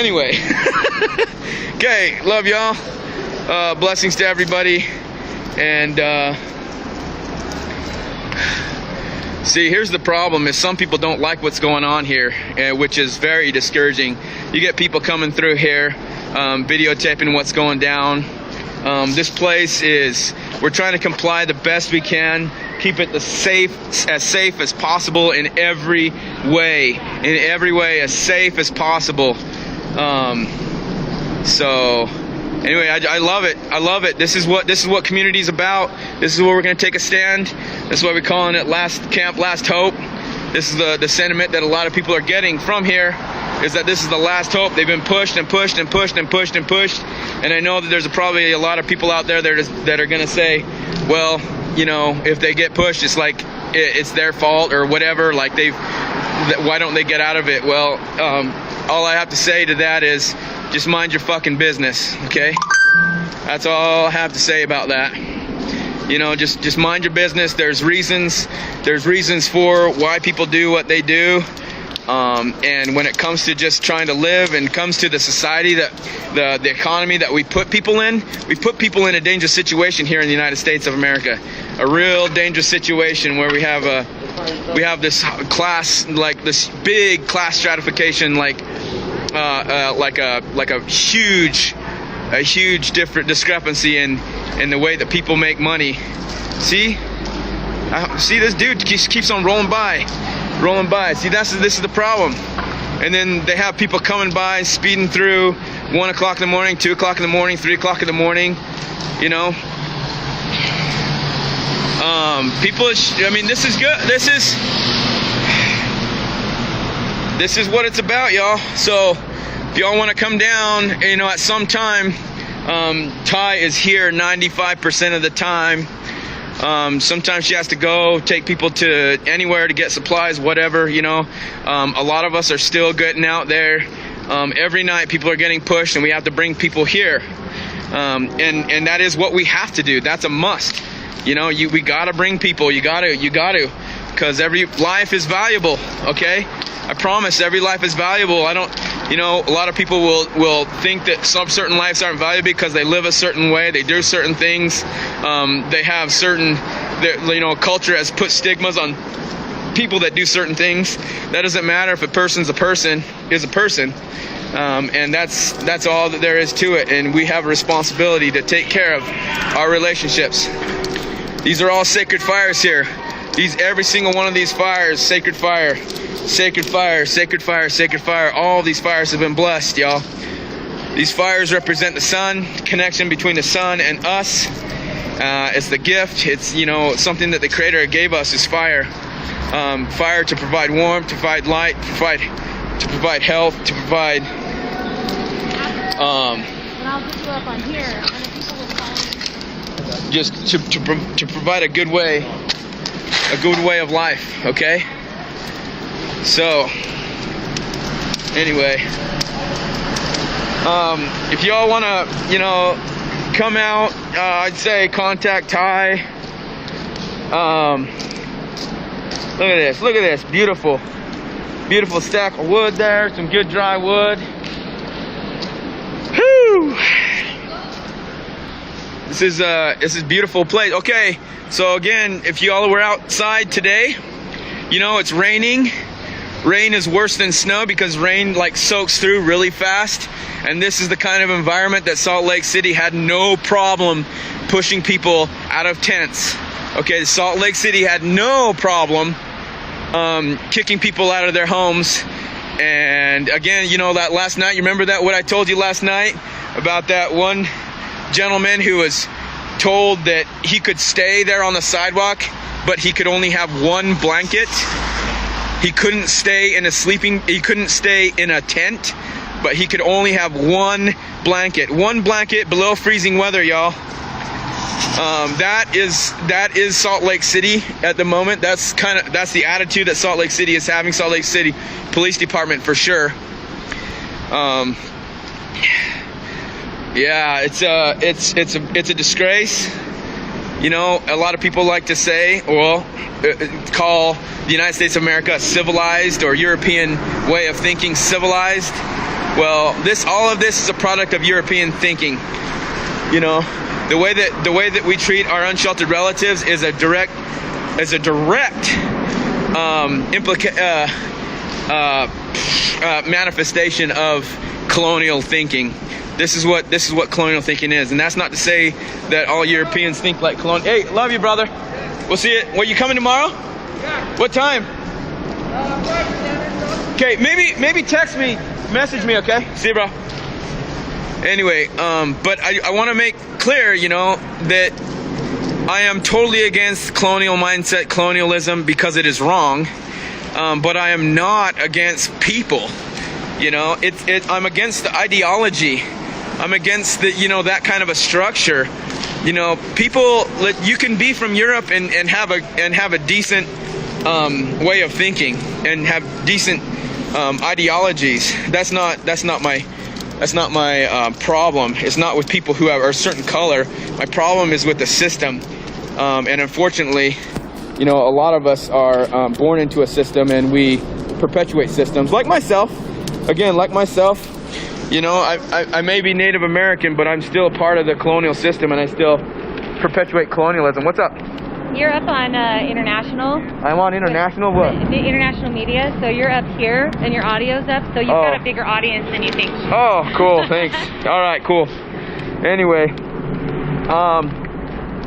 Anyway, okay, love y'all. Blessings to everybody. And see, here's the problem: is some people don't like what's going on here, which is very discouraging. You get people coming through here, videotaping what's going down. This place is, we're trying to comply the best we can, keep it as safe as possible in every way, as safe as possible. So anyway, I love it. I love it. This is what community is about. This is where we're going to take a stand. That's why we're calling it Last Camp, Last Hope. This is the sentiment that a lot of people are getting from here, is that this is the last hope. They've been pushed and pushed and pushed and pushed and pushed. And I know that there's probably a lot of people out there that are going to say, well, you know, if they get pushed, it's like it's their fault or whatever. Like why don't they get out of it? Well, all I have to say to that is just mind your fucking business, okay? That's all I have to say about that. You know, just mind your business. There's reasons for why people do what they do. And when it comes to just trying to live and comes to the society, that the economy that we put people in a dangerous situation here in the United States of America. A real dangerous situation where we have this class, like this big class stratification, like a huge different discrepancy in the way that people make money. See this dude keeps on rolling by. See, this is the problem. And then they have people coming by, speeding through 1 o'clock in the morning, 2 o'clock in the morning, 3 o'clock in the morning. You know, people. I mean, this is good. This is what it's about, y'all. So if y'all want to come down, you know, at some time, Ty is here 95% of the time. Sometimes she has to go take people to anywhere to get supplies, whatever, you know. A lot of us are still getting out there. Every night people are getting pushed and we have to bring people here. And that is what we have to do. That's a must. You know, we gotta bring people. You gotta. Because every life is valuable, okay? I promise every life is valuable. I don't, you know, a lot of people will think that some certain lives aren't valuable because they live a certain way, they do certain things, they have certain, you know, culture has put stigmas on people that do certain things. That doesn't matter if a person's a person, is a person. And that's all that there is to it. And we have a responsibility to take care of our relationships. These are all sacred fires here. Every single one of these fires, sacred fire, sacred fire, sacred fire, sacred fire. All these fires have been blessed, y'all. These fires represent the sun, connection between the sun and us. It's the gift. It's, you know, something that the Creator gave us is fire. Fire to provide warmth, to provide light, to provide health, to provide. And I'll put you up on here, and if people will follow me. Just to provide a good way of life, okay? So, anyway, if y'all want to, you know, come out, I'd say contact Ty. Look at this, beautiful stack of wood there, some good dry wood. Whew! This is a beautiful place. Okay, so again, if y'all were outside today, you know it's raining. Rain is worse than snow because rain like soaks through really fast. And this is the kind of environment that Salt Lake City had no problem pushing people out of tents. Okay, Salt Lake City had no problem kicking people out of their homes. And again, you know that last night, you remember that what I told you last night about that one gentleman who was told that he could stay there on the sidewalk, but he could only have one blanket. He couldn't stay in a tent, but he could only have one blanket below freezing weather, y'all. That is Salt Lake City at the moment. That's the attitude that Salt Lake City is having. Salt Lake City Police Department for sure. Yeah, it's a disgrace. You know, a lot of people like to say, well, call the United States of America civilized, or European way of thinking civilized. Well, all of this is a product of European thinking. You know, the way that we treat our unsheltered relatives is a direct manifestation of colonial thinking. This is what colonial thinking is, and that's not to say that all Europeans think like colonial. Hey, love you, brother. We'll see you. Well, you coming tomorrow? Yeah. What time? Okay, maybe text me, message me. Okay, see you, bro. Anyway, but I want to make clear, you know, that I am totally against colonial mindset, colonialism, because it is wrong. But I am not against people. You know, I'm against the ideology. I'm against that kind of a structure. You know, people, you can be from Europe and have a decent way of thinking and have decent ideologies. That's not my problem. It's not with people who are a certain color. My problem is with the system. And unfortunately, you know, a lot of us are born into a system, and we perpetuate systems. Like myself. Again, like myself, you know, I may be Native American, but I'm still a part of the colonial system, and I still perpetuate colonialism. What's up? You're up on international. I'm on international what? The international media. So you're up here, and your audio's up. So you've got a bigger audience than you think. Oh, cool. Thanks. All right, cool. Anyway,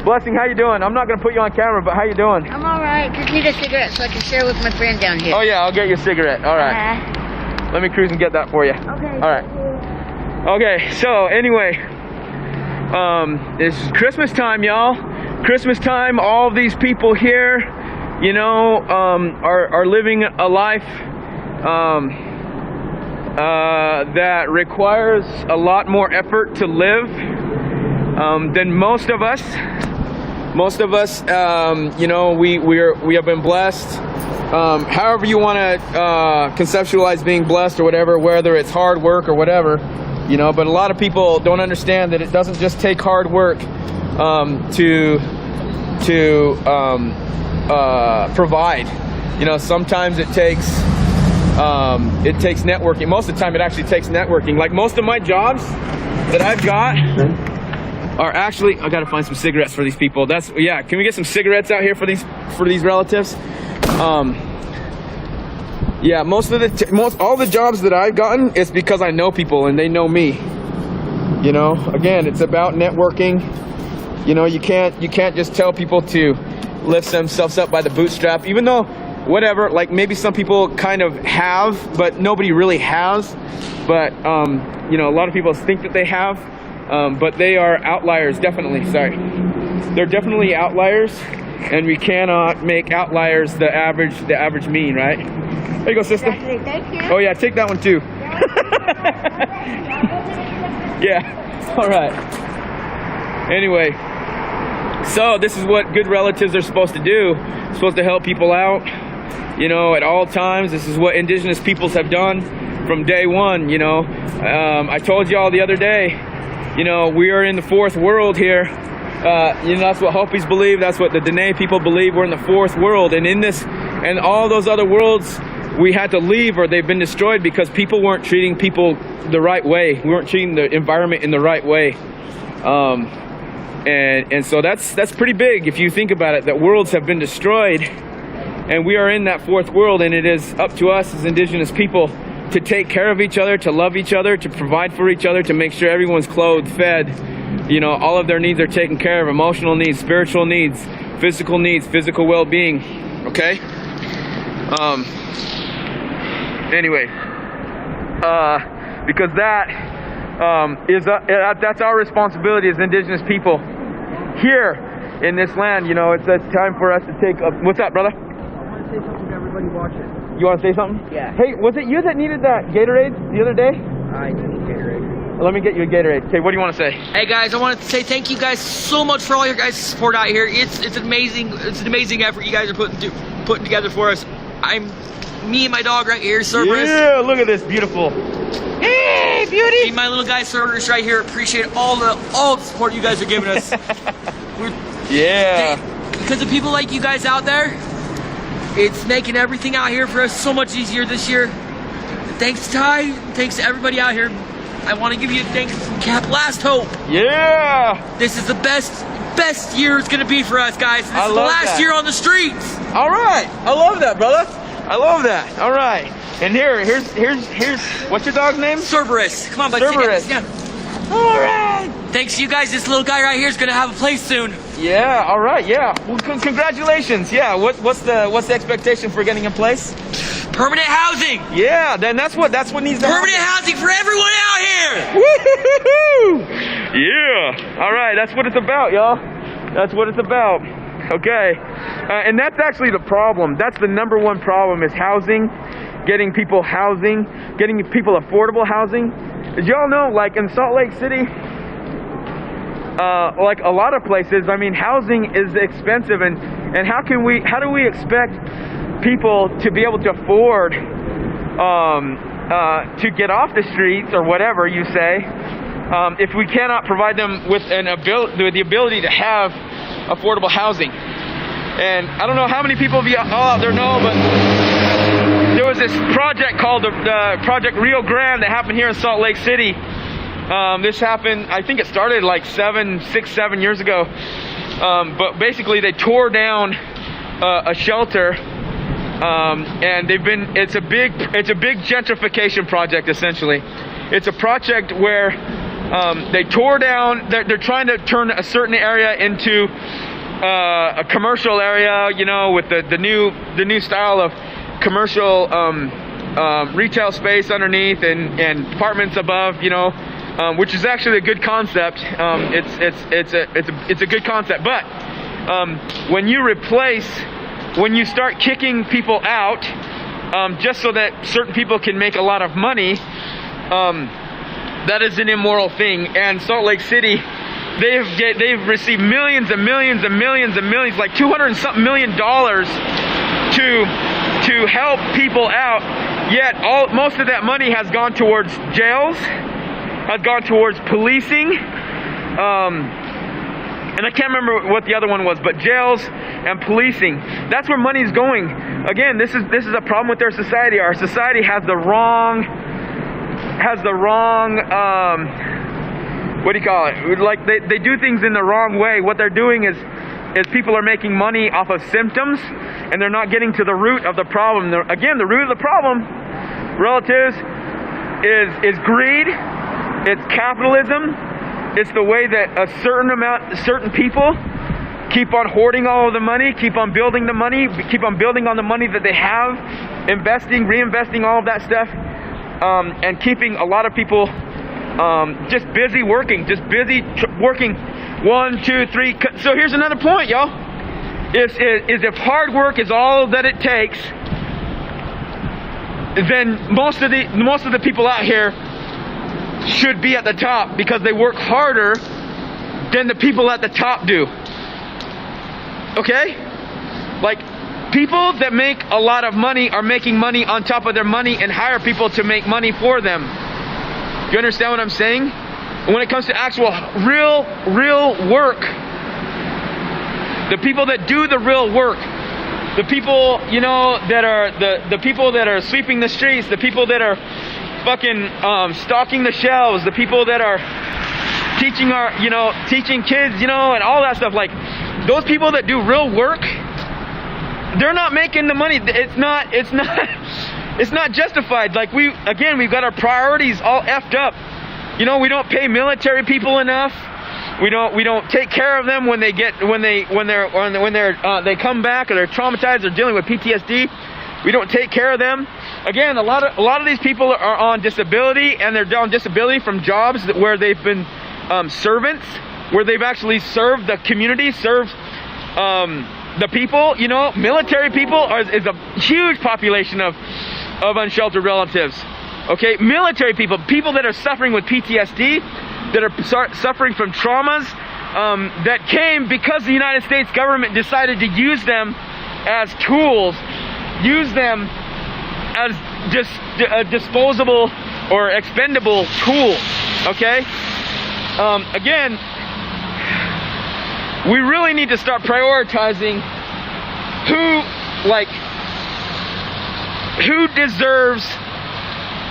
Blessing, how you doing? I'm not gonna put you on camera, but how you doing? I'm all right. Just need a cigarette so I can share with my friend down here. Oh yeah, I'll get you a cigarette. All right. Let me cruise and get that for you. Okay. All right. Okay, so anyway, it's Christmas time, y'all. Christmas time. All of these people here, you know, are living a life that requires a lot more effort to live. than most of us. You know, we have been blessed. However you want to conceptualize being blessed or whatever, whether it's hard work or whatever, you know. But a lot of people don't understand that it doesn't just take hard work to provide. You know, sometimes it takes networking. Most of the time, it actually takes networking. Like most of my jobs that I've got are actually. I gotta find some cigarettes for these people. Yeah. Can we get some cigarettes out here for these relatives? Yeah. All the jobs that I've gotten is because I know people and they know me. You know. Again, it's about networking. You know, you can't just tell people to lift themselves up by the bootstrap, even though. Whatever, like maybe some people kind of have, but nobody really has. But, you know, a lot of people think that they have, but they are outliers, definitely, sorry. They're definitely outliers, and we cannot make outliers the average mean, right? There you go, sister. Thank you. Oh yeah, take that one too. Yeah, all right. Anyway, so this is what good relatives are supposed to do. They're supposed to help people out. You know, at all times. This is what indigenous peoples have done from day one, you know. I told y'all the other day, you know, we are in the fourth world here. You know, that's what Hopis believe. That's what the Dene people believe. We're in the fourth world. And in this, and all those other worlds, we had to leave or they've been destroyed because people weren't treating people the right way. We weren't treating the environment in the right way. And so that's pretty big if you think about it, that worlds have been destroyed. And we are in that fourth world, and it is up to us as indigenous people to take care of each other, to love each other, to provide for each other, to make sure everyone's clothed, fed, you know, all of their needs are taken care of, emotional needs, spiritual needs, physical well-being, okay? Anyway, because that's our responsibility as indigenous people here in this land. You know, it's time for us to take up. What's up, brother? Say something to everybody watching. You want to say something? Yeah. Hey, was it you that needed that Gatorade the other day? I need Gatorade. Let me get you a Gatorade. Okay, what do you want to say? Hey guys, I wanted to say thank you guys so much for all your guys' support out here. It's amazing. It's an amazing effort you guys are putting together for us. Me and my dog right here, Cerberus. Yeah, look at this, beautiful. Hey, beauty. Me and my little guy Cerberus right here appreciate all the support you guys are giving us. Because of people like you guys out there. It's making everything out here for us so much easier this year. Thanks to Ty, thanks to everybody out here. I want to give you a thanks from Camp Last Hope. Yeah! This is the best year it's going to be for us, guys. This is the last year on the streets. All right. I love that, brother. I love that. All right. And here's what's your dog's name? Cerberus. Come on, buddy. Cerberus. Yeah. All right. Thanks to you guys, this little guy right here is going to have a place soon. Yeah, all right, yeah. Well, congratulations. Yeah, what's the expectation for getting a place? Permanent housing. Yeah, then that's what needs to Permanent housing for everyone out here. Woo-hoo-hoo-hoo! Yeah. All right, that's what it's about, y'all. That's what it's about. Okay. And that's actually the problem. That's the number one problem is housing, getting people housing, getting people affordable housing. Did y'all know, like in Salt Lake City, like a lot of places, I mean, housing is expensive, and how do we expect people to be able to afford to get off the streets or whatever you say, if we cannot provide them with the ability to have affordable housing? And I don't know how many people of you all out there know, but there was this project called the Project Rio Grande that happened here in Salt Lake City. This happened, I think it started like 7 years ago. But basically they tore down a shelter, and it's a big gentrification project essentially. It's a project where they tore down, they're trying to turn a certain area into a commercial area, you know, with the new style of commercial retail space underneath and apartments above, you know. Which is actually a good concept. It's a good concept. But when you start kicking people out, just so that certain people can make a lot of money, that is an immoral thing. And Salt Lake City they've received millions and millions and millions and millions, like $200 and something million to help people out. Yet most of that money has gone towards jails, has gone towards policing, and I can't remember what the other one was, but jails and policing. That's where money's going. Again, this is a problem with our society. Our society has the wrong what do you call it? Like they do things in the wrong way. What they're doing is people are making money off of symptoms, and they're not getting to the root of the problem. Again, the root of the problem, relatives, is greed. It's capitalism. It's the way that certain people keep on hoarding all of the money, keep on building the money, keep on building on the money that they have, investing, reinvesting all of that stuff, and keeping a lot of people just busy working, working 1, 2, 3. So here's another point, y'all. Is if hard work is all that it takes, then most of the people out here should be at the top because they work harder than the people at the top do. Okay? Like, people that make a lot of money are making money on top of their money and hire people to make money for them. You understand what I'm saying? When it comes to actual real work, the people that do the real work, the people, that are the people that are sweeping the streets, the people that are fucking stocking the shelves, the people that are teaching teaching kids, and all that stuff, like those people that do real work, they're not making the money. It's not justified. Like we've got our priorities all effed up. We don't pay military people enough. We don't take care of them when they come back or they're traumatized or dealing with PTSD. We don't take care of them. Again, a lot of these people are on disability, and they're on disability from jobs where they've been servants, where they've actually served the community, served the people. Military people is a huge population of unsheltered relatives. Okay, military people that are suffering with PTSD, that are suffering from traumas that came because the United States government decided to use them as tools, use them as just disposable or expendable tools. Okay, again, we really need to start prioritizing who deserves.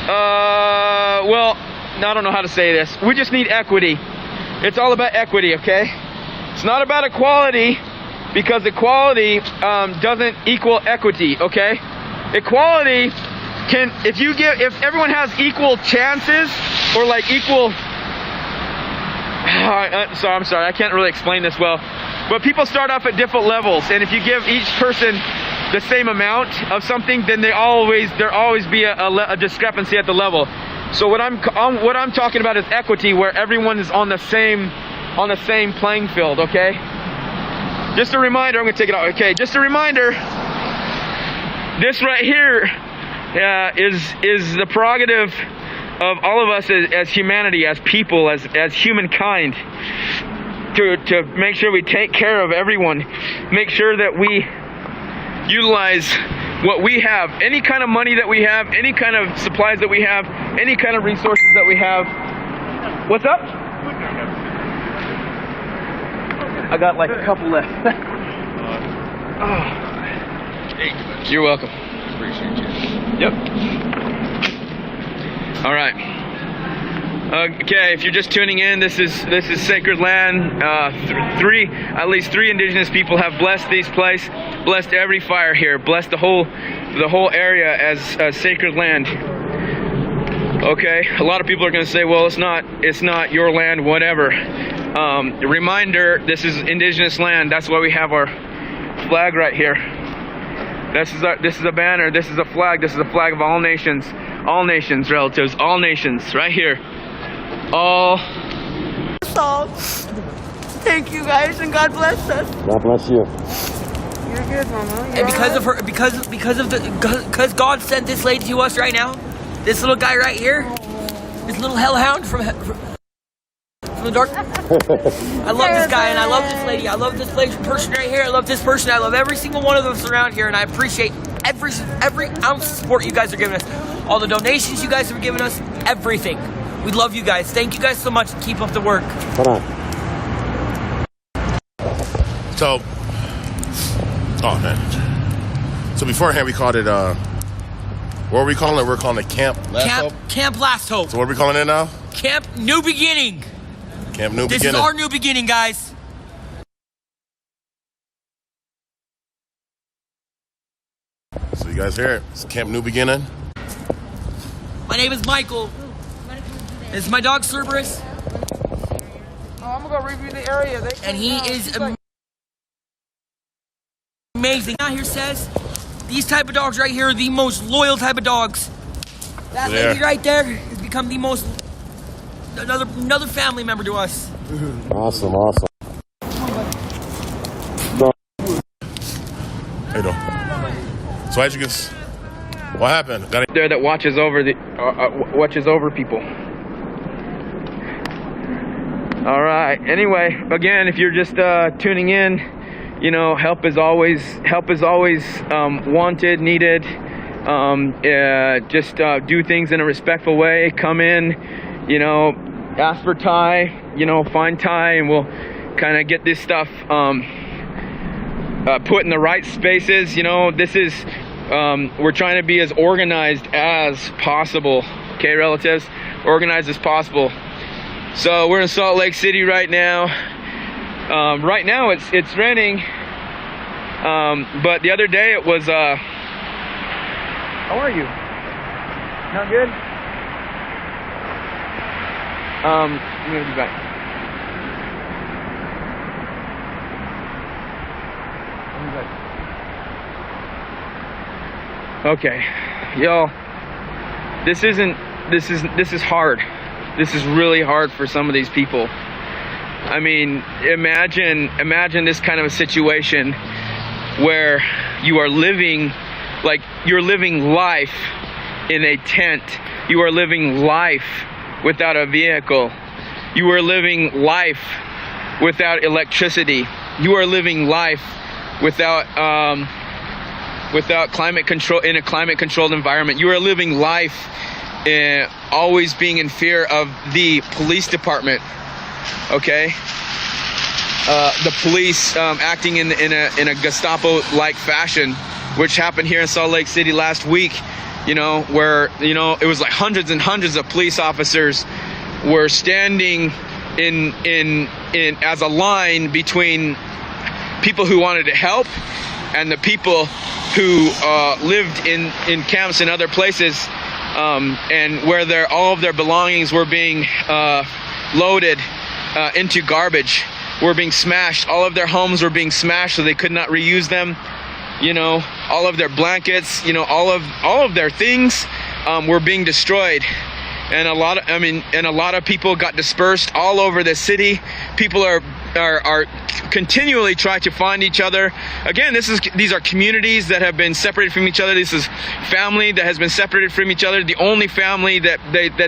Well, I don't know how to say this. We just need equity. It's all about equity, okay? It's not about equality, because equality doesn't equal equity, okay? Equality can, if everyone has equal chances, or like equal, I'm sorry, I can't really explain this well, but people start off at different levels, and if you give each person the same amount of something, then there'll always be a discrepancy at the level. So what I'm talking about is equity, where everyone is on the same playing field. Okay. Just a reminder. I'm gonna take it out. Okay. Just a reminder. This right here is the prerogative of all of us as humanity, as people, as humankind, to make sure we take care of everyone, make sure that we utilize what we have, any kind of money that we have, any kind of supplies that we have, any kind of resources that we have. What's up? I got like a couple left. You're welcome. Appreciate you. Yep. All right. Okay, if you're just tuning in, this is sacred land. At least three indigenous people have blessed this place, blessed every fire here, blessed the whole area as sacred land. Okay, a lot of people are going to say, well, it's not your land, whatever. Reminder, this is indigenous land. That's why we have our flag right here. This is a banner. This is a flag. This is a flag of all nations relatives, all nations, right here. All. Thank you guys, and God bless us. God bless you. You're good, Mama. And because of her, because God sent this lady to us right now, this little guy right here, this little hellhound from from the dark. I love this guy and I love this lady. I love this person right here. I love this person. I love every single one of us around here, and I appreciate every ounce of support you guys are giving us. All the donations you guys have given us, everything. We love you guys. Thank you guys so much. Keep up the work. So, oh man. So beforehand we called it, what were we calling it? We're calling it Camp Last Hope? Camp Last Hope. So what are we calling it now? Camp New Beginning. Camp New This Beginning. is our new beginning, guys. So you guys hear it? It's Camp New Beginning. My name is Michael. This is my dog Cerberus. Oh, I'm gonna go review the area. And he is amazing. Out here says these type of dogs right here are the most loyal type of dogs. That lady right there has become the most another family member to us. Awesome, awesome. How you doing? So as you can, what happened? Got it there that watches over people. All right. Anyway, again, if you're just tuning in, you know, help is always wanted, needed. Just do things in a respectful way. Come in, you know, ask for Ty, you know, find Ty, and we'll kind of get this stuff put in the right spaces. You know, this is we're trying to be as organized as possible. Okay, relatives, organized as possible. So we're in Salt Lake City right now. Right now it's raining, but the other day it was. How are you? Not good? I'm gonna be back. Okay, y'all. This is hard. This is really hard for some of these people. I mean, imagine this kind of a situation where you are living, like you're living life in a tent. You are living life without a vehicle. You are living life without electricity. You are living life without climate control, in a climate controlled environment. You are living life always being in fear of the police department. Okay, the police acting in a Gestapo-like fashion, which happened here in Salt Lake City last week. You know, where it was like hundreds and hundreds of police officers were standing in as a line between people who wanted to help and the people who lived in camps and other places, and where all of their belongings were being loaded into garbage, were being smashed. All of their homes were being smashed so they could not reuse them. You know, all of their blankets, you know, all of their things were being destroyed. And a lot of people got dispersed all over the city. People are continually trying to find each other. Again, these are communities that have been separated from each other. This is family that has been separated from each other. The only family that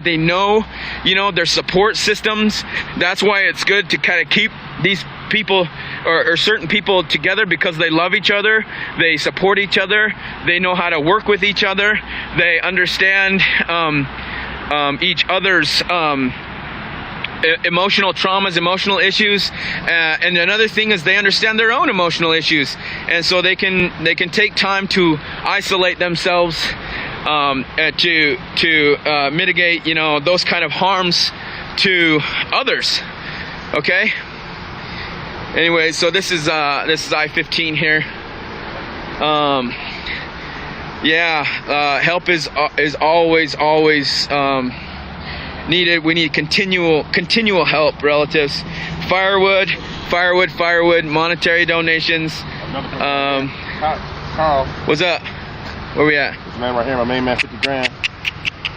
they know, you know, their support systems. That's why it's good to kind of keep these people or certain people together, because they love each other, they support each other, they know how to work with each other, they understand each other's emotional traumas, emotional issues, and another thing is they understand their own emotional issues, and so they can take time to isolate themselves to mitigate, you know, those kind of harms to others. Okay. Anyway, so this is I-15 here. Help is always needed. We need continual help, relatives. Firewood, monetary donations. Carl. What's up? Where we at? This man right here, my main man, 50 grand.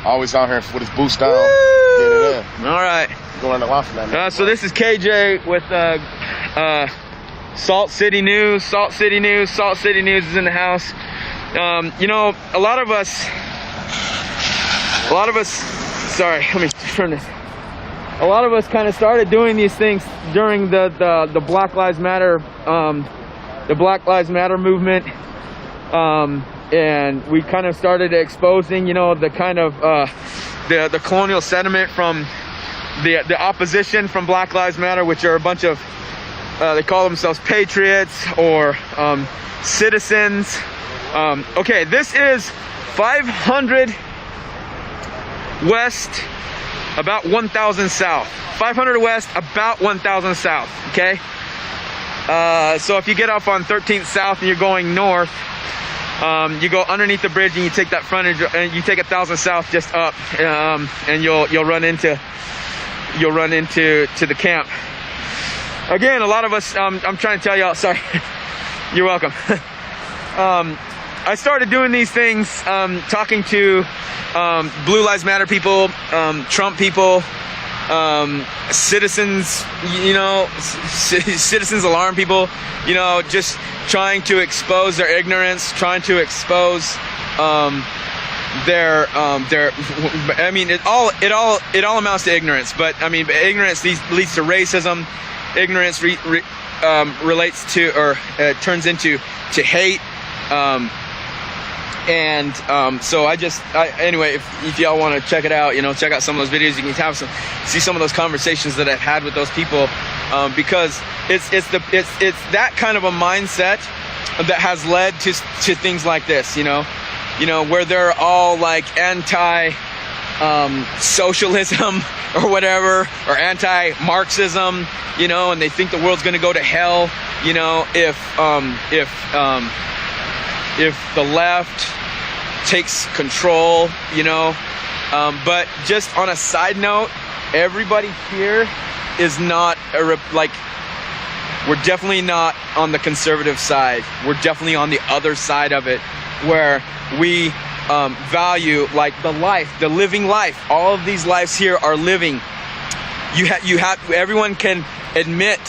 Always out here with his boots down. Get it in. All right. Going to watch that. So this is KJ with Salt City News. Salt City News is in the house. You know, a lot of us, sorry, let me turn this. a lot of us kind of started doing these things during the Black Lives Matter, movement, and we kind of started exposing, you know, the kind of the colonial sentiment from the opposition from Black Lives Matter, which are a bunch of they call themselves patriots or citizens. Okay, this is 500 west, about 1,000 south. 500 west, about 1,000 south. Okay. So if you get off on 13th South and you're going north, you go underneath the bridge and you take that frontage and you take 1,000 south just up, and you'll run into the camp. Again, a lot of us, I'm trying to tell y'all, sorry, you're welcome. I started doing these things, talking to Blue Lives Matter people, Trump people, citizens, you know, citizens alarm people, you know, just trying to expose their ignorance, trying to expose their I mean, it all amounts to ignorance, but I mean, ignorance leads to racism. Ignorance relates to, or turns into hate. So anyway, if y'all want to check it out, you know, check out some of those videos. You can see some of those conversations that I've had with those people, because it's that kind of a mindset that has led to things like this, you know, where they're all like anti socialism or whatever, or anti-Marxism, you know, and they think the world's going to go to hell, you know, if the left takes control, you know. But just on a side note, everybody here is not we're definitely not on the conservative side. We're definitely on the other side of it, where we value like the living life. All of these lives here are living. Everyone can admit,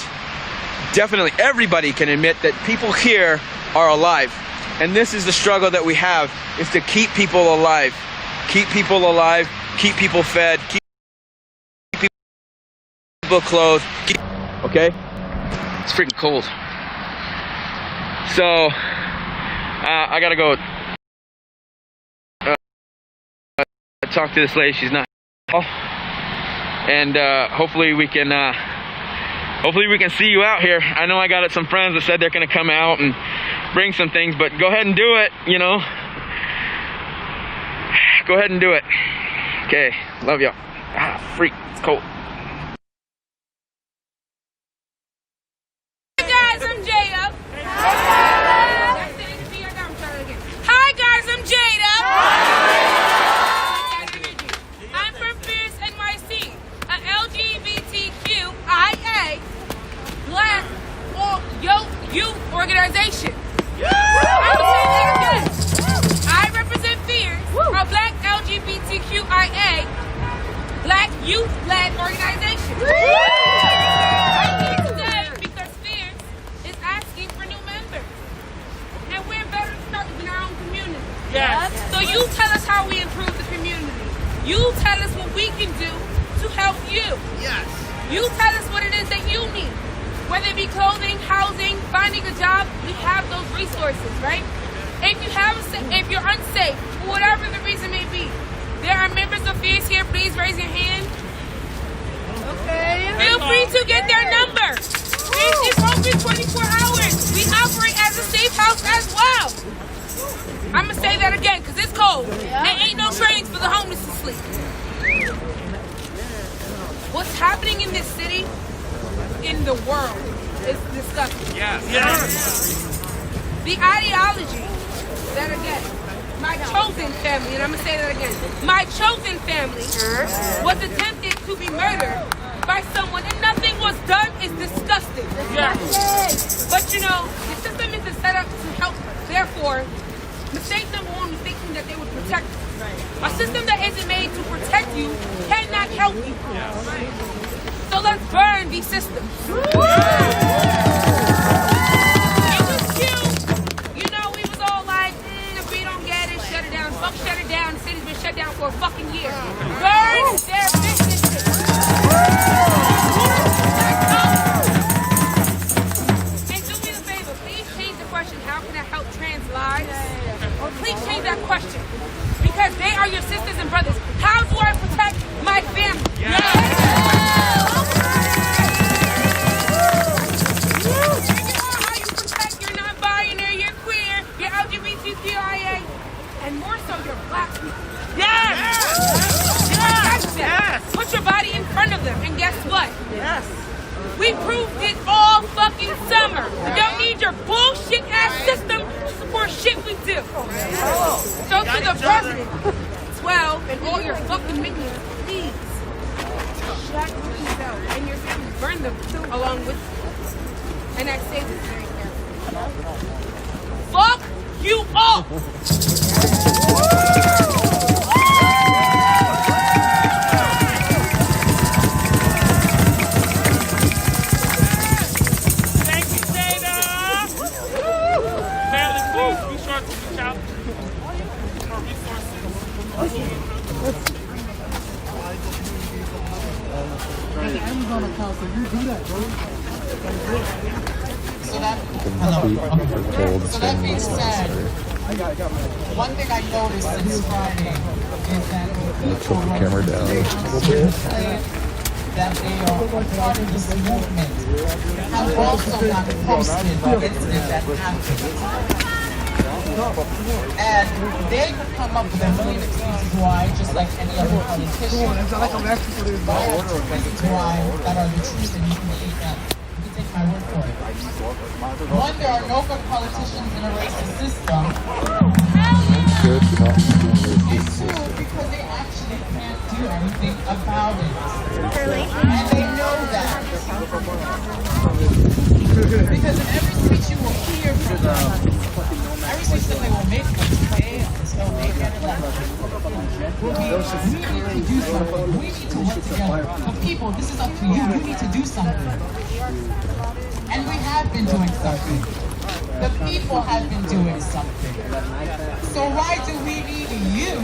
definitely everybody can admit that people here are alive. And this is the struggle that we have, is to keep people alive. Keep people alive, keep people fed, keep people clothed. Okay? It's freaking cold. So, I gotta go talk to this lady. She's not. And hopefully we can see you out here. I know I got some friends that said they're gonna come out and bring some things, but go ahead and do it, you know. Go ahead and do it. Okay, love y'all. Freak, it's cold. Hi guys, I'm Jada. Hi guys, I'm Jada. I'm from Fierce NYC, an LGBTQIA Black youth organization. I represent Fierce, a Black LGBTQIA Black youth-led organization. I'm here today because Fierce is asking for new members, and we're better to start within our own community. Yes. So you tell us how we improve the community. You tell us what we can do to help you. Yes. You tell us what it is that you need. Whether it be clothing, housing, finding a job, we have those resources, right? If you're unsafe, for whatever the reason may be, there are members of Fierce here. Please raise your hand. Okay. Feel free to get their number. Fierce is open 24 hours. We operate as a safe house as well. I'm gonna say that again because it's cold. There ain't no trains for the homeless to sleep. What's happening in this city, in the world, is disgusting. Yes. The ideology that, again, my chosen family, and I'm going to say that again, my chosen family was attempted to be murdered by someone and nothing was done is disgusting. Yes. But you know, the system isn't set up to help us. Therefore, mistake number one was thinking that they would protect us. A system that isn't made to protect you cannot help you. So let's burn these systems. Shut it down. The city's been shut down for a fucking year. Burn their businesses. to the president. 12 and all your fucking minions, please. Shut these out. And your family, burn them too, along with you. And I say this very carefully. Fuck you up! So that being said, one thing I noticed since Friday is that Let's put the camera down a little bit. that they are part of this movement have also not posted the incident that happened. And they could come up with a million excuses why, just like any other politician. I have two reasons why that are the truth, and you can take that. You can take my word for it. One, there are no good politicians in a racist system. And two, because they actually can't do anything about it. And they know that. Because in every speech you will hear from them, every speech that they will make from today, they'll make it we need to do something. We need to work together. But people, this is up to you. You need to do something. And we have been doing something. The people have been doing something. So why do we need you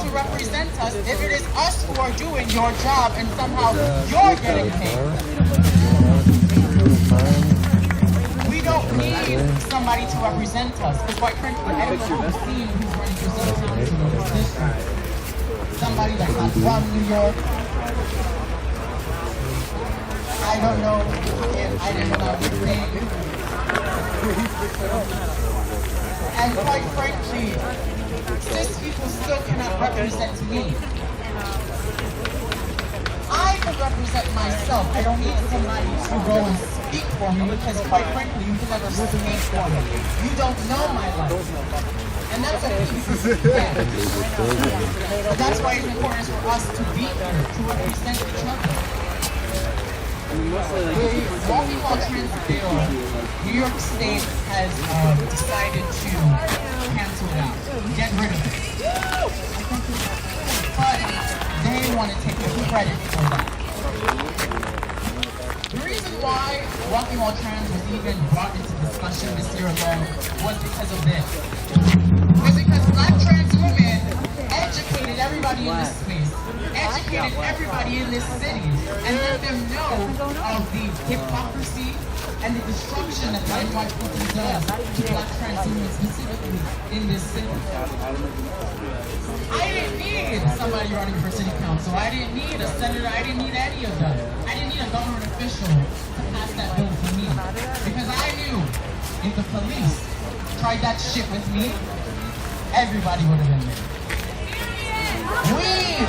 to represent us if it is us who are doing your job and somehow you're getting paid? We don't need somebody to represent us. Because quite frankly, I don't know who's seen who's running for sometimes in this district. Somebody that's not from New York. I don't know if I didn't know his name. And quite frankly, cis people still cannot represent me. I can represent myself. I don't need somebody to go and speak for me because quite frankly, you can never speak for me. You don't know my life. And that's okay because you can. But that's why it's important for us to be here, to represent each other. The Walking While Trans bill, New York State has decided to cancel it out, get rid of it. But they want to take the credit for that. The reason why Walking While Trans was even brought into discussion this year alone was because of this. Was because Black trans women educated everybody in this space, educated everybody in this city, and let them know of the hypocrisy and the destruction that the NYPD does to Black trans women specifically in this city. I didn't need somebody running for city council. I didn't need a senator. I didn't need any of them. I didn't need a government official to pass that bill for me. Because I knew if the police tried that shit with me, everybody would have been there. We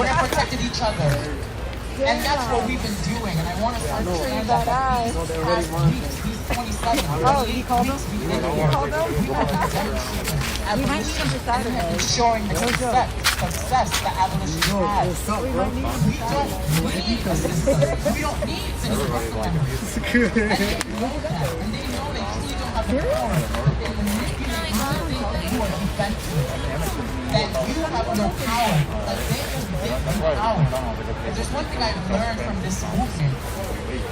would have protected each other. And that's what we've been doing. And I want to start saying that these past weeks, these 27, 28 weeks we've been here, we have been demonstrating abolition and showing the success that abolition has. We don't need a system. We don't need city council members. And they know that. And they know they truly don't have the power. They manipulate you to think that you are defensive. That you have no power. That they just give you power. If there's one thing I've learned from this movement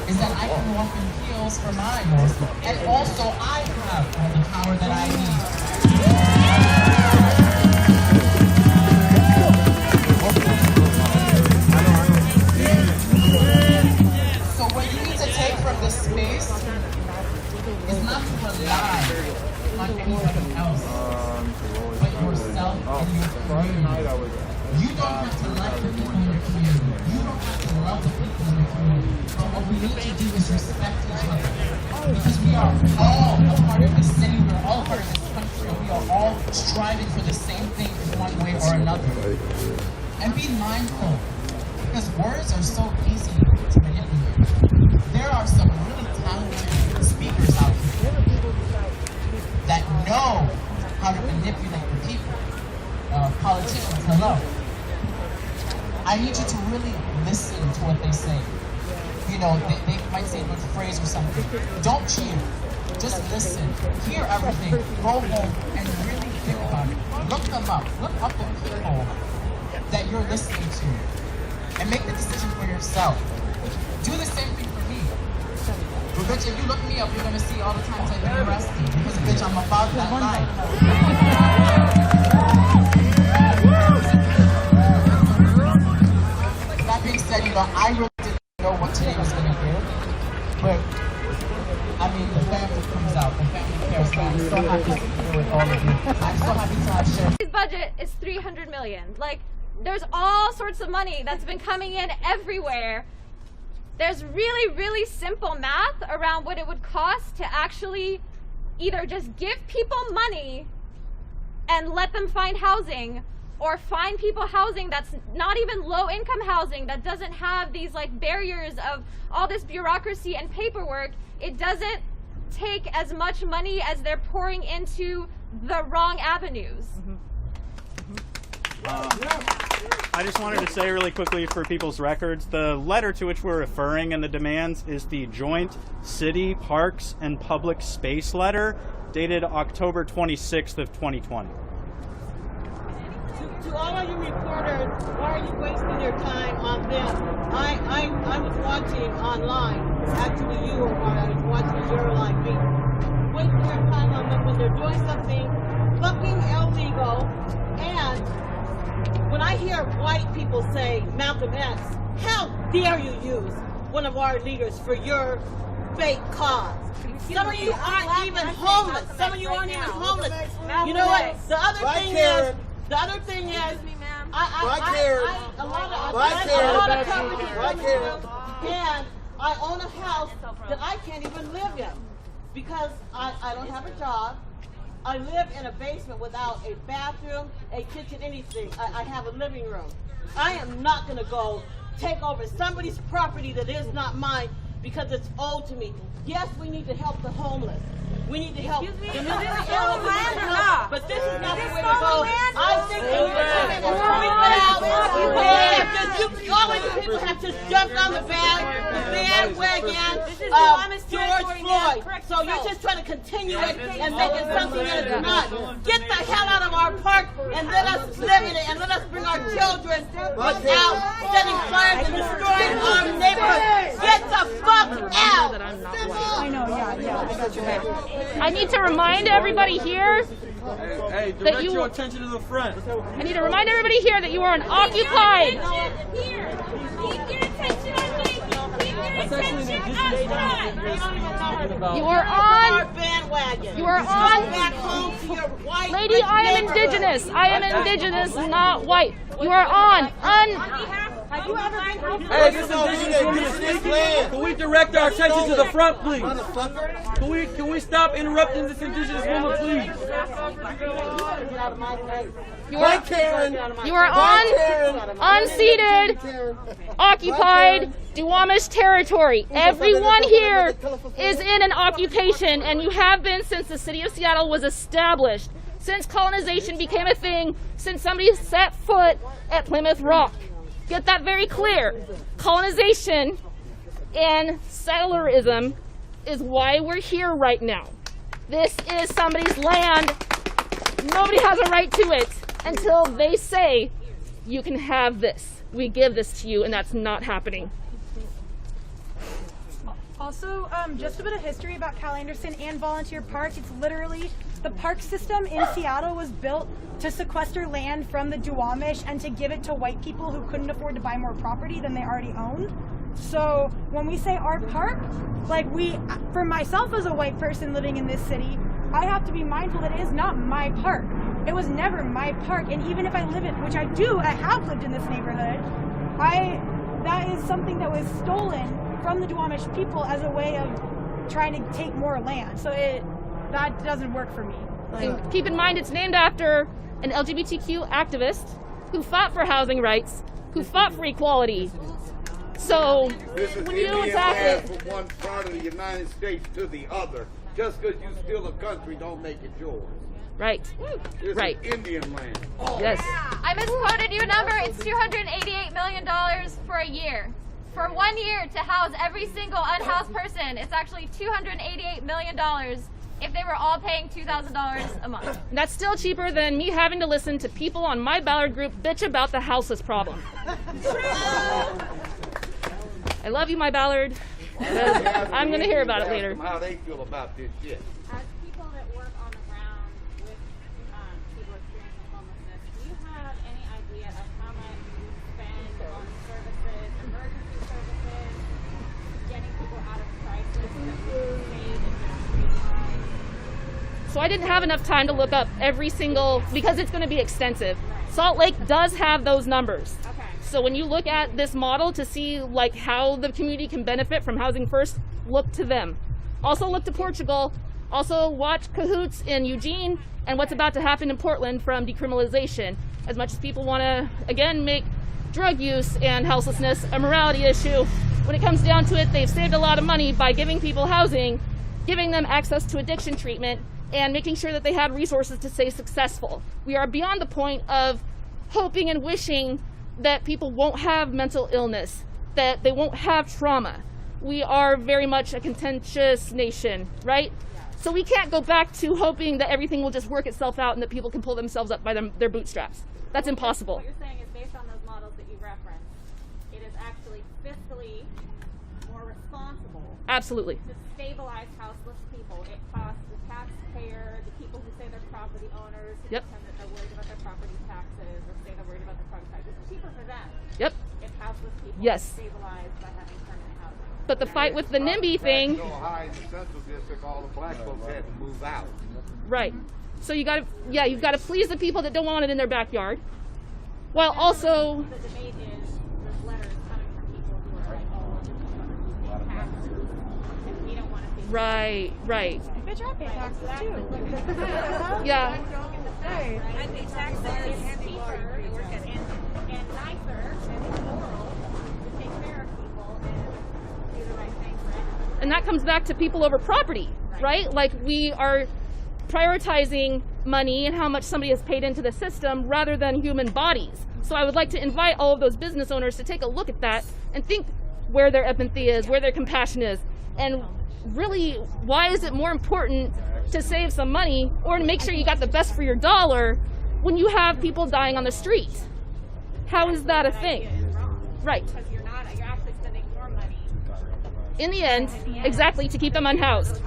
is that I can walk in heels for mine. And also I have all the power that I need. So what you need to take from this space is not to rely on anybody else, but yourself and your community. You don't have to like the people in your community. You don't have to love the people in your community. But what we need to do is respect each other. Because we are all a part of this city, we are all a part of this country, and we are all striving for the same thing in one way or another. And be mindful, because words are so easy to manipulate. There are some really talented speakers out there that know how to manipulate the people. Politicians, hello. I need you to really listen to what they say. You know, they might say a good phrase or something. Don't cheer. Just listen. Hear everything. Go home and really think about it. Look them up. Look up the people that you're listening to. And make the decision for yourself. Do the same thing for me. But bitch, if you look me up, you're gonna see all the times I've been arrested. Because bitch, I'm about that life. That being said, you know, I really didn't know what today was gonna give. But I mean, the family comes out, the family cares. So I'm so happy to be here with all of you. I'm so happy to have shared. His budget is $300 million. Like, there's all sorts of money that's been coming in everywhere. There's really, really simple math around what it would cost to actually either just give people money and let them find housing, or find people housing that's not even low-income housing, that doesn't have these like barriers of all this bureaucracy and paperwork. It doesn't take as much money as they're pouring into the wrong avenues. I just wanted to say really quickly for people's records, the letter to which we're referring and the demands is the Joint City, Parks, and Public Space letter dated October 26th of 2020. To all of you reporters, why are you wasting your time on them? I was watching online, actually you were I was watching your live feed. Wasting your time on them when they're doing something fucking illegal. And when I hear white people say Malcolm X, how dare you use one of our leaders for your fake cause? Some of you aren't even homeless. Some of you aren't even homeless. You know what? The other thing is, a lot of companies and I own a house that I can't even live in because I don't have a job. I live in a basement without a bathroom, a kitchen, anything. I have a living room. I am not going to go take over somebody's property that is not mine because it's owed to me. Yes, we need to help the homeless. We need to help the mentally ill, but this is not the way to go. I think we need to all of you people have just jumped on the bandwagon of George Floyd. So you're just trying to continue it and make it something that it's not. Get the hell out of our park and let us live in it and let us bring our children without setting fires and destroying our neighborhood. Get the fuck out! I know, I need to remind everybody here that you attention to the front. I need to remind everybody here that you are an occupied. You are on bandwagon. You are on. Lady, I am indigenous. I am indigenous, not white. You are on. Hey, this indigenous woman is this land. Can we direct our attention to the front, please? Can we stop interrupting this indigenous woman, please? You are on unceded, occupied Duwamish territory. Everyone here is in an occupation, and you have been since the city of Seattle was established, since colonization became a thing, since somebody set foot at Plymouth Rock. Get that very clear. Colonization and settlerism is why we're here right now. This is somebody's land. Nobody has a right to it until they say, you can have this. We give this to you, and that's not happening. Also, just a bit of history about Cal Anderson and Volunteer Park. It's literally the park system in Seattle was built to sequester land from the Duwamish and to give it to white people who couldn't afford to buy more property than they already owned. So when we say our park, like for myself as a white person living in this city, I have to be mindful that it is not my park. It was never my park, and even if I live in, which I do, I have lived in this neighborhood, that is something that was stolen from the Duwamish people as a way of trying to take more land. So that doesn't work for me. And keep in mind, it's named after an LGBTQ activist who fought for housing rights, who fought for equality. So This is when you Indian attack land it, from one part of the United States to the other. Just because you steal a country don't make it yours. right, This right. is Indian land. Yes. I misquoted you a number. It's $288 million for a year. For 1 year to house every single unhoused person, it's actually $288 million if they were all paying $2,000 a month. And that's still cheaper than me having to listen to people on my Ballard group bitch about the houseless problem. I love you, my Ballard. I'm going to hear about it later. How they feel about this shit. As people that work on the ground with people experiencing homelessness, do you have any idea of how much you spend on services, emergency services, getting people out of crisis that would save in their street lives? So I didn't have enough time to look up every single, because it's going to be extensive. Salt Lake does have those numbers. So when you look at this model to see like how the community can benefit from Housing First, look to them. Also look to Portugal. Also watch Cahoots in Eugene and what's about to happen in Portland from decriminalization. As much as people want to, again, make drug use and houselessness a morality issue, when it comes down to it, they've saved a lot of money by giving people housing, giving them access to addiction treatment, and making sure that they had resources to stay successful. We are beyond the point of hoping and wishing that people won't have mental illness, that they won't have trauma. We are very much a contentious nation, right? So we can't go back to hoping that everything will just work itself out and that people can pull themselves up by their bootstraps. That's impossible. What you're saying is based on those models that you referenced, it is actually fiscally more responsible Absolutely. to stabilize houseless people. It costs the taxpayer, the people who say they're property owners, who Yep. pretend that they're worried about their property taxes or say they're worried about their property taxes. It's cheaper for them. Yep. If houseless people Yes. are stabilized by having permanent housing. But the fight with the NIMBY thing, So high in the central district, all the black folks had to move out. right. So you've got to please the people that don't want it in their backyard, while also, The debate is there's letters coming from people who are like, oh, we're just going to pay taxes, and we don't want to pay right, right. Bitch, I pay taxes too. Yeah. I pay taxes. It's cheaper and nicer and moral to take care of people and do the right thing for everyone. And that comes back to people over property, right? Like we are prioritizing money and how much somebody has paid into the system rather than human bodies. So I would like to invite all of those business owners to take a look at that and think where their empathy is, where their compassion is, and really, why is it more important to save some money or to make sure you got the best for your dollar when you have people dying on the street? How is that a thing? Right. Because you're actually spending more money. In the end, exactly, to keep them unhoused.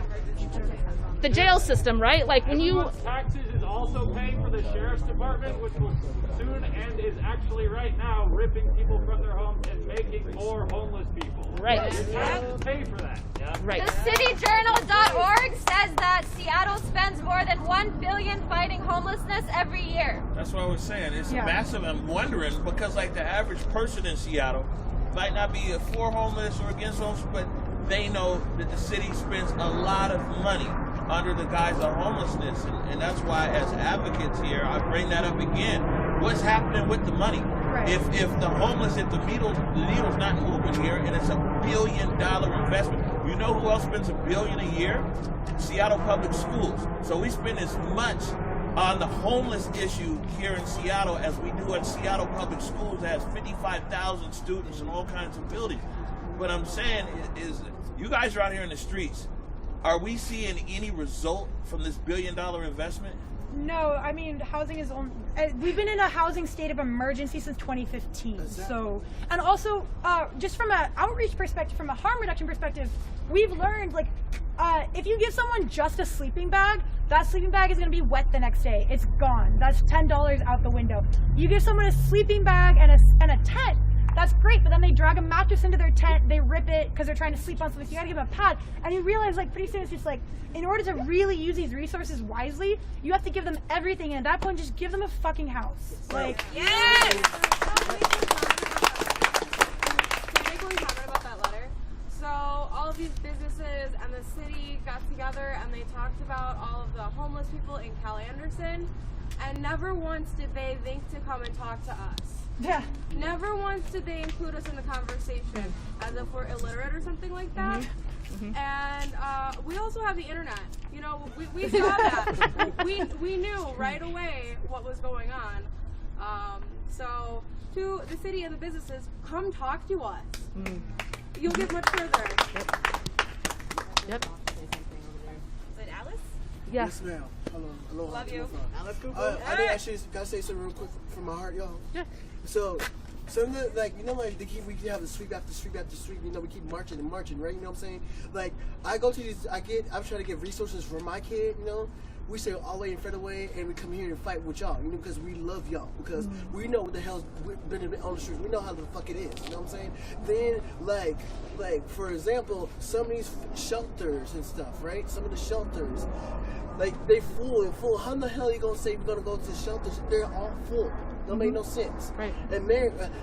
The jail system, right? Like when you... Taxes is also paying for the sheriff's department, which will soon and is actually right now ripping people from their homes and making more homeless people. Right. Taxes pay for that. Yeah. Right. TheCityJournal.org says that Seattle spends more than $1 billion fighting homelessness every year. That's what I was saying. It's Yeah. massive. I'm wondering because, like, the average person in Seattle might not be for homeless or against homeless, but they know that the city spends a lot of money under the guise of homelessness, and that's why, as advocates here, I bring that up again. What's happening with the money? Right. If the homeless, if the needle's not moving here, and it's $1 billion investment. You know who else spends $1 billion a year? Seattle Public Schools. So we spend as much on the homeless issue here in Seattle as we do at Seattle Public Schools. It has 55,000 students in all kinds of buildings. What I'm saying is you guys are out here in the streets. Are we seeing any result from this $1 billion investment? No, I mean, housing is on. We've been in a housing state of emergency since 2015. So, and also, just from an outreach perspective, from a harm reduction perspective, we've learned like, if you give someone just a sleeping bag, that sleeping bag is going to be wet the next day. It's gone. That's $10 out the window. You give someone a sleeping bag and a tent. That's great, but then they drag a mattress into their tent, they rip it because they're trying to sleep on something, so you gotta give them a pad. And you realize, like, pretty soon it's just like, in order to really use these resources wisely, you have to give them everything, and at that point, just give them a fucking house. Like, Yes! Can I make one comment about that letter? So all of these businesses and the city got together and they talked about all of the homeless people in Cal Anderson. And never once did they think to come and talk to us. Yeah. Never once did they include us in the conversation as if we're illiterate or something like that. And we also have the internet. You know, we saw that. we knew right away what was going on. So to the city and the businesses, come talk to us. You'll get much further. Yep. Is it Alice? Yeah. Yes, ma'am. Hello. Aloha. Love you. Alice, I did actually gotta say something real quick from my heart, y'all. Yeah. So like, you know, like we have the sweep after sweep after sweep, you know, we keep marching and marching, right? You know what I'm saying? Like, I go to these, I'm trying to get resources for my kid, you know? We stay all the way in Federal and we come here and fight with y'all, you know, because we love y'all, because we know what the hell's been on the streets. We know how the fuck it is, you know what I'm saying? Then, like for example, some of these shelters and stuff, right? Some of the shelters, like, they full. How the hell are you gonna say we're gonna go to shelters? They're all full. Don't make no sense. Right. And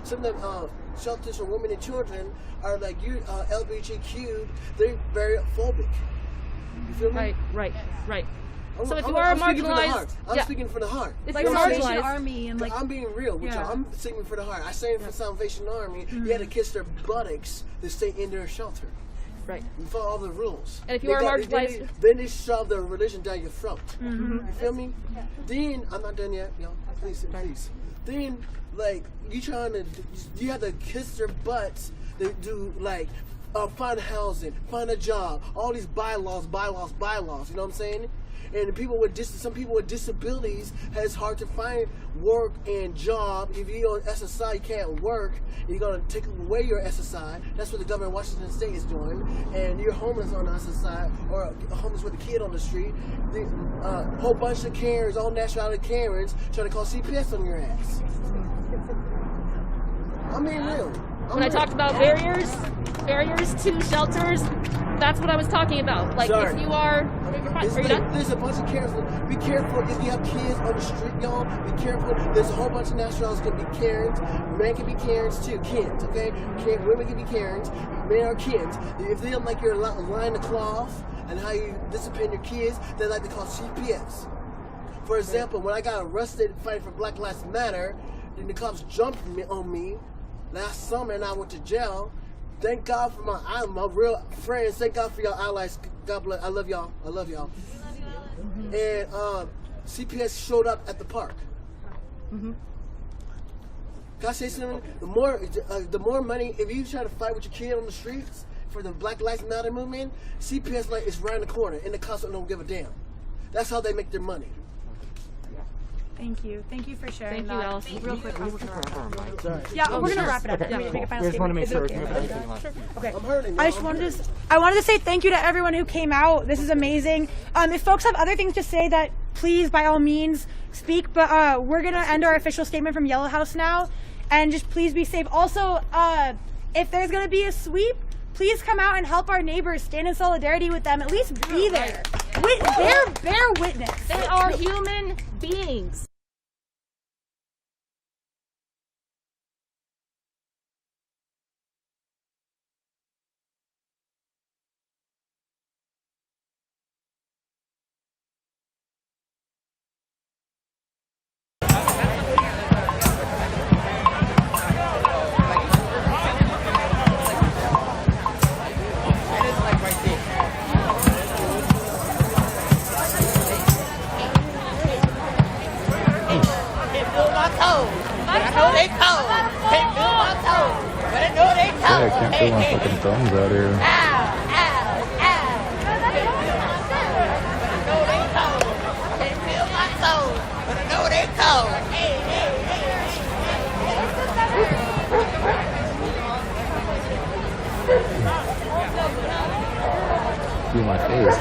some of the shelters for women and children are like LGBTQ. They're very phobic. You feel me? Right. So if you are marginalized, I'm speaking for the heart. It's like marginalized. Army and like I'm being real with y'all. I'm singing for the heart. I sang for Salvation Army. They had to kiss their buttocks to stay in their shelter. Right. You follow all the rules. And if you are marginalized, then they shove their religion down your throat. You feel me? Then I'm not done yet, y'all. Please. Then, like, you have to kiss their butts to do, like, find housing, find a job, all these bylaws, you know what I'm saying? And some people with disabilities, it's hard to find work and job. If you're on SSI, you can't work. You're going to take away your SSI. That's what the government of Washington State is doing. And you're homeless on SSI, or homeless with a kid on the street. A whole bunch of Karens, all nationality Karens, trying to call CPS on your ass. I'm being real. when I talked about barriers to shelters, that's what I was talking about. Like, if you are... Are you done? There's a bunch of careful. Be careful if you have kids on the street, y'all. Be careful. There's a whole bunch of nationals can be Karens. Men can be Karens too. Kins, okay? Women can be Karens. Men are Kins. If they don't like your line of cloth and how you discipline your kids, they like to call CPS. For example, when I got arrested fighting for Black Lives Matter, then the cops jumped on me last summer and I went to jail. Thank God for my real friends. Thank God for y'all allies. God bless. I love y'all. I love y'all. And CPS showed up at the park. Can I say something? The more money, if you try to fight with your kid on the streets for the Black Lives Matter movement, CPS like is right in the corner, and the cops don't give a damn. That's how they make their money. Thank you. Thank you for sharing. Thank you, that. Allison. Real quick. Sorry. Yeah, we're gonna wrap it up. Yeah. Make a final Just want to make sure. Okay. I'm hurting. I wanted to say thank you to everyone who came out. This is amazing. If folks have other things to say, that please, by all means, speak. But we're gonna end our official statement from Yellow House now, and just please be safe. Also, if there's gonna be a sweep, please come out and help our neighbors. Stand in solidarity with them. At least be there. Bear witness. They are human beings. I can't feel my fucking thumbs out here. Feel my face.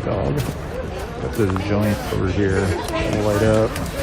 Dog. to the joint over here. Light up.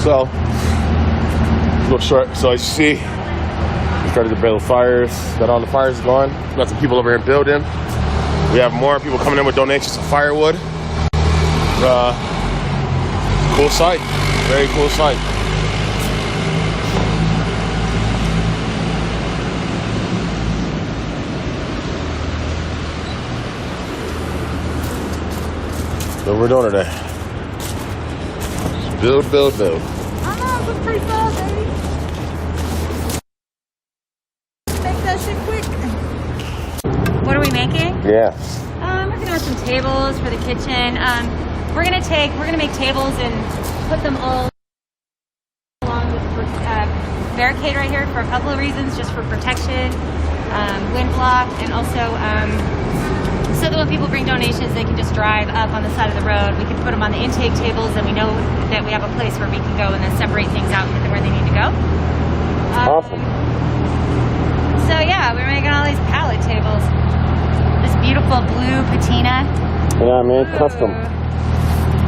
So, a little short. So as you see, we started to build fires. Got all the fires going. Got some people over here building. We have more people coming in with donations of firewood. Cool sight. Very cool sight. So what we're doing today. Build, build, build. That's pretty fast, baby. Make that shit quick. What are we making? Yeah. We're gonna have some tables for the kitchen. We're gonna make tables and put them all along with barricade right here for a couple of reasons, just for protection, wind block, and also so that when people bring donations, they can just drive up on the side of the road. We can put them on the intake tables, and we know that we have a place where we can go and then separate things out and get them where they need to go. Awesome. So yeah, we're making all these pallet tables. This beautiful blue patina. Yeah, man, custom.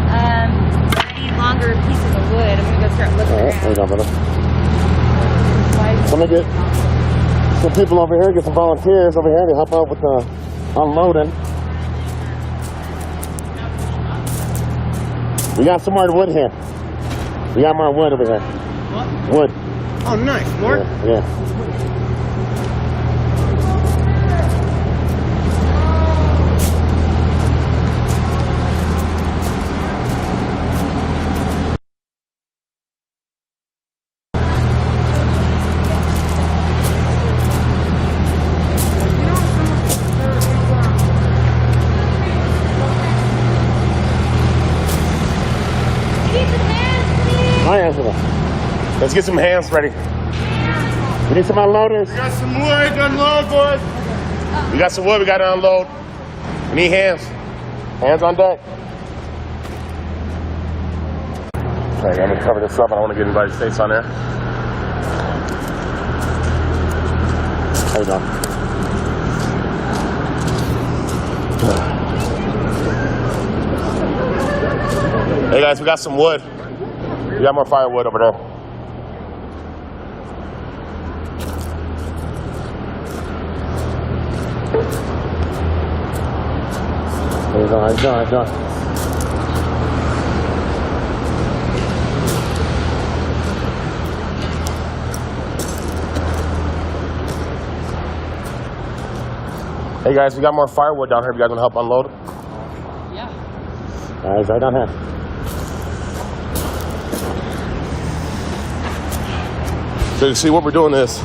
I need longer pieces of wood. I'm gonna go start looking around. There you go, brother. Let me get some people over here, get some volunteers over here to help out with the unloading. We got some more wood here. We got more wood over here. What? Wood. Oh, nice. More? Yeah. Let's get some hands ready. We need some unloaders. We got some wood to unload, boys. We got some wood we got to unload. We need hands. Hands on deck. Okay, I'm gonna cover this up. I don't want to get anybody's face on there. How you doing? Hey guys, we got some wood. We got more firewood over there. How you doing? How you doing? How you doing? Hey guys, we got more firewood down here. You guys want to help unload? Yeah. Guys, right down here. So you see what we're doing is.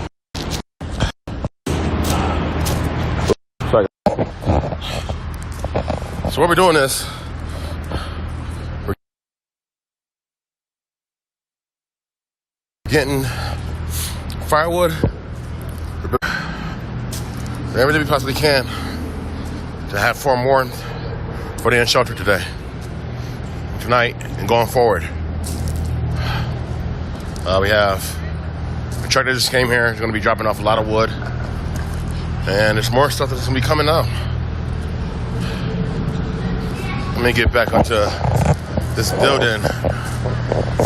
Sorry. So what we're doing is. We're getting firewood. Everything we possibly can to have form warmth for the shelter today, tonight, and going forward. We have a truck that just came here. It's going to be dropping off a lot of wood, and there's more stuff that's going to be coming out. Let me get back onto this building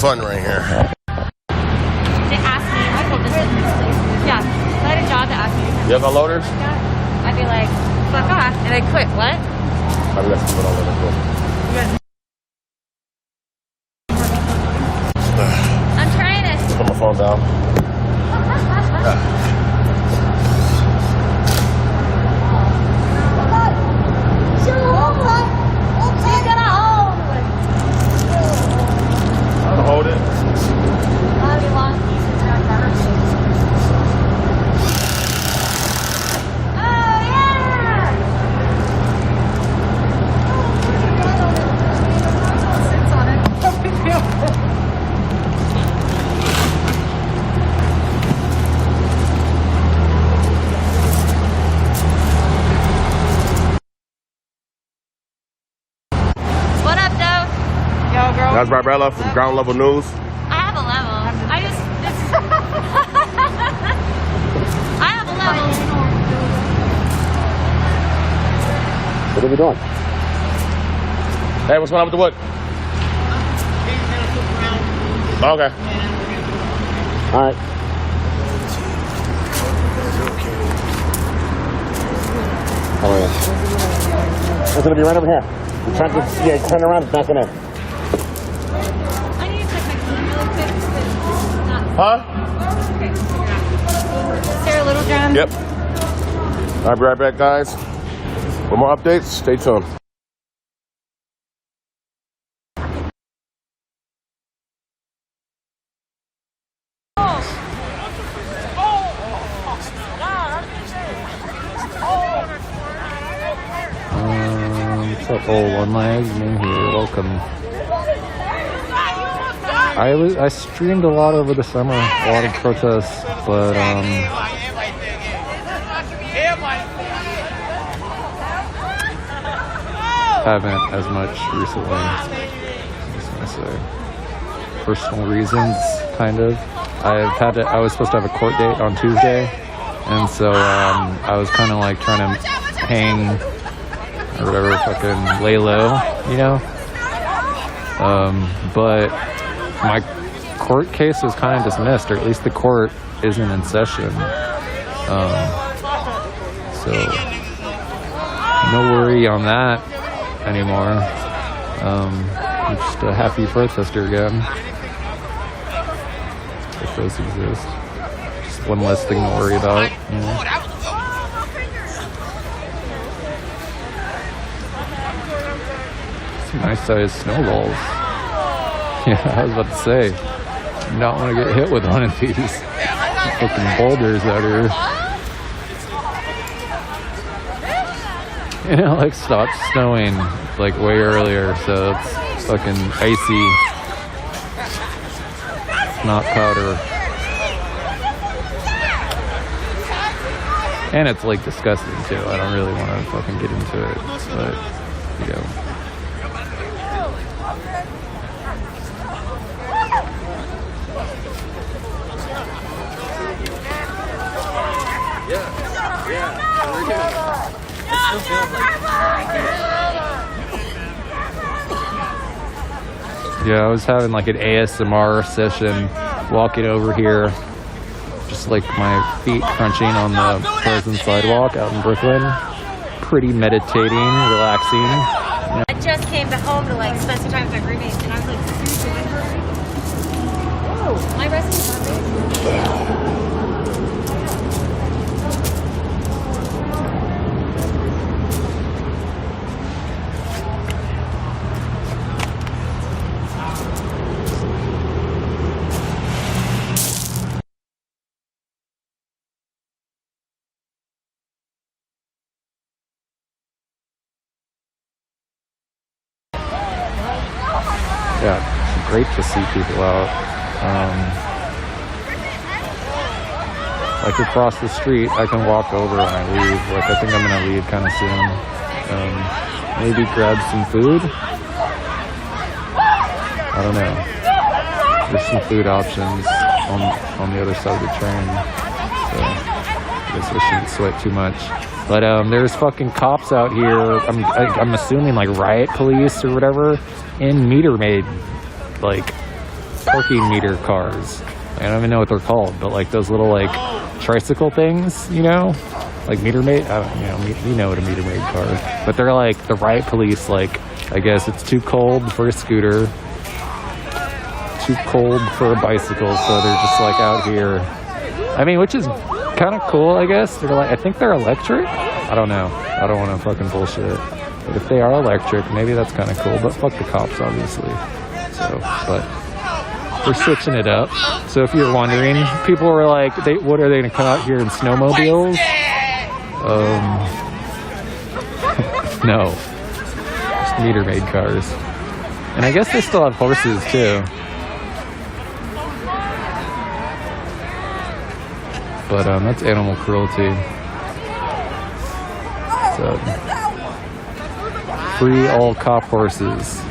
fun right here. They asked me, yeah, I had a job that asked me. You have unloaders? I'd be like, fuck off, and I'd quit. What? Oh, we got some wood unloaders. I'm trying to. Put my phone down. I'll hold it. That's Barbella from Ground Level News. I have a level. I just. I have a level. What are we doing? Hey, what's going on with the wood? Okay. All right. How are you? It's gonna be right over here. I'm trying to, yeah, turn around, it's not gonna. I need to check my phone really quick. Huh? Sarah Littlejohn. Yep. I'll be right back, guys. For more updates, stay tuned. What's up, old one leg? Me here. Welcome. I streamed a lot over the summer, a lot of protests, but haven't as much recently. Just gonna say personal reasons, kind of. I was supposed to have a court date on Tuesday, and so I was kind of like trying to hang or whatever, fucking lay low, you know. But my court case was kind of dismissed, or at least the court isn't in session. So no worry on that anymore. I'm just a happy protester again, if those exist. Just one less thing to worry about, you know. Some nice sized snowballs. Yeah, I was about to say, you not want to get hit with one of these fucking boulders out here. And it like stopped snowing like way earlier, so it's fucking icy. It's not powder. And it's like disgusting too. I don't really want to fucking get into it, but you know. Yeah, I was having like an ASMR session walking over here, just like my feet crunching on the frozen sidewalk out in Brooklyn. Pretty meditating, relaxing. You know. I just came home to like spend some time with my roommates, and I was like, seriously, whoa, my resting Yeah, it's great to see people out. Like across the street, I can walk over when I leave. Like I think I'm gonna leave kind of soon. Maybe grab some food. I don't know. There's some food options on the other side of the train, so I guess I shouldn't sweat too much. But there's fucking cops out here. I'm assuming like riot police or whatever in meter maid, like parking meter cars. I don't even know what they're called, but like those little like tricycle things, you know, like meter maid. I don't, you know what a meter maid car is. But they're like the riot police. Like I guess it's too cold for a scooter, too cold for a bicycle, so they're just like out here. I mean, which is kind of cool, I guess. They're like, I think they're electric. I don't know. I don't want to fucking bullshit. But if they are electric, maybe that's kind of cool. But fuck the cops, obviously. So, but we're switching it up. So if you're wondering, people were like, what are they going to come out here in snowmobiles? No, just meter maid cars. And I guess they still have horses too. But that's animal cruelty. So, free all cop horses.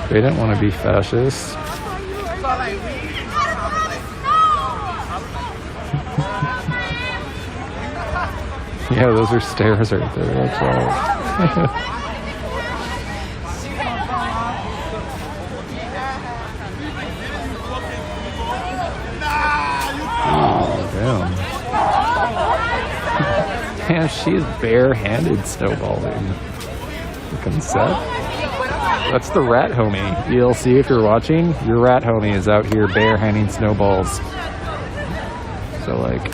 They didn't want to be fascists. Yeah, those are stairs right there. That's right. Oh, damn. Damn, she is barehanded snowballing. Fucking Seth. That's the rat homie. ELC, if you're watching, your rat homie is out here barehanding snowballs. So, like...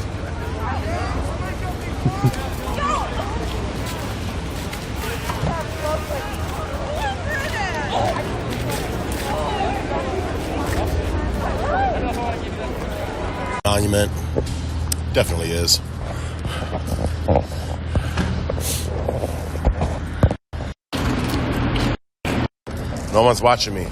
Monument. Definitely is. No one's watching me.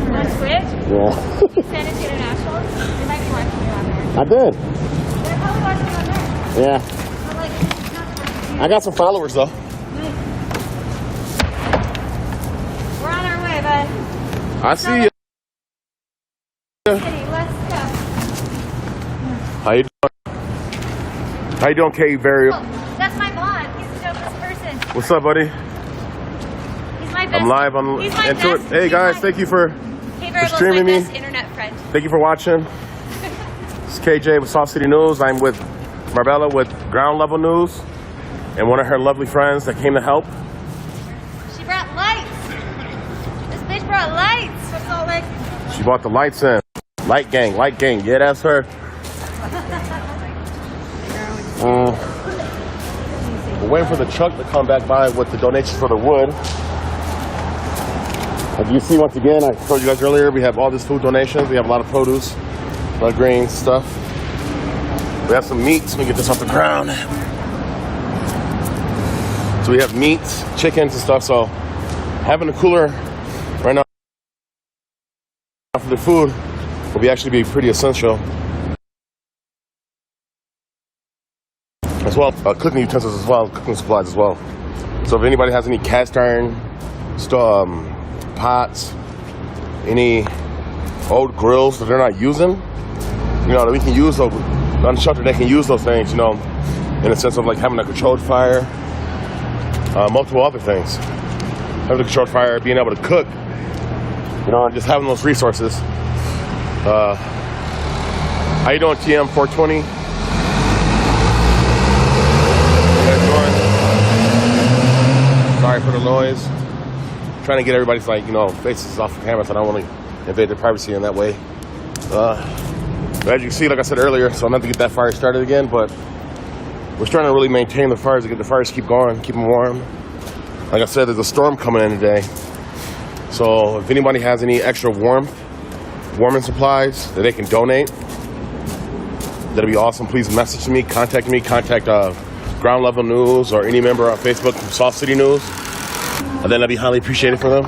Want to switch? Yeah. You send it to International? They might be watching you on there. I did. They're probably watching you on there. Yeah. But like, I got some followers though. we're on our way, bud. I see you. Let's go. How you doing? How you doing, K Variable? Oh, that's my blonde. He's the dopest person. What's up, buddy? He's my best. I'm live. I'm He's my into it. best. Hey guys, thank you for streaming my me. best internet friend. Thank you for watching. It's KJ with Soft City News. I'm with Marbella with Ground Level News and one of her lovely friends that came to help. She brought lights. This bitch brought lights. What's all like? She brought the lights in. Light gang. Yeah, that's her. We're waiting for the truck to come back by with the donations for the wood. As you see, once again, I told you guys earlier, we have all this food donations. We have a lot of produce, a lot of grains, stuff. We have some meats. Let me get this off the ground. So we have meats, chickens and stuff. So having a cooler right now for the food will actually be pretty essential. As well, cooking utensils as well, cooking supplies as well. So if anybody has any cast iron pots, any old grills that they're not using, you know, that we can use those, unsheltered, they can use those things, you know, in a sense of like having a controlled fire, multiple other things. Having a controlled fire, being able to cook, you know, and just having those resources. How you doing, TM 420? Sorry for the noise. Trying to get everybody's like, you know, faces off the camera, so I don't want to invade their privacy in that way. But as you can see, like I said earlier, so I'm not to get that fire started again, but we're trying to really maintain the fires, to get the fires to keep going, keep them warm. Like I said, there's a storm coming in today. So if anybody has any extra warming supplies that they can donate, that'd be awesome. Please message me, contact Ground Level News or any member on Facebook from Soft City News. And then that'd be highly appreciated for them.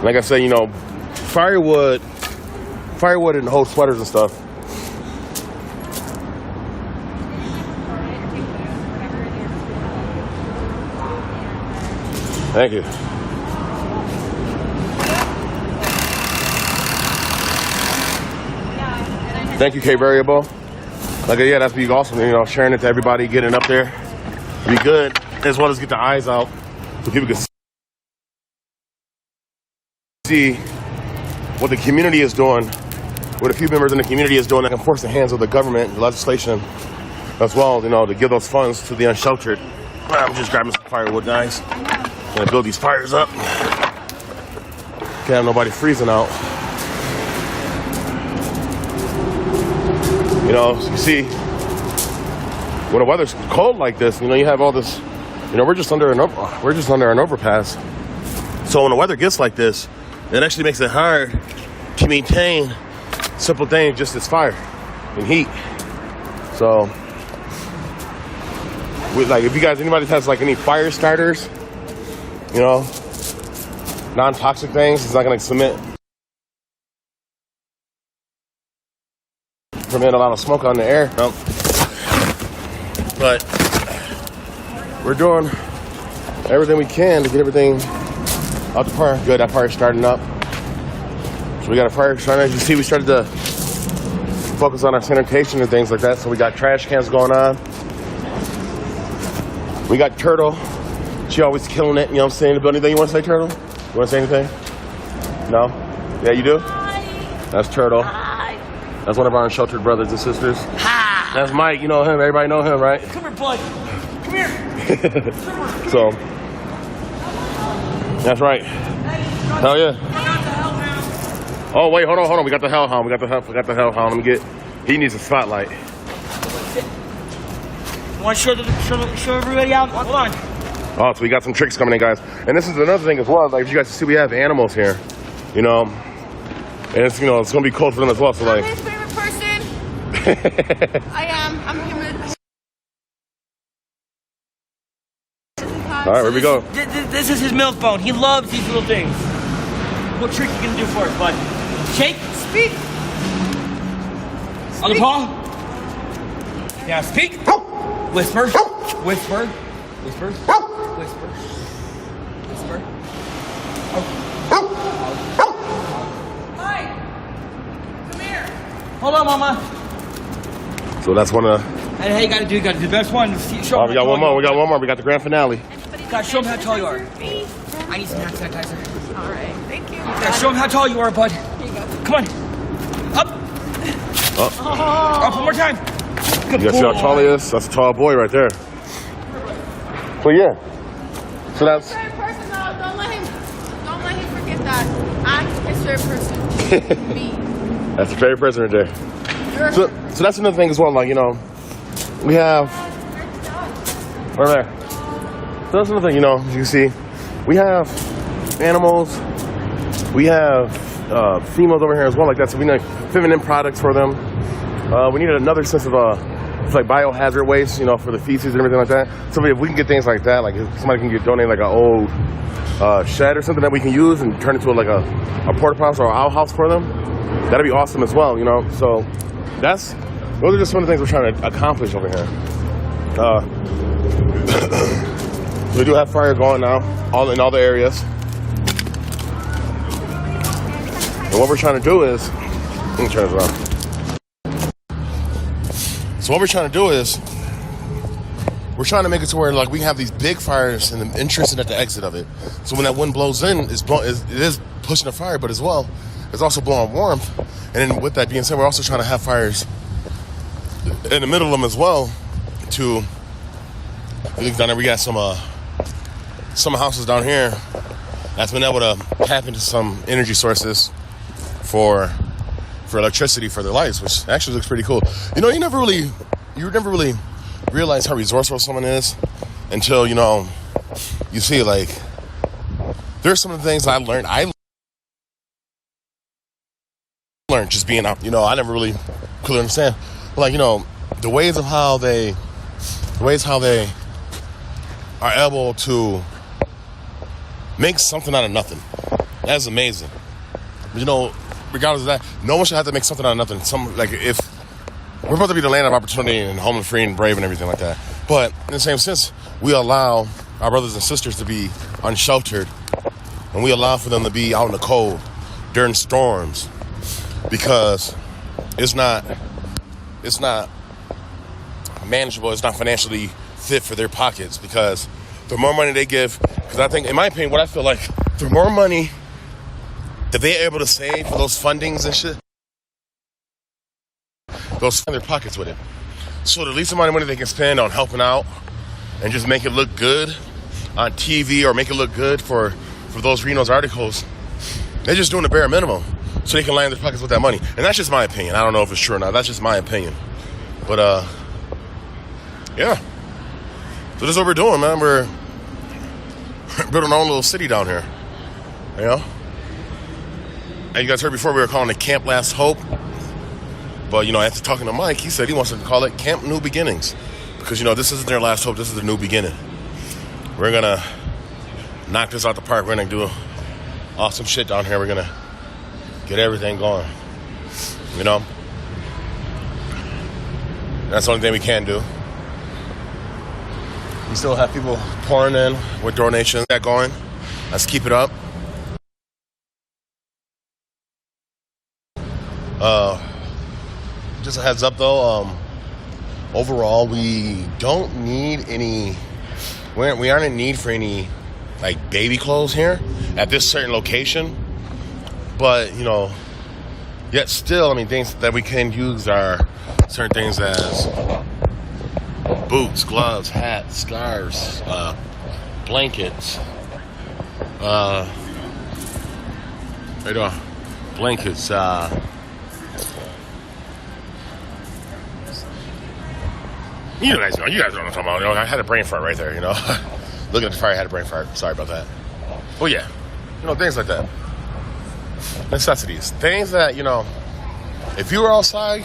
Like I said, you know, firewood and whole sweaters and stuff. Thank you. Thank you, K Variable. Like, yeah, that'd be awesome. You know, sharing it to everybody, getting up there, be good, as well as get the eyes out so people can see what the community is doing, what a few members in the community is doing that can force the hands of the government, the legislation, as well, you know, to give those funds to the unsheltered. I'm just grabbing some firewood, guys. Gonna build these fires up. Can't have nobody freezing out. You know, so you see, when the weather's cold like this, you know, you have all this, you know, we're just under an overpass. So when the weather gets like this, it actually makes it hard to maintain simple things, just as fire and heat. So, like, if you guys, anybody has like any fire starters, you know, non-toxic things, it's not gonna permit a lot of smoke on the air. Nope. But we're doing everything we can to get everything out the park. Good, that park's starting up. So we got a fire starting. As you see, we started to focus on our sanitation and things like that. So we got trash cans going on. We got Turtle. She always killing it, you know what I'm saying? Anything you want to say, Turtle? You want to say anything? No? Yeah, you do? That's Turtle. That's one of our unsheltered brothers and sisters. That's Mike, you know him. Everybody know him, right? Come here, bud. Come here. So, that's right. Hell yeah. Oh, wait, hold on. We got the Hellhound. We got the Hellhound. Let me get, he needs a spotlight. Want to show everybody out? Hold on. Oh, so we got some tricks coming in, guys. And this is another thing as well. Like, if you guys see, we have animals here, you know, and it's, you know, it's going to be cold for them as well. So, like, I'm his favorite person. I am. I'm him. All right, here we go. This is his milk bone. He loves these little things. What trick you gonna do for us, bud? Shake. Speak. Other paw. Yeah, speak. Whisper. Whisper. Whisper. Whisper. Whisper. Hi. Come here. Hold on, Mama. So that's one of. And hey, you gotta do the best one. Show We got one more. We got the grand finale. Gotta show him how tall you are. I need some hand sanitizer. All right, thank you. Gotta show him how tall you are, bud. Here you go. Come on. Up. Up one more time. Good You guys see how tall he is? That's a tall boy right there. So yeah. So that's. Favorite person, though. Don't let him forget that. I'm his favorite person. Me. That's the favorite person right there. So that's another thing as well. Like, you know, we have. Right there. So that's another thing, you know, as you see, we have animals, we have females over here as well, like that. So we need feminine products for them. We need another sense of it's like biohazard waste, you know, for the feces and everything like that. So if we can get things like that, like if somebody can donate like an old shed or something that we can use and turn into like a porta potty or an outhouse for them, that'd be awesome as well, you know. So those are just some of the things we're trying to accomplish over here. We do have fire going now, in all the areas. And what we're trying to do is, let me turn this on. So what we're trying to do is, we're trying to make it to where like we have these big fires and the entrance and at the exit of it. So when that wind blows in, it is pushing the fire, but as well, it's also blowing warmth. And then with that being said, we're also trying to have fires in the middle of them as well. We got some houses down here that's been able to tap into some energy sources for electricity for their lights, which actually looks pretty cool. You know, you never really realize how resourceful someone is until, you know, you see, like, there's some of the things I learned just being out, you know, I never really could understand. But, like, you know, the ways how they are able to make something out of nothing. That's amazing. But, you know, regardless of that, no one should have to make something out of nothing. If we're supposed to be the land of opportunity and home and free and brave and everything like that. But in the same sense, we allow our brothers and sisters to be unsheltered, and we allow for them to be out in the cold during storms because it's not manageable. It's not financially fit for their pockets because the more money they give, because I think, in my opinion, what I feel like, the more money that they're able to save for those fundings and shit, they'll spend their pockets with it. So the least amount of money they can spend on helping out and just make it look good on TV or make it look good for those reading those articles, they're just doing the bare minimum so they can line their pockets with that money. And that's just my opinion. I don't know if it's true or not. That's just my opinion. But, yeah. So this is what we're doing, man. We're building our own little city down here. You know? And you guys heard before we were calling it Camp Last Hope. But, you know, after talking to Mike, he said he wants to call it Camp New Beginnings. Because, you know, this isn't their last hope. This is the new beginning. We're going to knock this out the park. We're going to do awesome shit down here. We're going to get everything going. You know? That's the only thing we can do. We still have people pouring in with donations. That going. Let's keep it up. Just a heads up though, overall we don't need any, we aren't in need for any like baby clothes here at this certain location, but you know, yet still, I mean, things that we can use are certain things as boots, gloves, hats, scarves, blankets, blankets, you guys know what I'm talking about. You know, I had a brain fart right there, you know. Looking at the fire, I had a brain fart. Sorry about that. Oh yeah, you know, things like that. Necessities, things that, you know, if you were outside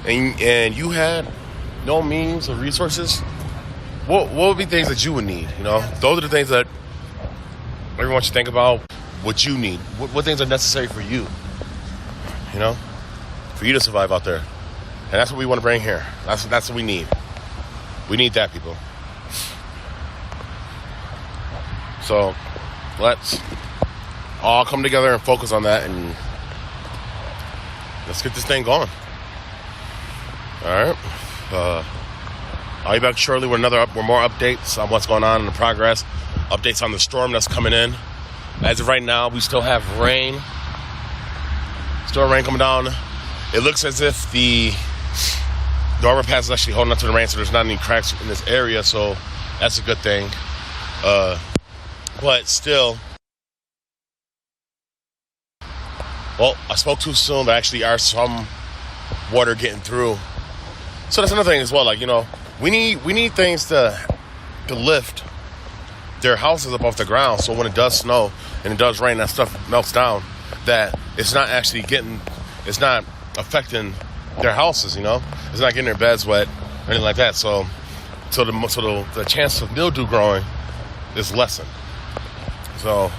and you had no means or resources, what would be things that you would need? You know, those are the things that everyone should think about. What you need, what things are necessary for you, you know, for you to survive out there. And that's what we want to bring here. That's what we need. We need that, people. So let's all come together and focus on that, and let's get this thing going. All right. I'll be back shortly with more updates on what's going on in the progress. Updates on the storm that's coming in. As of right now, we still have rain. Still rain coming down. It looks as if the overpass is actually holding up to the rain, so there's not any cracks in this area, so that's a good thing. But still, well, I spoke too soon. There actually are some water getting through. So that's another thing as well. Like, you know, we need things to lift their houses above the ground, so when it does snow and it does rain, that stuff melts down. That it's not actually it's not affecting their houses, you know. It's not getting their beds wet or anything like that. So the chance of mildew growing is lessened. So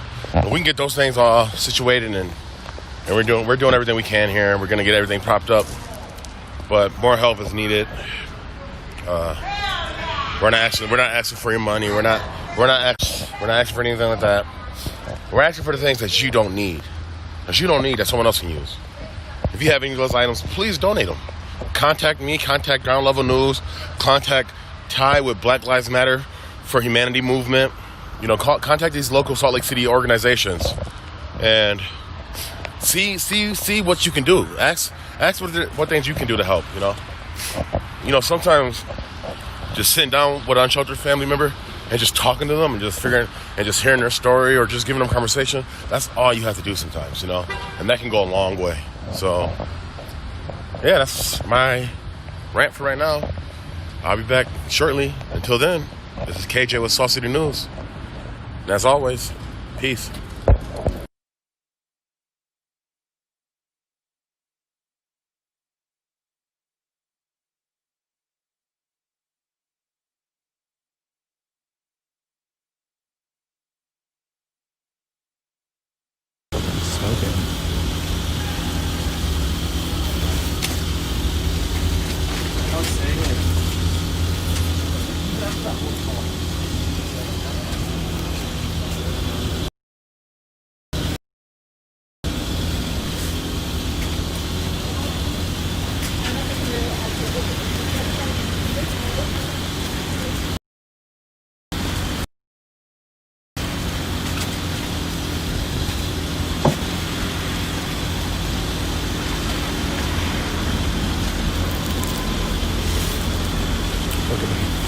we can get those things all situated, and we're doing everything we can here. We're gonna get everything propped up, but more help is needed. We're not asking for your money. We're not asking for anything like that. We're asking for the things that you don't need. That you don't need, that someone else can use. If you have any of those items, please donate them. Contact me, contact Ground Level News, contact Ty with Black Lives Matter for Humanity Movement. You know, contact these local Salt Lake City organizations and see what you can do. Ask what things you can do to help, you know. You know, sometimes just sitting down with an unsheltered family member and just talking to them and just hearing their story or just giving them conversation, that's all you have to do sometimes, you know. And that can go a long way. So, yeah, that's my rant for right now. I'll be back shortly. Until then, this is KJ with Salt City News. And as always, peace.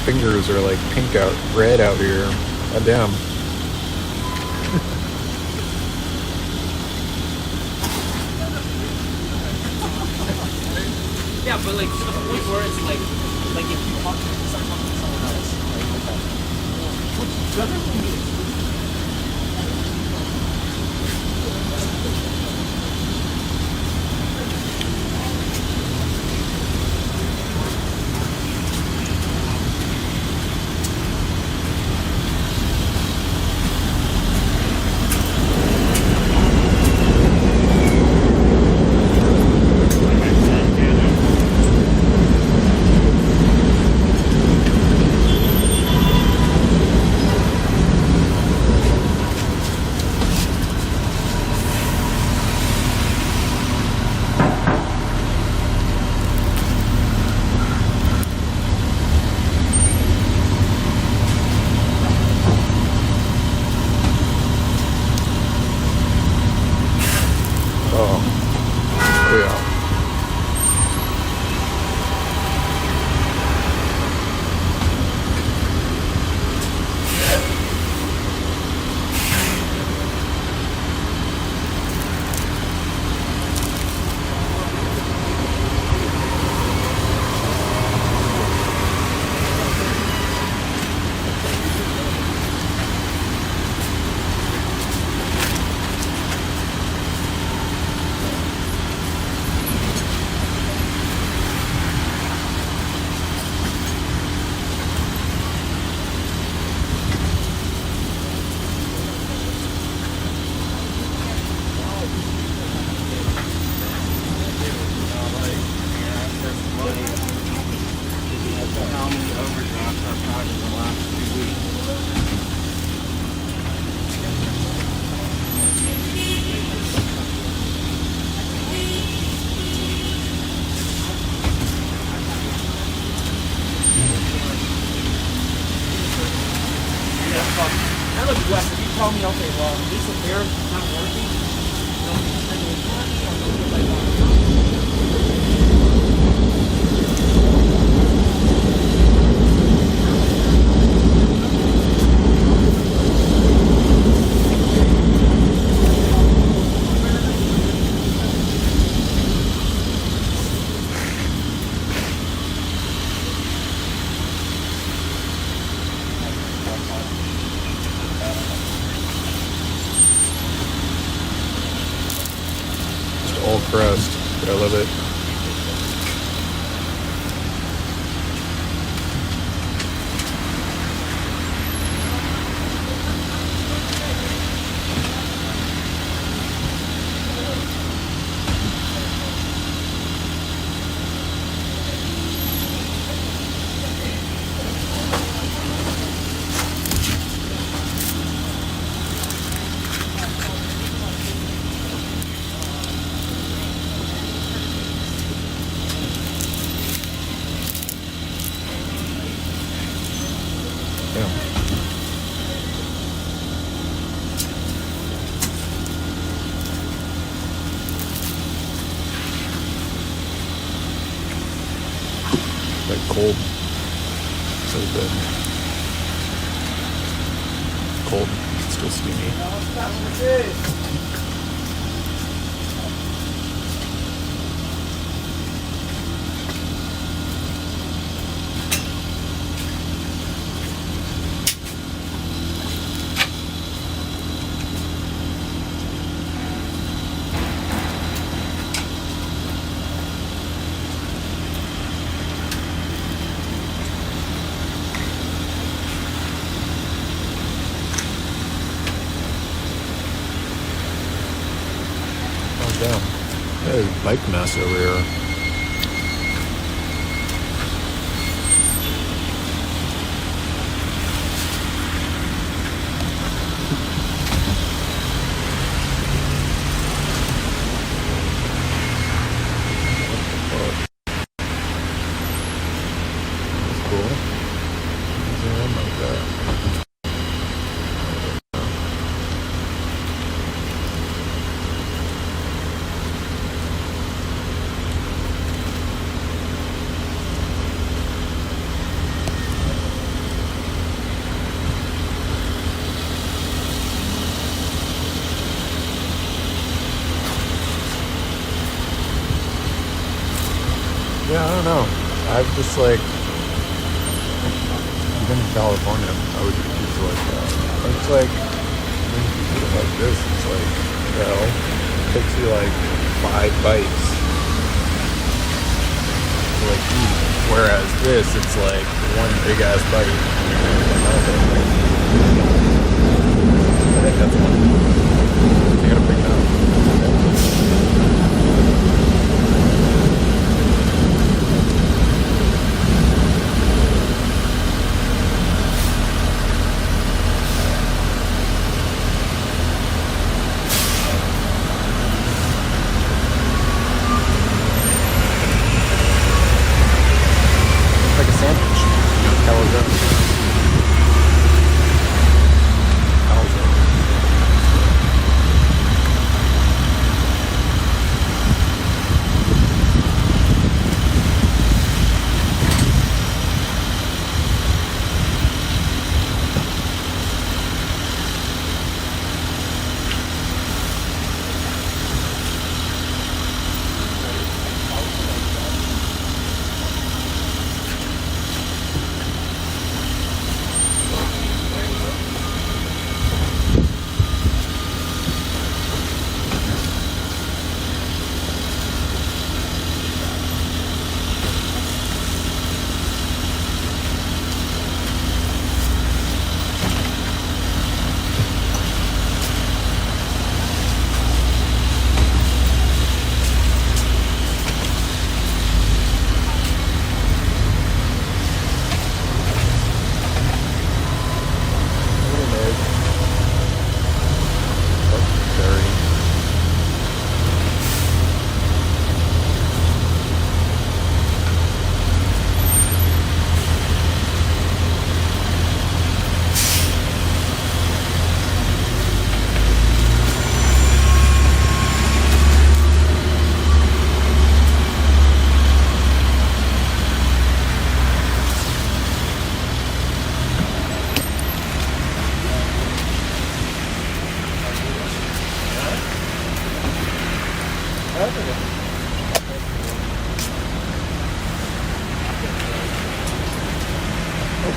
Fingers are like red out here. God damn. Yeah, but like to the point where it's like if you talk to someone else, tell me, okay, well, at least if they're not working, they'll be spending money or they'll get like all crust, but I love it. Like cold. So good. Cold. Still steamy. Damn. There's bike mess over here. That's cool. Something like that. Yeah, I don't know. I've just like, even in California, I would eat pizza like that. It's like, when you eat it like this, it's like, you know, it takes you like 5 bites to like eat. Whereas this, it's like one big ass bite. I think that's one. You gotta pick that up. Like a sandwich. Calzone. Calzone.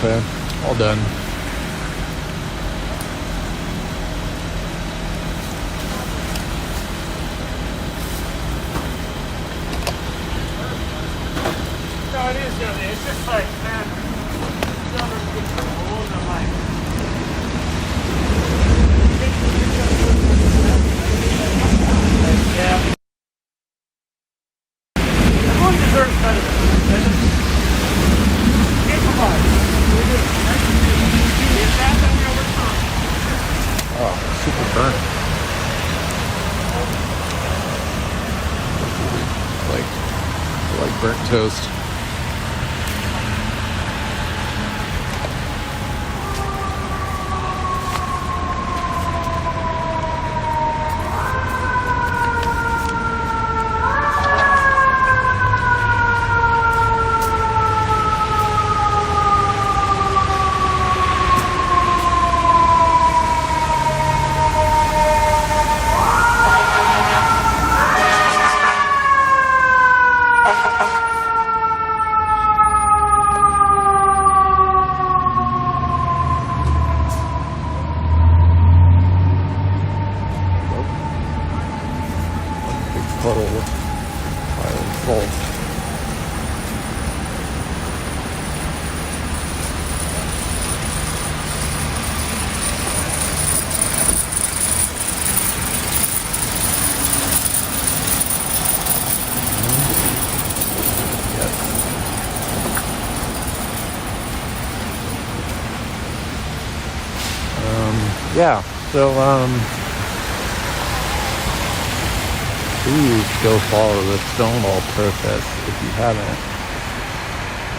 Okay, all done. No, it is down there. It's just like, man, down there with the rules and like. Yeah. Everyone deserves better than this. Improvise. It's that way over time. Oh, super burnt. Like burnt toast. Yeah, so please go follow the Stonewall protest if you haven't.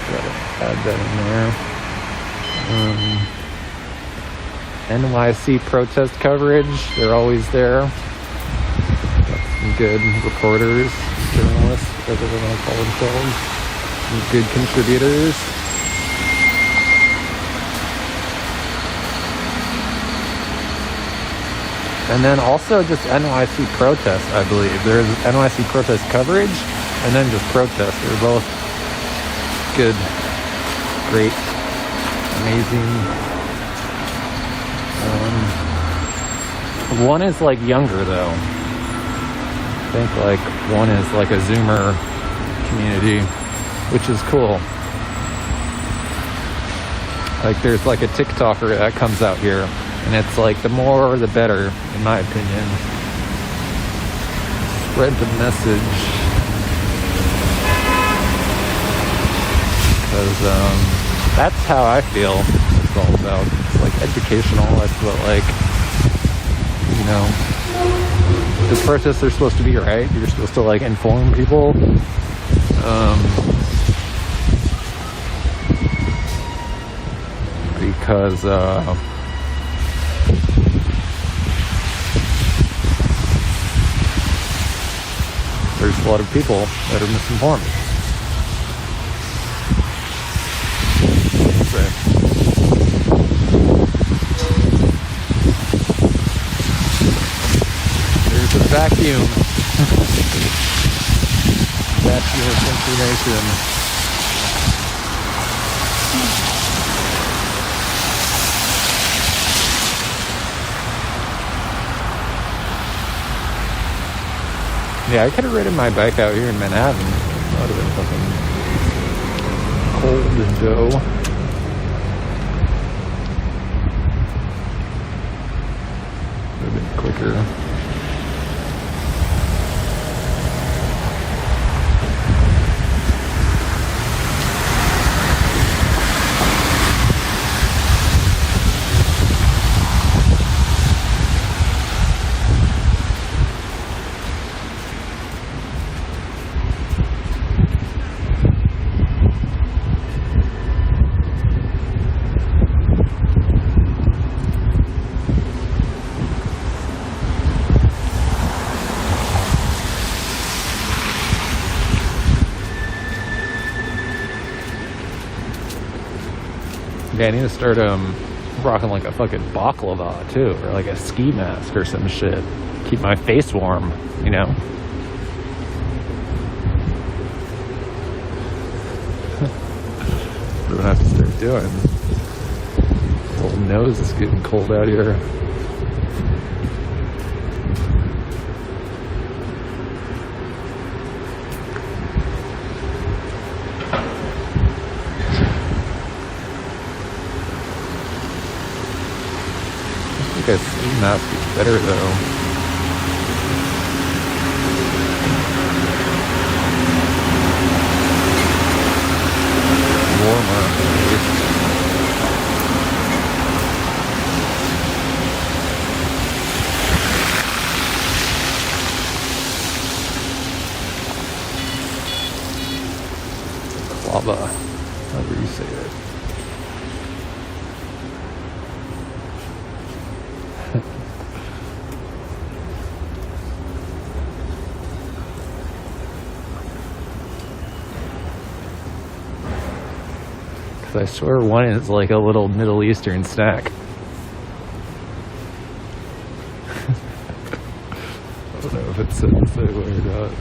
Gotta add that in there. NYC protest coverage, they're always there. Got some good reporters, journalists, whatever they want to call themselves. Some good contributors. And then also just NYC protests, I believe. There's NYC protest coverage and then just protests. They're both good, great, amazing. One is like younger though. I think like one is like a Zoomer community, which is cool. Like there's like a TikToker that comes out here. And it's like the more the better, in my opinion. Spread the message. Because that's how I feel it's all about. It's like educational. That's what like, you know, the protests are supposed to be, right? You're supposed to like inform people. Because there's a lot of people that are misinformed. There's a vacuum. Vacuum of information. Yeah, I could have ridden my bike out here in Manhattan. That would have been fucking cold and dough. Would have been quicker. Yeah, I need to start rocking like a fucking baklava too, or like a ski mask or some shit. Keep my face warm, you know? That's what I have to start doing. nose is getting cold out here. I think I've seen that be better though. Klava, however you say it. Because I swear one is like a little Middle Eastern snack. I don't know if it said the same way or not.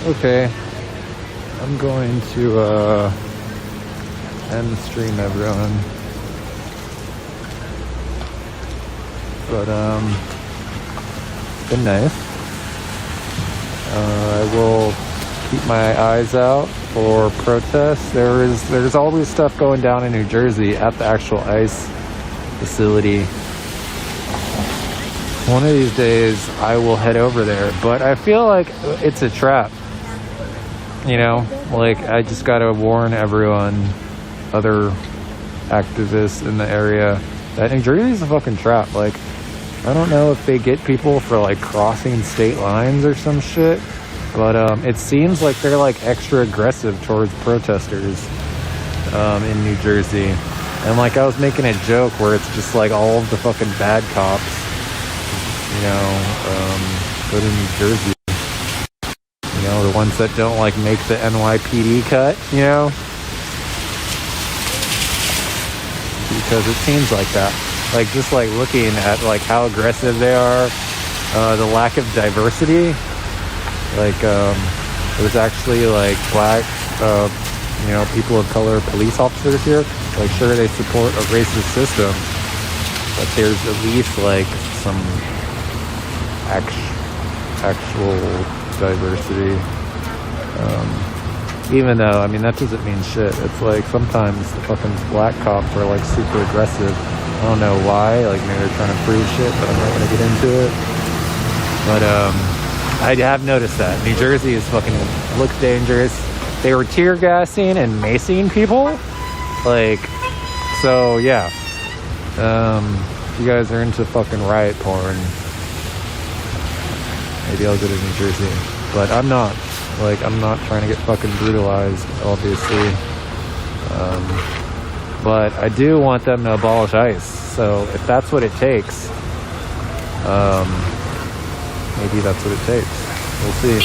Okay, I'm going to end the stream, everyone. But it's been nice. I will keep my eyes out for protests. There's always stuff going down in New Jersey at the actual ICE facility. One of these days I will head over there, but I feel like it's a trap. You know, like I just gotta warn everyone, other activists in the area, that New Jersey's a fucking trap. Like, I don't know if they get people for like crossing state lines or some shit, but it seems like they're like extra aggressive towards protesters in New Jersey. And like I was making a joke where it's just like all of the fucking bad cops, you know, go to New Jersey. You know, the ones that don't like make the NYPD cut, you know? Because it seems like that. Like just like looking at like how aggressive they are, the lack of diversity. Like there's actually like black, you know, people of color police officers here. Like sure they support a racist system, but there's at least like some actual diversity. Even though, I mean, that doesn't mean shit. It's like sometimes the fucking black cops are like super aggressive. I don't know why. Like maybe they're trying to prove shit, but I'm not gonna get into it. But I have noticed that New Jersey is fucking looks dangerous. They were tear gassing and macing people. Like, so yeah. If you guys are into fucking riot porn, maybe I'll go to New Jersey. But I'm not. Like, I'm not trying to get fucking brutalized, obviously. But I do want them to abolish ICE. So if that's what it takes, maybe that's what it takes. We'll see.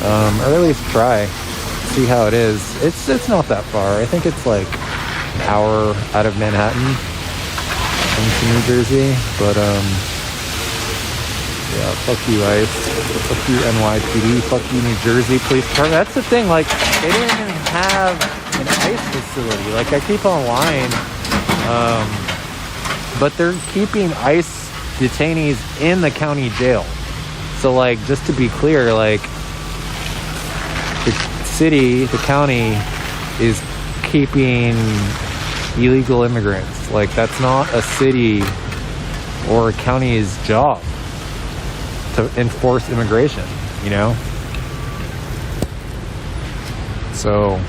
Or at least try. See how it is. It's not that far. I think it's like an hour out of Manhattan into New Jersey. But yeah, fuck you, ICE. Fuck you, NYPD. Fuck you, New Jersey Police Department. That's the thing, like, they didn't even have an ICE facility. Like, I keep on lying. But they're keeping ICE detainees in the county jail. So, like, just to be clear, like, the city, the county, is keeping illegal immigrants. Like, that's not a city or a county's job to enforce immigration, you know? So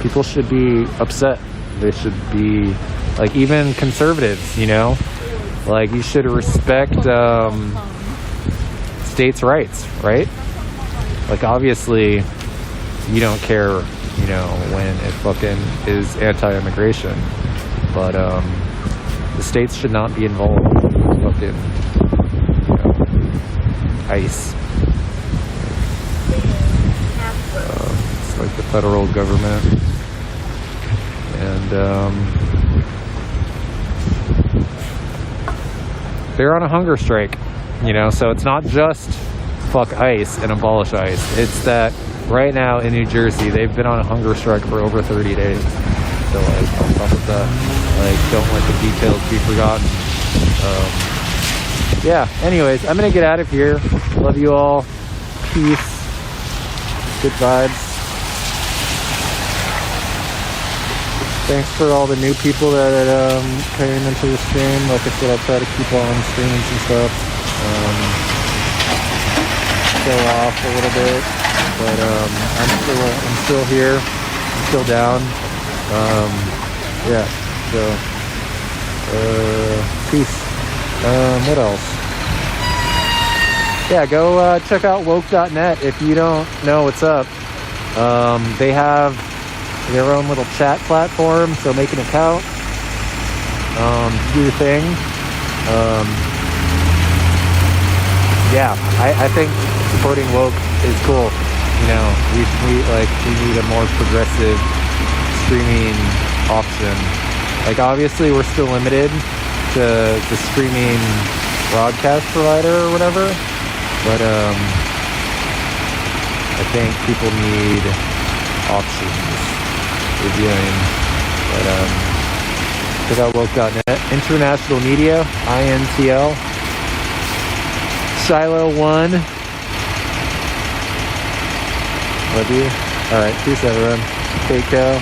people should be upset. They should be, like, even conservatives, you know? Like, you should respect states' rights, right? Like, obviously you don't care, you know, when it fucking is anti-immigration, but The states should not be involved. Fucking, ICE. It's like the federal government. And they're on a hunger strike, so it's not just fuck ICE and abolish ICE. It's that right now in New Jersey, they've been on a hunger strike for over 30 days. So like, on top of that, like, don't let the details be forgotten. Yeah, anyways, I'm gonna get out of here. Love you all. Peace. Good vibes. Thanks for all the new people that came into the stream. Like I said, I'll try to keep on streams and stuff. Show off a little bit, but I'm still here. I'm still down. Yeah. So peace. What else? Yeah, go check out woke.net if you don't know what's up. They have their own little chat platform, so make an account, do your thing. Yeah, I think supporting woke is cool. We need a more progressive streaming option. Like, obviously we're still limited to the streaming broadcast provider or whatever, but I think people need options. Reviewing, but check out woke.net. International Media, INTL. Shiloh 1. Love you. Alright, peace everyone. Take care.